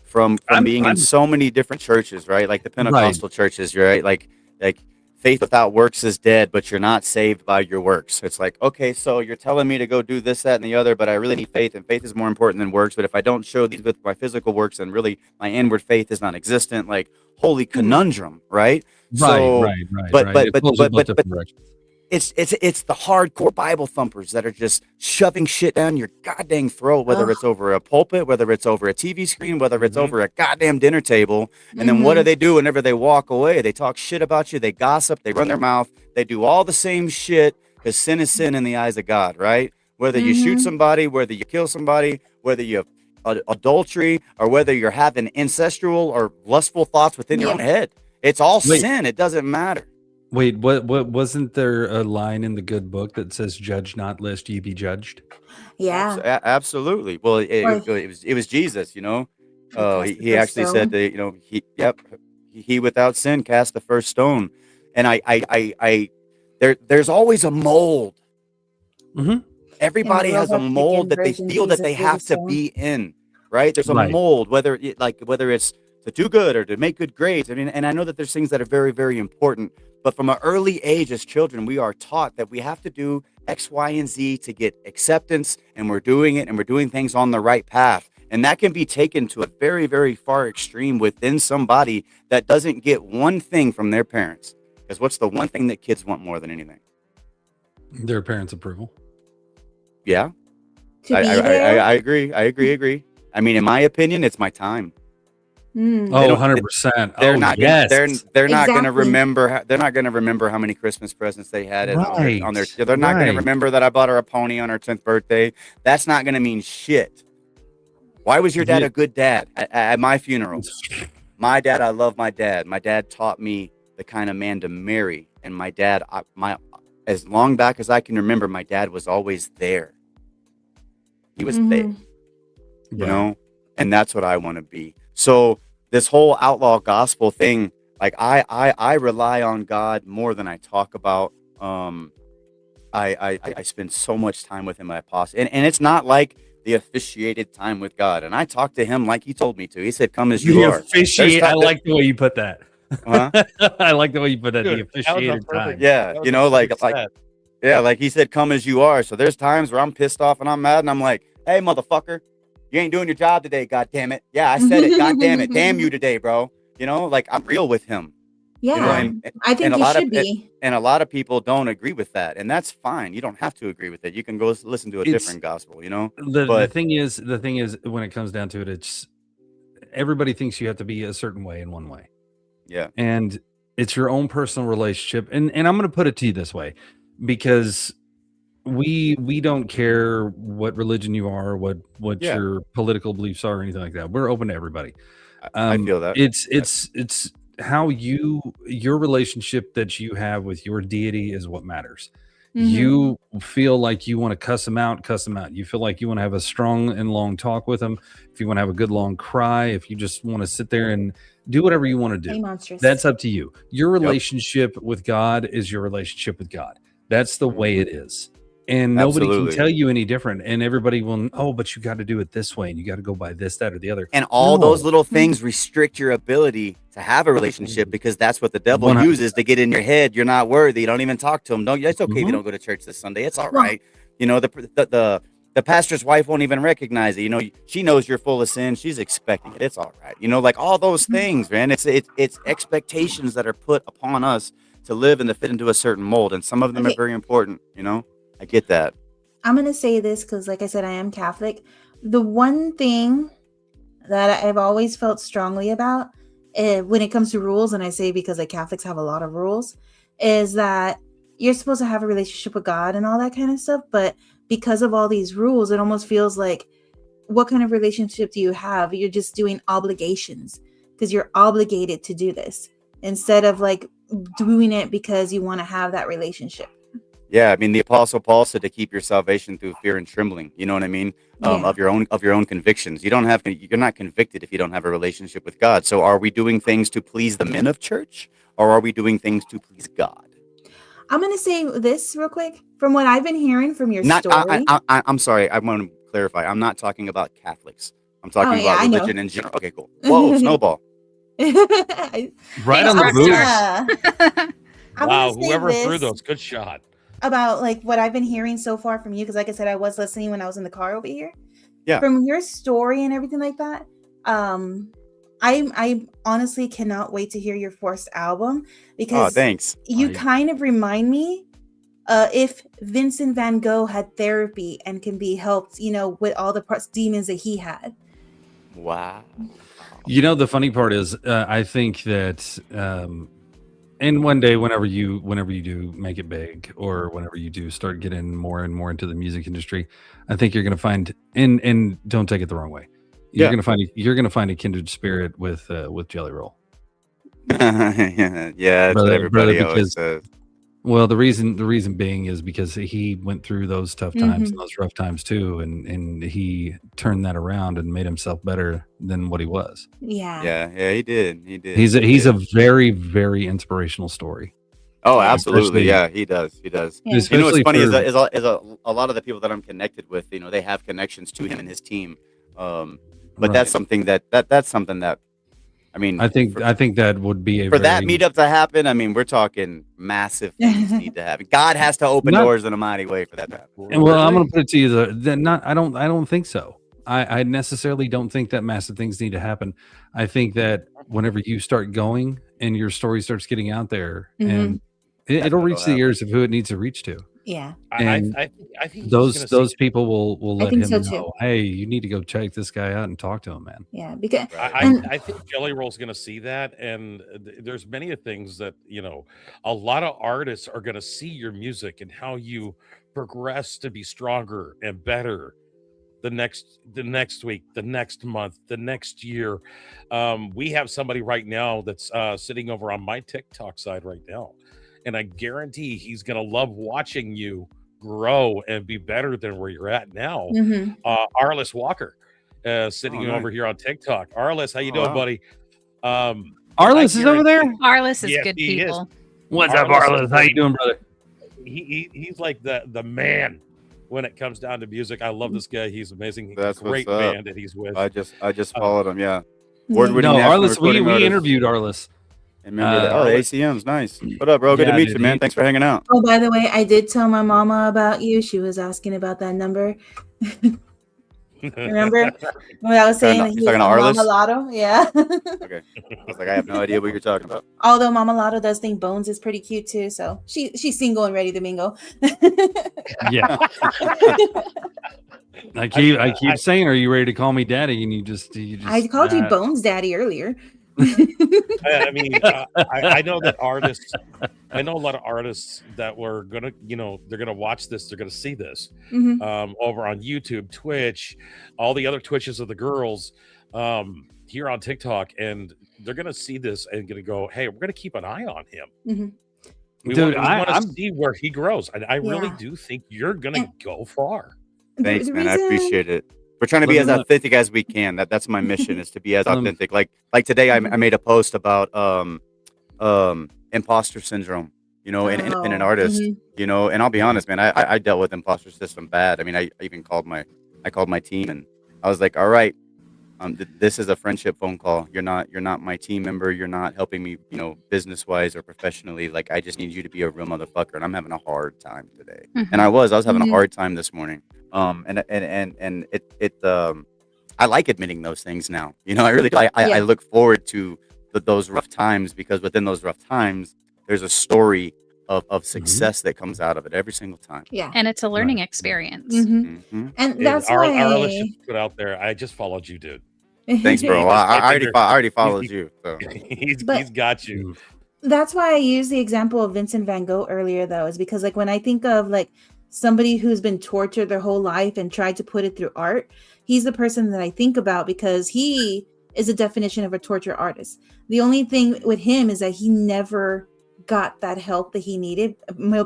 From being in I'm- so many different churches, right? Like the Pentecostal churches, right? Like faith without works is dead, but you're not saved by your works. It's like, okay, so you're telling me to go do this, that, and the other, but I really need faith, and faith is more important than works. But if I don't show these with my physical works, then really my inward faith is non-existent. Like, holy conundrum, right? So, but It pulls you both different directions. it's the hardcore Bible thumpers that are just shoving shit down your goddamn throat, whether Ugh. it's over a pulpit, whether it's over a TV screen, whether it's Mhm. over a goddamn dinner table. And then what do they do whenever they walk away? They talk shit about you. They gossip. They run their mouth. They do all the same shit because sin is sin in the eyes of God, right? Whether you shoot somebody, whether you kill somebody, whether you have adultery, or whether you're having ancestral or lustful thoughts within your own head. It's all Wait. sin. It doesn't matter. Wait, what wasn't there a line in the good book that says judge not lest ye be judged? Yeah. Absolutely. Well, Or- it was Jesus, Cast he the first actually said stone. that, he without sin cast the first stone. And there's always a mold. Mhm. Everybody has a Robot mold Chicken that they version feel that Jesus they is a have to stone. be in, right? There's a Right. mold, whether it's to do good or to make good grades. I mean, and I know that there's things that are very, very important, but from an early age as children, we are taught that we have to do X, Y, and Z to get acceptance, and we're doing it, and we're doing things on the right path. And that can be taken to a very, very far extreme within somebody that doesn't get one thing from their parents. Because what's the one thing that kids want more than anything? Their parents' approval. Yeah, To I, be I, there. I agree. I agree. I mean, in my opinion, it's my time. Mm. Oh, don't- 100%. They're Oh, not. yes. They're not going to Exactly. remember. They're not going to remember how many Christmas presents they had on their. Right, They're not going to right. remember that I bought her a pony on her 10th birthday. That's not going to mean shit. Why was your dad Yeah. a good dad at my funeral? My dad. I love my dad. My dad taught me the kind of man to marry, and my dad. As long back as I can remember, my dad was always there. He was there. And that's what I want to be. So this whole outlaw gospel thing, like I rely on God more than I talk about. I spend so much time with him. I pause, and it's not like the officiated time with God. And I talk to him like he told me to. He said, "Come as you are." Officiate. There's I like the way you put that. Huh? I like the way you put that. Dude, The that was a officiated perfect- time. Yeah, that was a perfect set. Yeah, like he said, "Come as you are." So there's times where I'm pissed off and I'm mad, and I'm like, "Hey, motherfucker, you ain't doing your job today. God damn it." Yeah, I said it. God damn it. Damn you today, bro. Like I'm real with him. Yeah. And I think a you lot should of be. and a lot of people don't agree with that, and that's fine. You don't have to agree with it. You can go listen to a It's- different gospel. The But- thing is, when it comes down to it, it's everybody thinks you have to be a certain way in one way. Yeah. And it's your own personal relationship. And I'm going to put it to you this way, because we don't care what religion you are, what Yeah. your political beliefs are, or anything like that. We're open to everybody. I feel that. It's how your relationship that you have with your deity is what matters. Mhm. You feel like you want to cuss them out. You feel like you want to have a strong and long talk with them. If you want to have a good long cry, if you just want to sit there and do whatever you want to Hey, do, monstrous. that's up to you. Your relationship with God is your relationship with God. That's the way it is. And nobody Absolutely. can tell you any different. And everybody will, but you got to do it this way, and you got to go by this, that, or the other. And all No. those little things restrict your ability to have a relationship, because that's what the devil 100%. uses to get in your head. You're not worthy. Don't even talk to him. It's okay if Mhm. you don't go to church this Sunday. It's all Well- right. The pastor's wife won't even recognize it. She knows you're full of sin. She's expecting it. It's all right. Like all those things, man. It's expectations that are put upon us to live and to fit into a certain mold, and some of them are Okay. very important. You know, I get that. I'm gonna say this because, like I said, I am Catholic. The one thing that I've always felt strongly about, when it comes to rules, and I say because like Catholics have a lot of rules, is that you're supposed to have a relationship with God and all that kind of stuff. But because of all these rules, it almost feels like, what kind of relationship do you have? You're just doing obligations because you're obligated to do this instead of like doing it because you want to have that relationship. Yeah, I mean, the Apostle Paul said to keep your salvation through fear and trembling. You know what I mean? Yeah. Of your own convictions. You're not convicted if you don't have a relationship with God. So, are we doing things to please the men of church, or are we doing things to please God? I'm gonna say this real quick. From what I've been hearing from your Not. story. I'm sorry. I want to clarify. I'm not talking about Catholics. I'm Oh talking yeah, about I know. religion in general. Okay, cool. Whoa, snowball. I- Right Thanks, on the Rockstar. boost. I'm Wow, gonna say whoever threw this those, good shot. about like what I've been hearing so far from you, because like I said, I was listening when I was in the car over here. Yeah. From your story and everything like that, I honestly cannot wait to hear your first album Oh, because thanks. you Right. kind of remind me if Vincent Van Gogh had therapy and can be helped, with all the demons that he had. Wow. You know, the funny part is, I think that, and one day, whenever you do make it big, or whenever you do start getting more and more into the music industry, I think you're going to find, and don't take it the wrong way, you're Yeah. going to find a kindred spirit with Jelly Roll, Yeah, that's what brother, everybody always because says. well, the reason being is because he went through those tough times and those rough times too, and he turned that around and made himself better than what he was. Yeah. Yeah, he did. He did. He's He a did. very, very inspirational story. Oh, Yeah. absolutely. Especially- Yeah, he does. He does. Yeah. You know what's Especially funny is for- a lot of the people that I'm connected with, they have connections to him and his team. But Right. that's something that's something that, I mean, I think that would be a for that very- meetup to happen, I mean, we're talking massive things need to happen. God has to open Not- doors in a mighty way for that to happen. And well, I'm going to put it to you that I don't think so. I necessarily don't think that massive things need to happen. I think that whenever you start going and your story starts getting out there, and it'll what'll reach the ears of who it needs to reach to. Yeah. And I think he's Those gonna see- people will let think him so, too. know, hey, you need to go check this guy out and talk to him, man. Yeah. Because I think Jelly Roll's going to see that, and there's many of things that a lot of artists are going to see your music and how you progress to be stronger and better the next week, the next month, the next year. We have somebody right now that's sitting over on my TikTok side right now, and I guarantee he's going to love watching you grow and be better than where you're at now. Arliss Walker, sitting Oh, nice. over here on TikTok. Arliss, how you Oh, doing, wow. buddy? Arliss is over there. Arliss is Yes, good he is. people. What's up, Arliss? How you doing, brother? He's like the man when it comes down to music. I love this guy. He's amazing. That's Great what's up. band that he's with. I just followed him. Yeah. Award-winning No, national Arliss, we recording artist. interviewed Arliss. And member of the Arliss. ACM's nice. What up, bro? Good Yeah, to meet dude, you, man. he- Thanks for hanging out. Oh, by the way, I did tell my mama about you. She was asking about that number. Remember when I was saying that You he was talking on to Mama Arliss? Yeah. Okay. I was like, I have no idea what you're talking about. Although Mama Lotto does think Bones is pretty cute too, so she's single and ready to mingle. Yeah. I keep saying, are you ready to call me daddy? And you just I called you Bones Daddy earlier. I mean, I know that artists. I know a lot of artists that were gonna, they're gonna watch this. They're gonna see this over on YouTube, Twitch, all the other Twitches of the girls here on TikTok, and they're gonna see this and gonna go, "Hey, we're gonna keep an eye on him." We Dude, want to I'm- see where he grows. I really Yeah. do think you're gonna go far. Thanks, The man. I reason- appreciate it. We're trying to be Let as me know. authentic as we can. That's my mission, is to be as Let me- authentic. Like today, I made a post about imposter syndrome. An independent Oh, artist. mhm. And I'll be honest, man. I dealt with imposter system bad. I mean, I even called my team, and I was like, all right, this is a friendship phone call. You're not my team member. You're not helping me, business wise or professionally. Like, I just need you to be a real motherfucker. And I'm having a hard time today. And I was having a hard time this morning. And I like admitting those things now. I really, I look forward to those rough times, because within those rough times, there's a story of success that comes out of it every single time. Yeah. And it's a learning experience. And Dude, that's our why relationship put out there. I just followed you, dude. Thanks, bro. Just I right already there. I already followed you. So He's But- got you. that's why I use the example of Vincent van Gogh earlier, though, is because like when I think of like somebody who's been tortured their whole life and tried to put it through art, he's the person that I think about because he is a definition of a torture artist. The only thing with him is that he never got that help that he needed,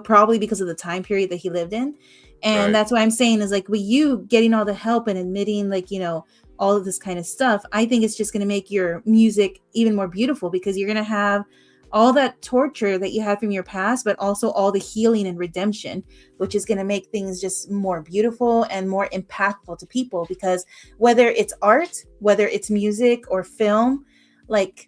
probably because of the time period that he lived in. And Right. that's what I'm saying is like with you getting all the help and admitting like, you know, all of this kind of stuff, I think it's just going to make your music even more beautiful because you're going to have all that torture that you had from your past, but also all the healing and redemption, which is going to make things just more beautiful and more impactful to people. Because whether it's art, whether it's music or film, like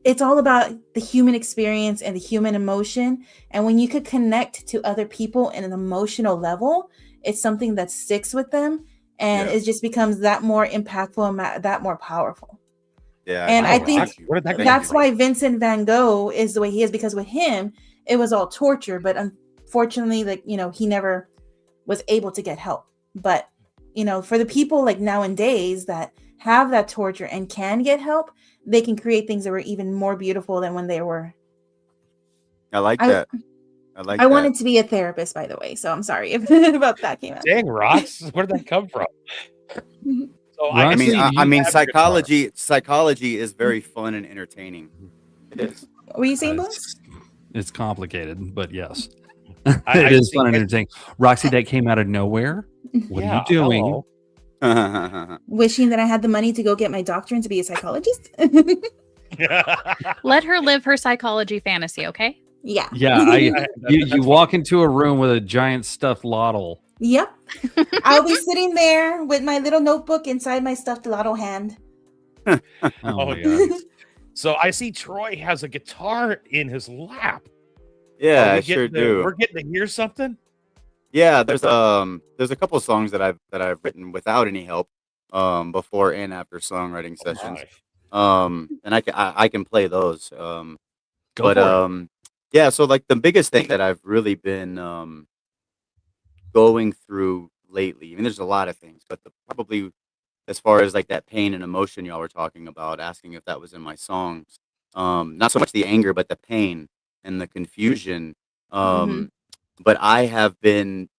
it's all about the human experience and the human emotion. And when you could connect to other people in an emotional level, it's something that sticks with them and it just becomes that more impactful and that more powerful. yeah, And I Wow, think Rock, where did that come that's from? why Vincent van Gogh is the way he is, because with him, it was all torture. But unfortunately, like, you know, he never was able to get help. But, you know, for the people like nowadays that have that torture and can get help, they can create things that were even more beautiful than when they were. I like I- that. I like I that. wanted to be a therapist, by the way. So I'm sorry if about that came out. Dang, Rocks, where did that come from? So Roxy, I mean, do I you mean, have your guitar. psychology is very fun and entertaining. It is. What were you saying, Bones? It's complicated, but yes, I it is think fun and it- entertaining. Roxy, that came out of nowhere. What are you doing? hello. Wishing that I had the money to go get my doctorate to be a psychologist. Let her live her psychology fantasy, okay? Yeah. Yeah, you walk into a room with a giant stuffed Lottle. Yep. I'll be sitting there with my little notebook inside my stuffed lotto hand. Oh, Oh, my god! So I see Troy has a guitar in his lap. Yeah, Are we I sure getting to- do. We're getting to hear something. Yeah, there's a couple of songs that I've written without any help before and after songwriting sessions. And I can play those. Go But for it. yeah, so like the biggest thing that I've really been going through lately. I mean, there's a lot of things, but probably as far as like that pain and emotion y'all were talking about, asking if that was in my songs. Not so much the anger, but the pain and the confusion. But I have been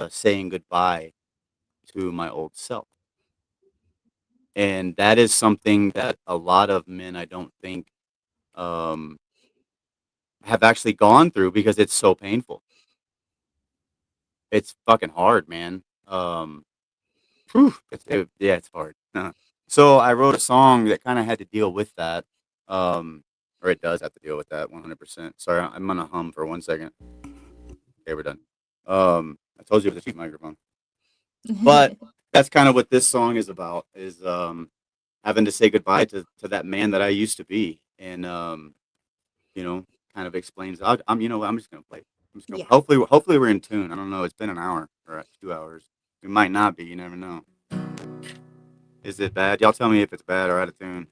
saying goodbye to my old self. And that is something that a lot of men, I don't think, have actually gone through because it's so painful. It's fucking hard, man. Yeah, it's hard. So I wrote a song that kind of had to deal with that, or it does have to deal with that 100%. Sorry, I'm gonna hum for 1 second. Okay, we're done. I told you it was a cheap microphone, but that's kind of what this song is about: is having to say goodbye to that man that I used to be, and you know, kind of explains. I'm just gonna play. I'm just gonna, Yeah. hopefully we're in tune. I don't know. It's been an hour or 2 hours. We might not be. You never know. Is it bad? Y'all tell me if it's bad or out of tune.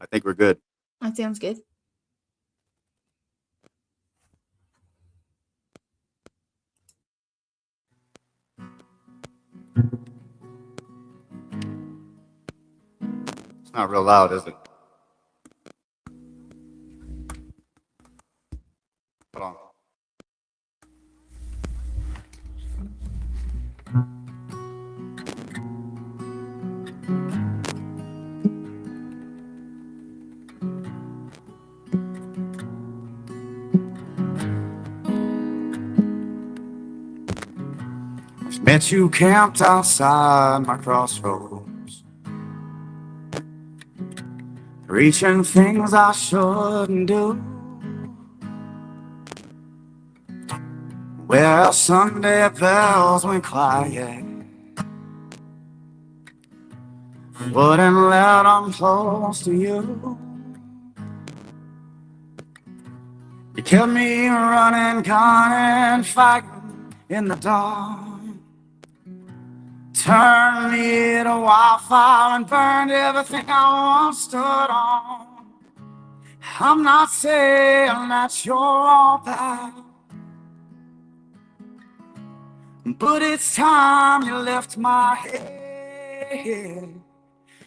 I think we're good. That sounds good. It's not real loud, is it? Hold on. Met you camped outside my crossroads, reaching things I shouldn't do. Well, Sunday bells went quiet, wouldn't let them close to you. You kept me running, gunning, fighting in the dark. Turned me to wildfire and burned everything I once stood on. I'm not saying that you're all bad, but it's time you left my head.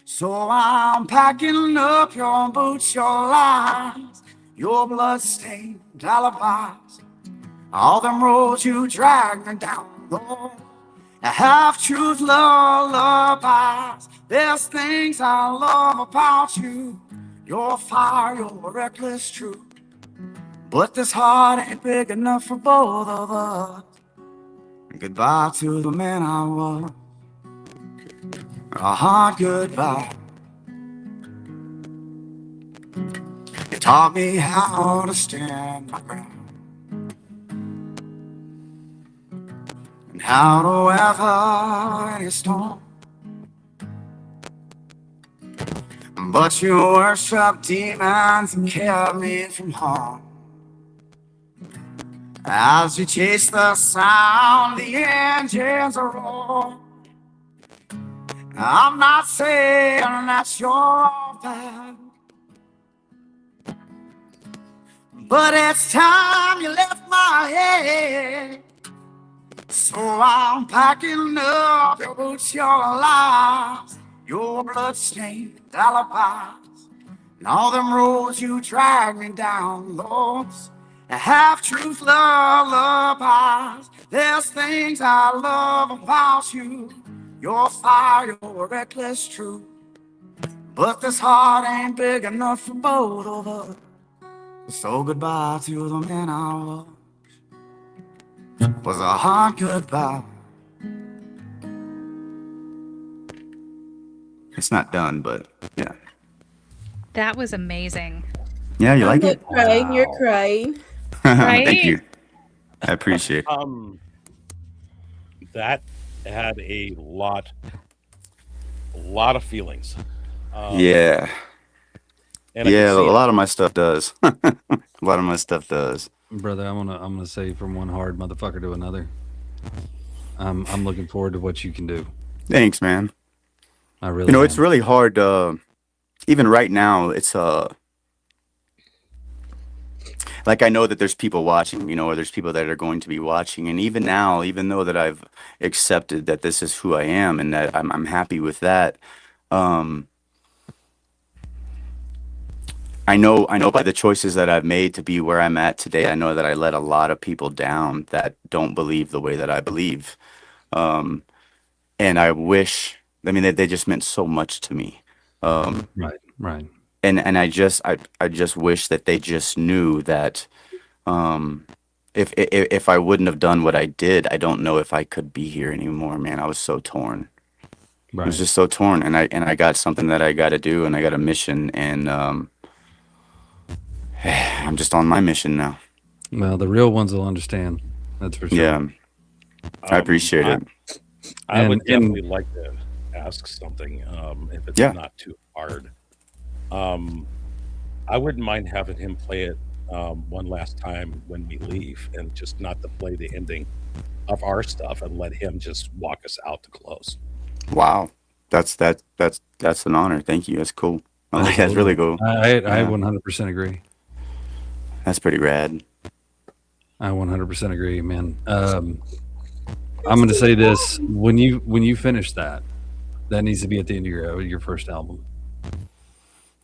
So I'm packing up your boots, your lies, your blood-stained alibis, all them roads you dragged me down, Lord. Half-truth lullabies. There's things I love about you, your fire, your reckless truth. But this heart ain't big enough for both of us. Goodbye to the man I was. A hard goodbye. You taught me how to stand my ground and how to weather any storm. But you worship demons and kept me from harm. As you chase the sound, the engines roar. I'm not saying that you're all bad, but it's time you left my head. So I'm packing up your boots, your lies, your blood-stained alibis, and all them roads you drag me down, Lord. Half-truth lullabies. There's things I love about you, your fire, your reckless truth. But this heart ain't big enough for both of us. So goodbye to the man I was a hard goodbye. It's not done, but yeah. That was amazing. Yeah, you like You're it? crying. You're crying. Right? Thank you. I appreciate it. That had a lot of feelings. Yeah. And I Yeah, a can see it. lot of my stuff does. A lot of my stuff does. Brother, I'm gonna say from one hard motherfucker to another. I'm looking forward to what you can do. Thanks, man. I really You know, am. it's really hard. Even right now, it's like I know that there's people watching, you know, or there's people that are going to be watching, and even now, even though that I've accepted that this is who I am and that I'm happy with that, I know by the choices that I've made to be where I'm at today, I know that I let a lot of people down that don't believe the way that I believe, and I wish. I mean, they just meant so much to me. Right. And I just wish that they just knew that if I wouldn't have done what I did, I don't know if I could be here anymore, man. I was so torn. I was just so torn, and I got something that I got to do, and I got a mission, and I'm just on my mission now. Well, the real ones will understand. That's for sure. Yeah, I appreciate it. I would And- definitely like to ask something, if it's Yeah. not too hard. I wouldn't mind having him play it one last time when we leave, and just not to play the ending of our stuff, and let him just walk us out to close. Wow, that's an honor. Thank you. That's cool. That's really cool. I Yeah. 100% agree. That's pretty rad. I 100% agree, man. I'm going to say this: when you finish that needs to be at the end of your first album.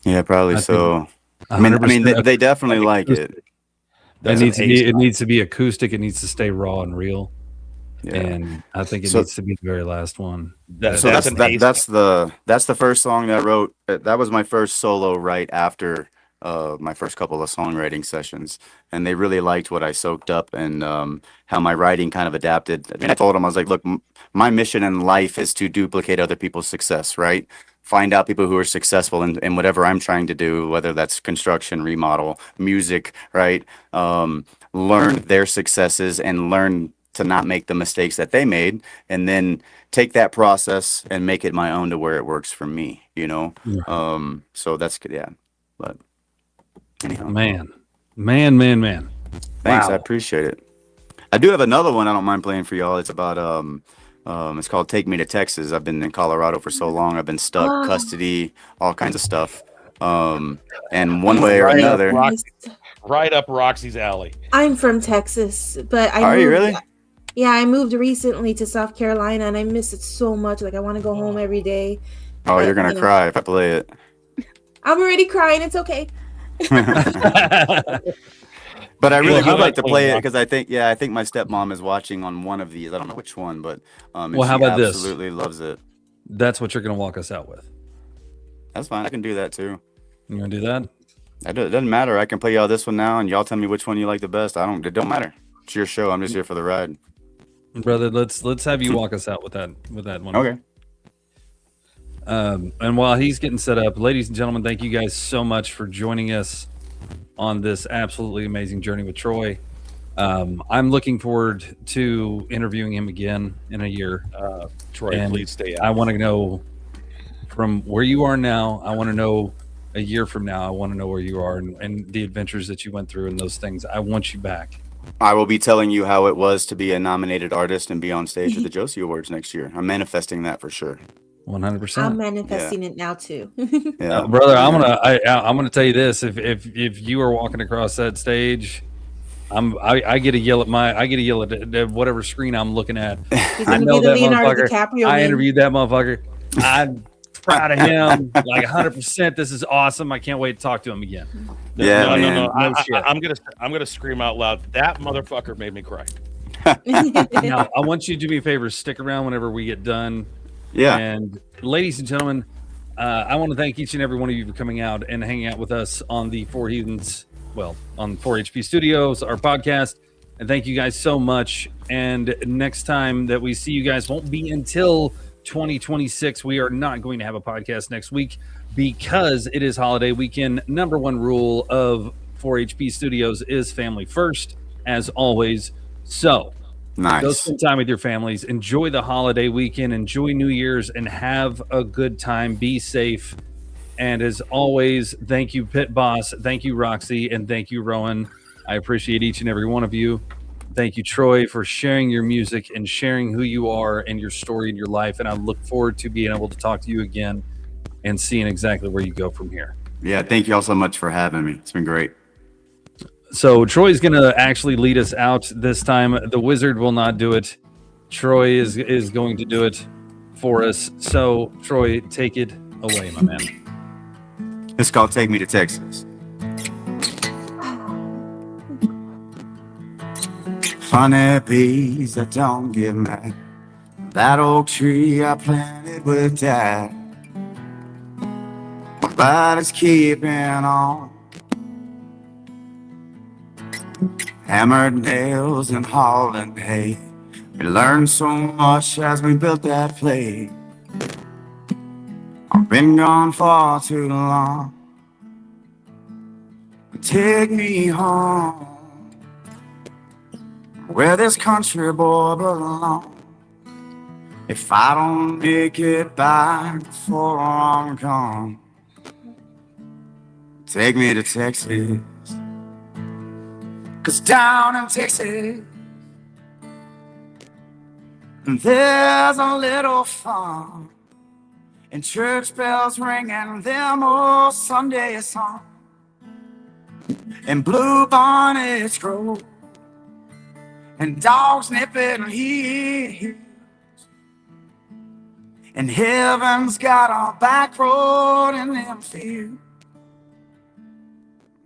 Yeah, probably I so. think I mean, 100% they definitely like it. It That's needs an to be. ace. It needs to be acoustic. It needs to stay raw and real. Yeah. And I think it So- needs to be the very last one. So that's an ace. that's the first song that I wrote. That was my first solo right after my first couple of songwriting sessions, and they really liked what I soaked up and how my writing kind of adapted. I mean, I told them, I was like, look, my mission in life is to duplicate other people's success, right? Find out people who are successful in whatever I'm trying to do, whether that's construction, remodel, music, right? Learn their successes and learn to not make the mistakes that they made, and then take that process and make it my own to where it works for me, you know? Yeah. So that's good. Yeah. But anyhow, Man. thanks. I Wow. appreciate it. I do have another one I don't mind playing for y'all. It's about, it's called Take Me to Texas. I've been in Colorado for so long. I've been stuck, Oh. custody, all kinds of stuff. And one way or Right up another. right up Roxy's alley. I'm from Texas, but I Are you moved, really? yeah, I moved recently to South Carolina, and I miss it so much. Like I want to go home every day. Oh, But, you're gonna you know, cry if I play it. I'm already crying. It's okay. But I really Well, how would like about to play it Rock? because I think my stepmom is watching on one of these. I don't know which one, but and Well, how she about this? absolutely loves it. That's what you're going to walk us out with. That's fine. I can do that too. You going to do that? It doesn't matter. I can play y'all this one now, and y'all tell me which one you like the best. It don't matter. It's your show. I'm just here for the ride. Brother, let's have you walk us out with that one. Okay. And while he's getting set up, ladies and gentlemen, thank you guys so much for joining us on this absolutely amazing journey with Troy. I'm looking forward to interviewing him again in a year. Troy, And please stay I out. want to know from where you are now. I want to know a year from now. I want to know where you are and the adventures that you went through and those things. I want you back. I will be telling you how it was to be a nominated artist and be on stage at the Josie Awards next year. I'm manifesting that for sure. 100%. I'm manifesting it now too. Yeah, Brother, I'm gonna tell you this. If you are walking across that stage, I get to yell at whatever screen I'm looking at. He's I gonna know be the that Leonardo motherfucker. DiCaprio. I meme. interviewed that motherfucker. I'm proud of him. Like 100%. This is awesome. I can't wait to talk to him again. Yeah, no, man. no. No shit. I'm gonna scream out loud. That motherfucker made me cry. Now, I want you to do me a favor. Stick around whenever we get done. Yeah. And ladies and gentlemen, I want to thank each and every one of you for coming out and hanging out with us on the Four Heathens, on 4HP Studios, our podcast. And thank you guys so much. And next time that we see you guys won't be until 2026. We are not going to have a podcast next week because it is holiday weekend. Number one rule of 4HP Studios is family first, as always. So go Nice. spend time with your families. Enjoy the holiday weekend. Enjoy New Year's and have a good time. Be safe. And as always, thank you, Pit Boss. Thank you, Roxy. And thank you, Rowan. I appreciate each and every one of you. Thank you, Troy, for sharing your music and sharing who you are and your story in your life. And I look forward to being able to talk to you again and seeing exactly where you go from here. Yeah, thank you all so much for having me. It's been great. So Troy's going to actually lead us out this time. The wizard will not do it. Troy is going to do it for us. So Troy, take it away, my man. It's called Take Me to Texas. Funny bees that don't get mad. That oak tree I planted with Dad. But it's keeping on. Hammered nails and hauling hay. We learned so much as we built that place. I've been gone far too long. Take me home, where this country boy belongs. If I don't make it back before I'm gone, take me to Texas. 'Cause down in Texas, there's a little fun, and church bells ringing them old Sunday songs, and blue bonnets grow, and dogs nipping heels, and heaven's got a back road in them fields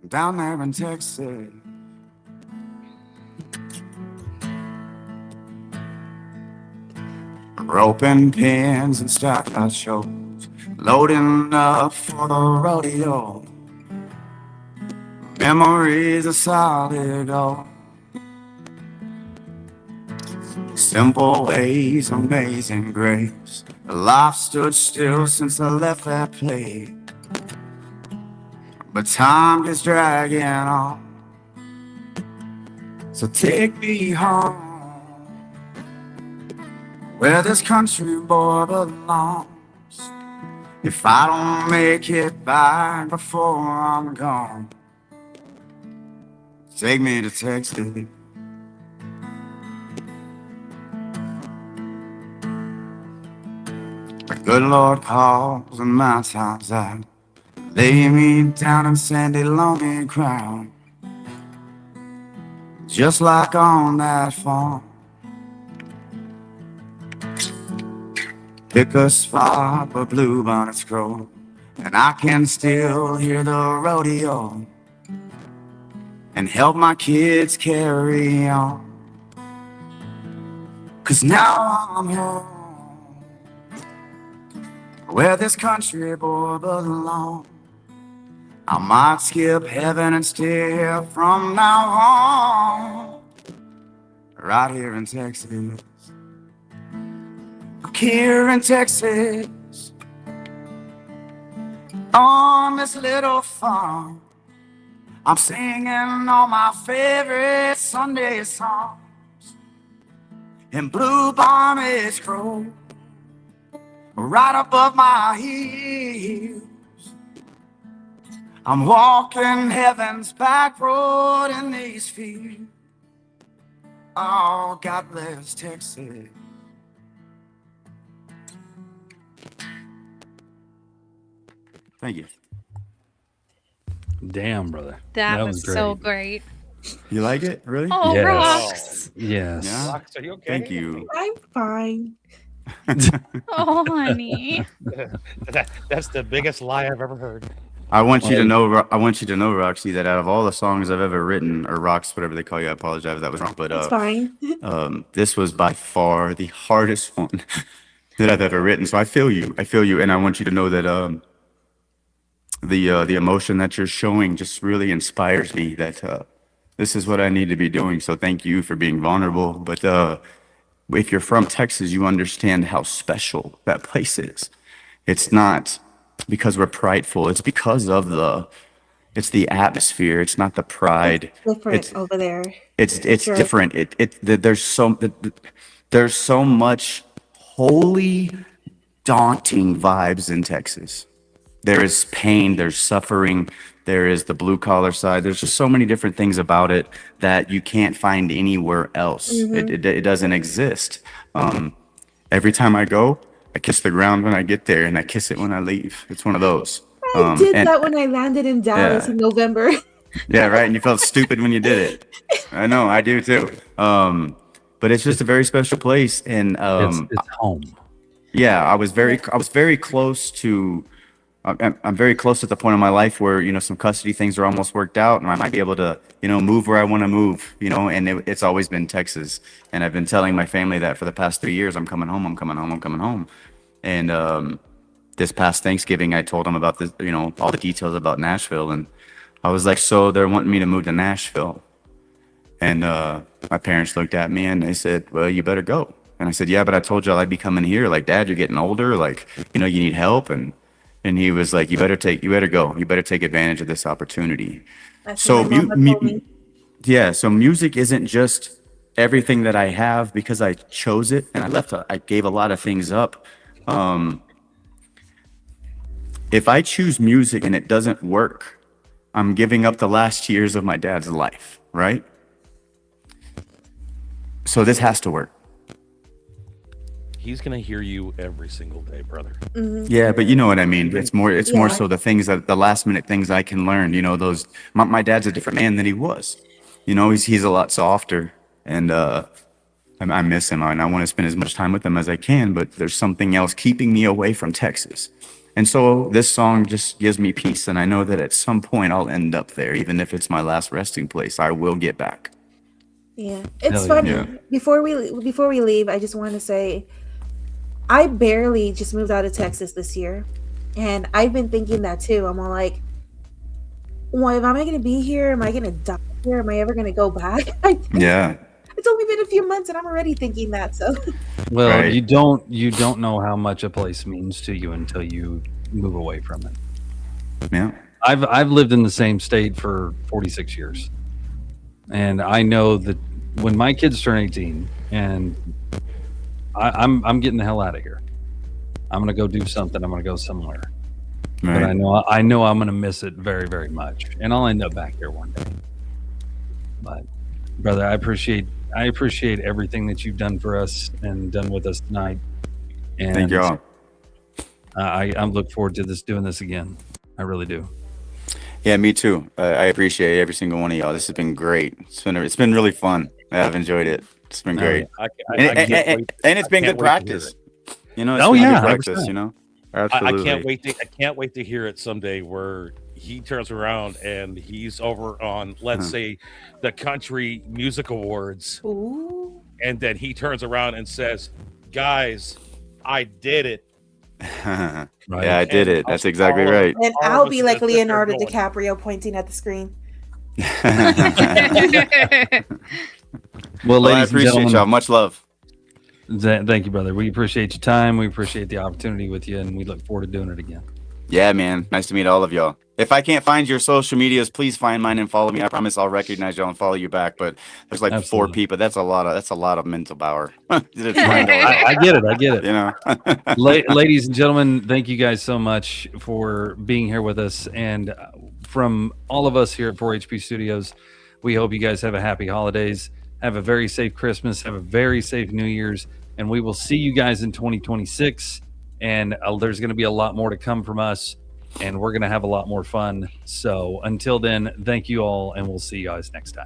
down there in Texas. Roping pins and stockout shows, loading up for the rodeo. Memories of solid gold. Simple ways, amazing grace. Life stood still since I left that place. But time is dragging on. So take me home, where this country boy belongs. If I don't make it back before I'm gone, take me to Texas. The good Lord calls and my time's out. Lay me down in sandy, lonely ground, just like on that farm. Pick a spot where bluebonnets grow, and I can still hear the rodeo, and help my kids carry on. 'Cause now I'm home, where this country boy belongs. I might skip heaven and steer from now on, right here in Texas. Here in Texas, on this little farm, I'm singing all my favorite Sunday songs, and bluebonnets grow right above my heels. I'm walking heaven's back road in these fields. Oh, God bless Texas. Thank you. Damn, brother. That was so great. You like it? Really? Oh, Yes. rocks. Yes. Yeah. Rox, are you okay? Thank you. I'm fine. Oh, honey. That's the biggest lie I've ever heard. I want you to know. I want you to know, Roxy, that out of all the songs I've ever written, or Rox, whatever they call you, I apologize if that was wrong, but It's fine. this was by far the hardest one that I've ever written. So I feel you. I feel you, and I want you to know that the emotion that you're showing just really inspires me. That this is what I need to be doing. So thank you for being vulnerable. But if you're from Texas, you understand how special that place is. It's not because we're prideful. It's because of it's the atmosphere. It's not the pride. Different over there. It's Sure. different. There's so much holy, daunting vibes in Texas. There is pain, there's suffering, there is the blue collar side. There's just so many different things about it that you can't find anywhere else. It doesn't exist. Every time I go, I kiss the ground when I get there, and I kiss it when I leave. It's one of those. I did and- that when I landed in Dallas Yeah. in November. Yeah, right. And you felt stupid when you did it. I know, I do too. But it's just a very special place, and It's home. yeah, I was very close to. I'm very close at the point in my life where some custody things are almost worked out, and I might be able to move where I want to move. And it's always been Texas, and I've been telling my family that for the past 3 years. I'm coming home. I'm coming home. I'm coming home. And this past Thanksgiving, I told them about this, all the details about Nashville, and I was like, so they're wanting me to move to Nashville. And my parents looked at me and they said, well, you better go. And I said, yeah, but I told y'all I'd be coming here. Like, Dad, you're getting older. Like, you need help. And he was like, you better go. You better take advantage of this opportunity. That's So what my mama told me. yeah, so music isn't just everything that I have because I chose it, and I gave a lot of things up. If I choose music and it doesn't work, I'm giving up the last years of my dad's life, right? So this has to work. He's gonna hear you every single day, brother. Yeah, but you know what I mean. It's more Yeah. so the things that the last minute things I can learn. Those. My dad's a different man than he was. He's a lot softer, and I miss him, and I want to spend as much time with him as I can. But there's something else keeping me away from Texas, and so this song just gives me peace, and I know that at some point I'll end up there, even if it's my last resting place. I will get back. Yeah, it's Hell funny. yeah. Before we leave, I just want to say, I barely just moved out of Texas this year, and I've been thinking that too. I'm all like, well, am I going to be here? Am I going to die here? Am I ever going to go back? Yeah. It's only been a few months, and I'm already thinking that. So Well, Right. you don't know how much a place means to you until you move away from it. Yeah. I've lived in the same state for 46 years, and I know that when my kids turn 18, and I'm getting the hell out of here. I'm gonna go do something. I'm gonna go somewhere. But I Right. know I'm gonna miss it very, very much, and I'll end up back here one day. But brother, I appreciate everything that you've done for us and done with us tonight. And Thank y'all. I look forward to doing this again. I really do. Yeah, me too. I appreciate every single one of y'all. This has been great. It's been really fun. I've enjoyed it. It's been great. And it's been good practice. You know, it's been good practice, you know? Absolutely. I can't wait to hear it someday where he turns around and he's over on, let's say, the Country Music Awards. Ooh. And then he turns around and says, guys, I did it. Right. Yeah, I did it. That's exactly right. And I'll be like Leonardo DiCaprio pointing at the screen. Well, ladies I appreciate y'all. Much love. Thank you, brother. We appreciate your time. We appreciate the opportunity with you, and we look forward to doing it again. Yeah, man. Nice to meet all of y'all. If I can't find your social medias, please find mine and follow me. I promise I'll recognize y'all and follow you back. But there's like 4 people. That's a lot of mental power. I get it. You know, ladies and gentlemen, thank you guys so much for being here with us. And from all of us here at 4HP Studios, we hope you guys have a happy holidays. Have a very safe Christmas. Have a very safe New Year's. And we will see you guys in 2026. And there's going to be a lot more to come from us. And we're going to have a lot more fun. So until then, thank you all. And we'll see you guys next time.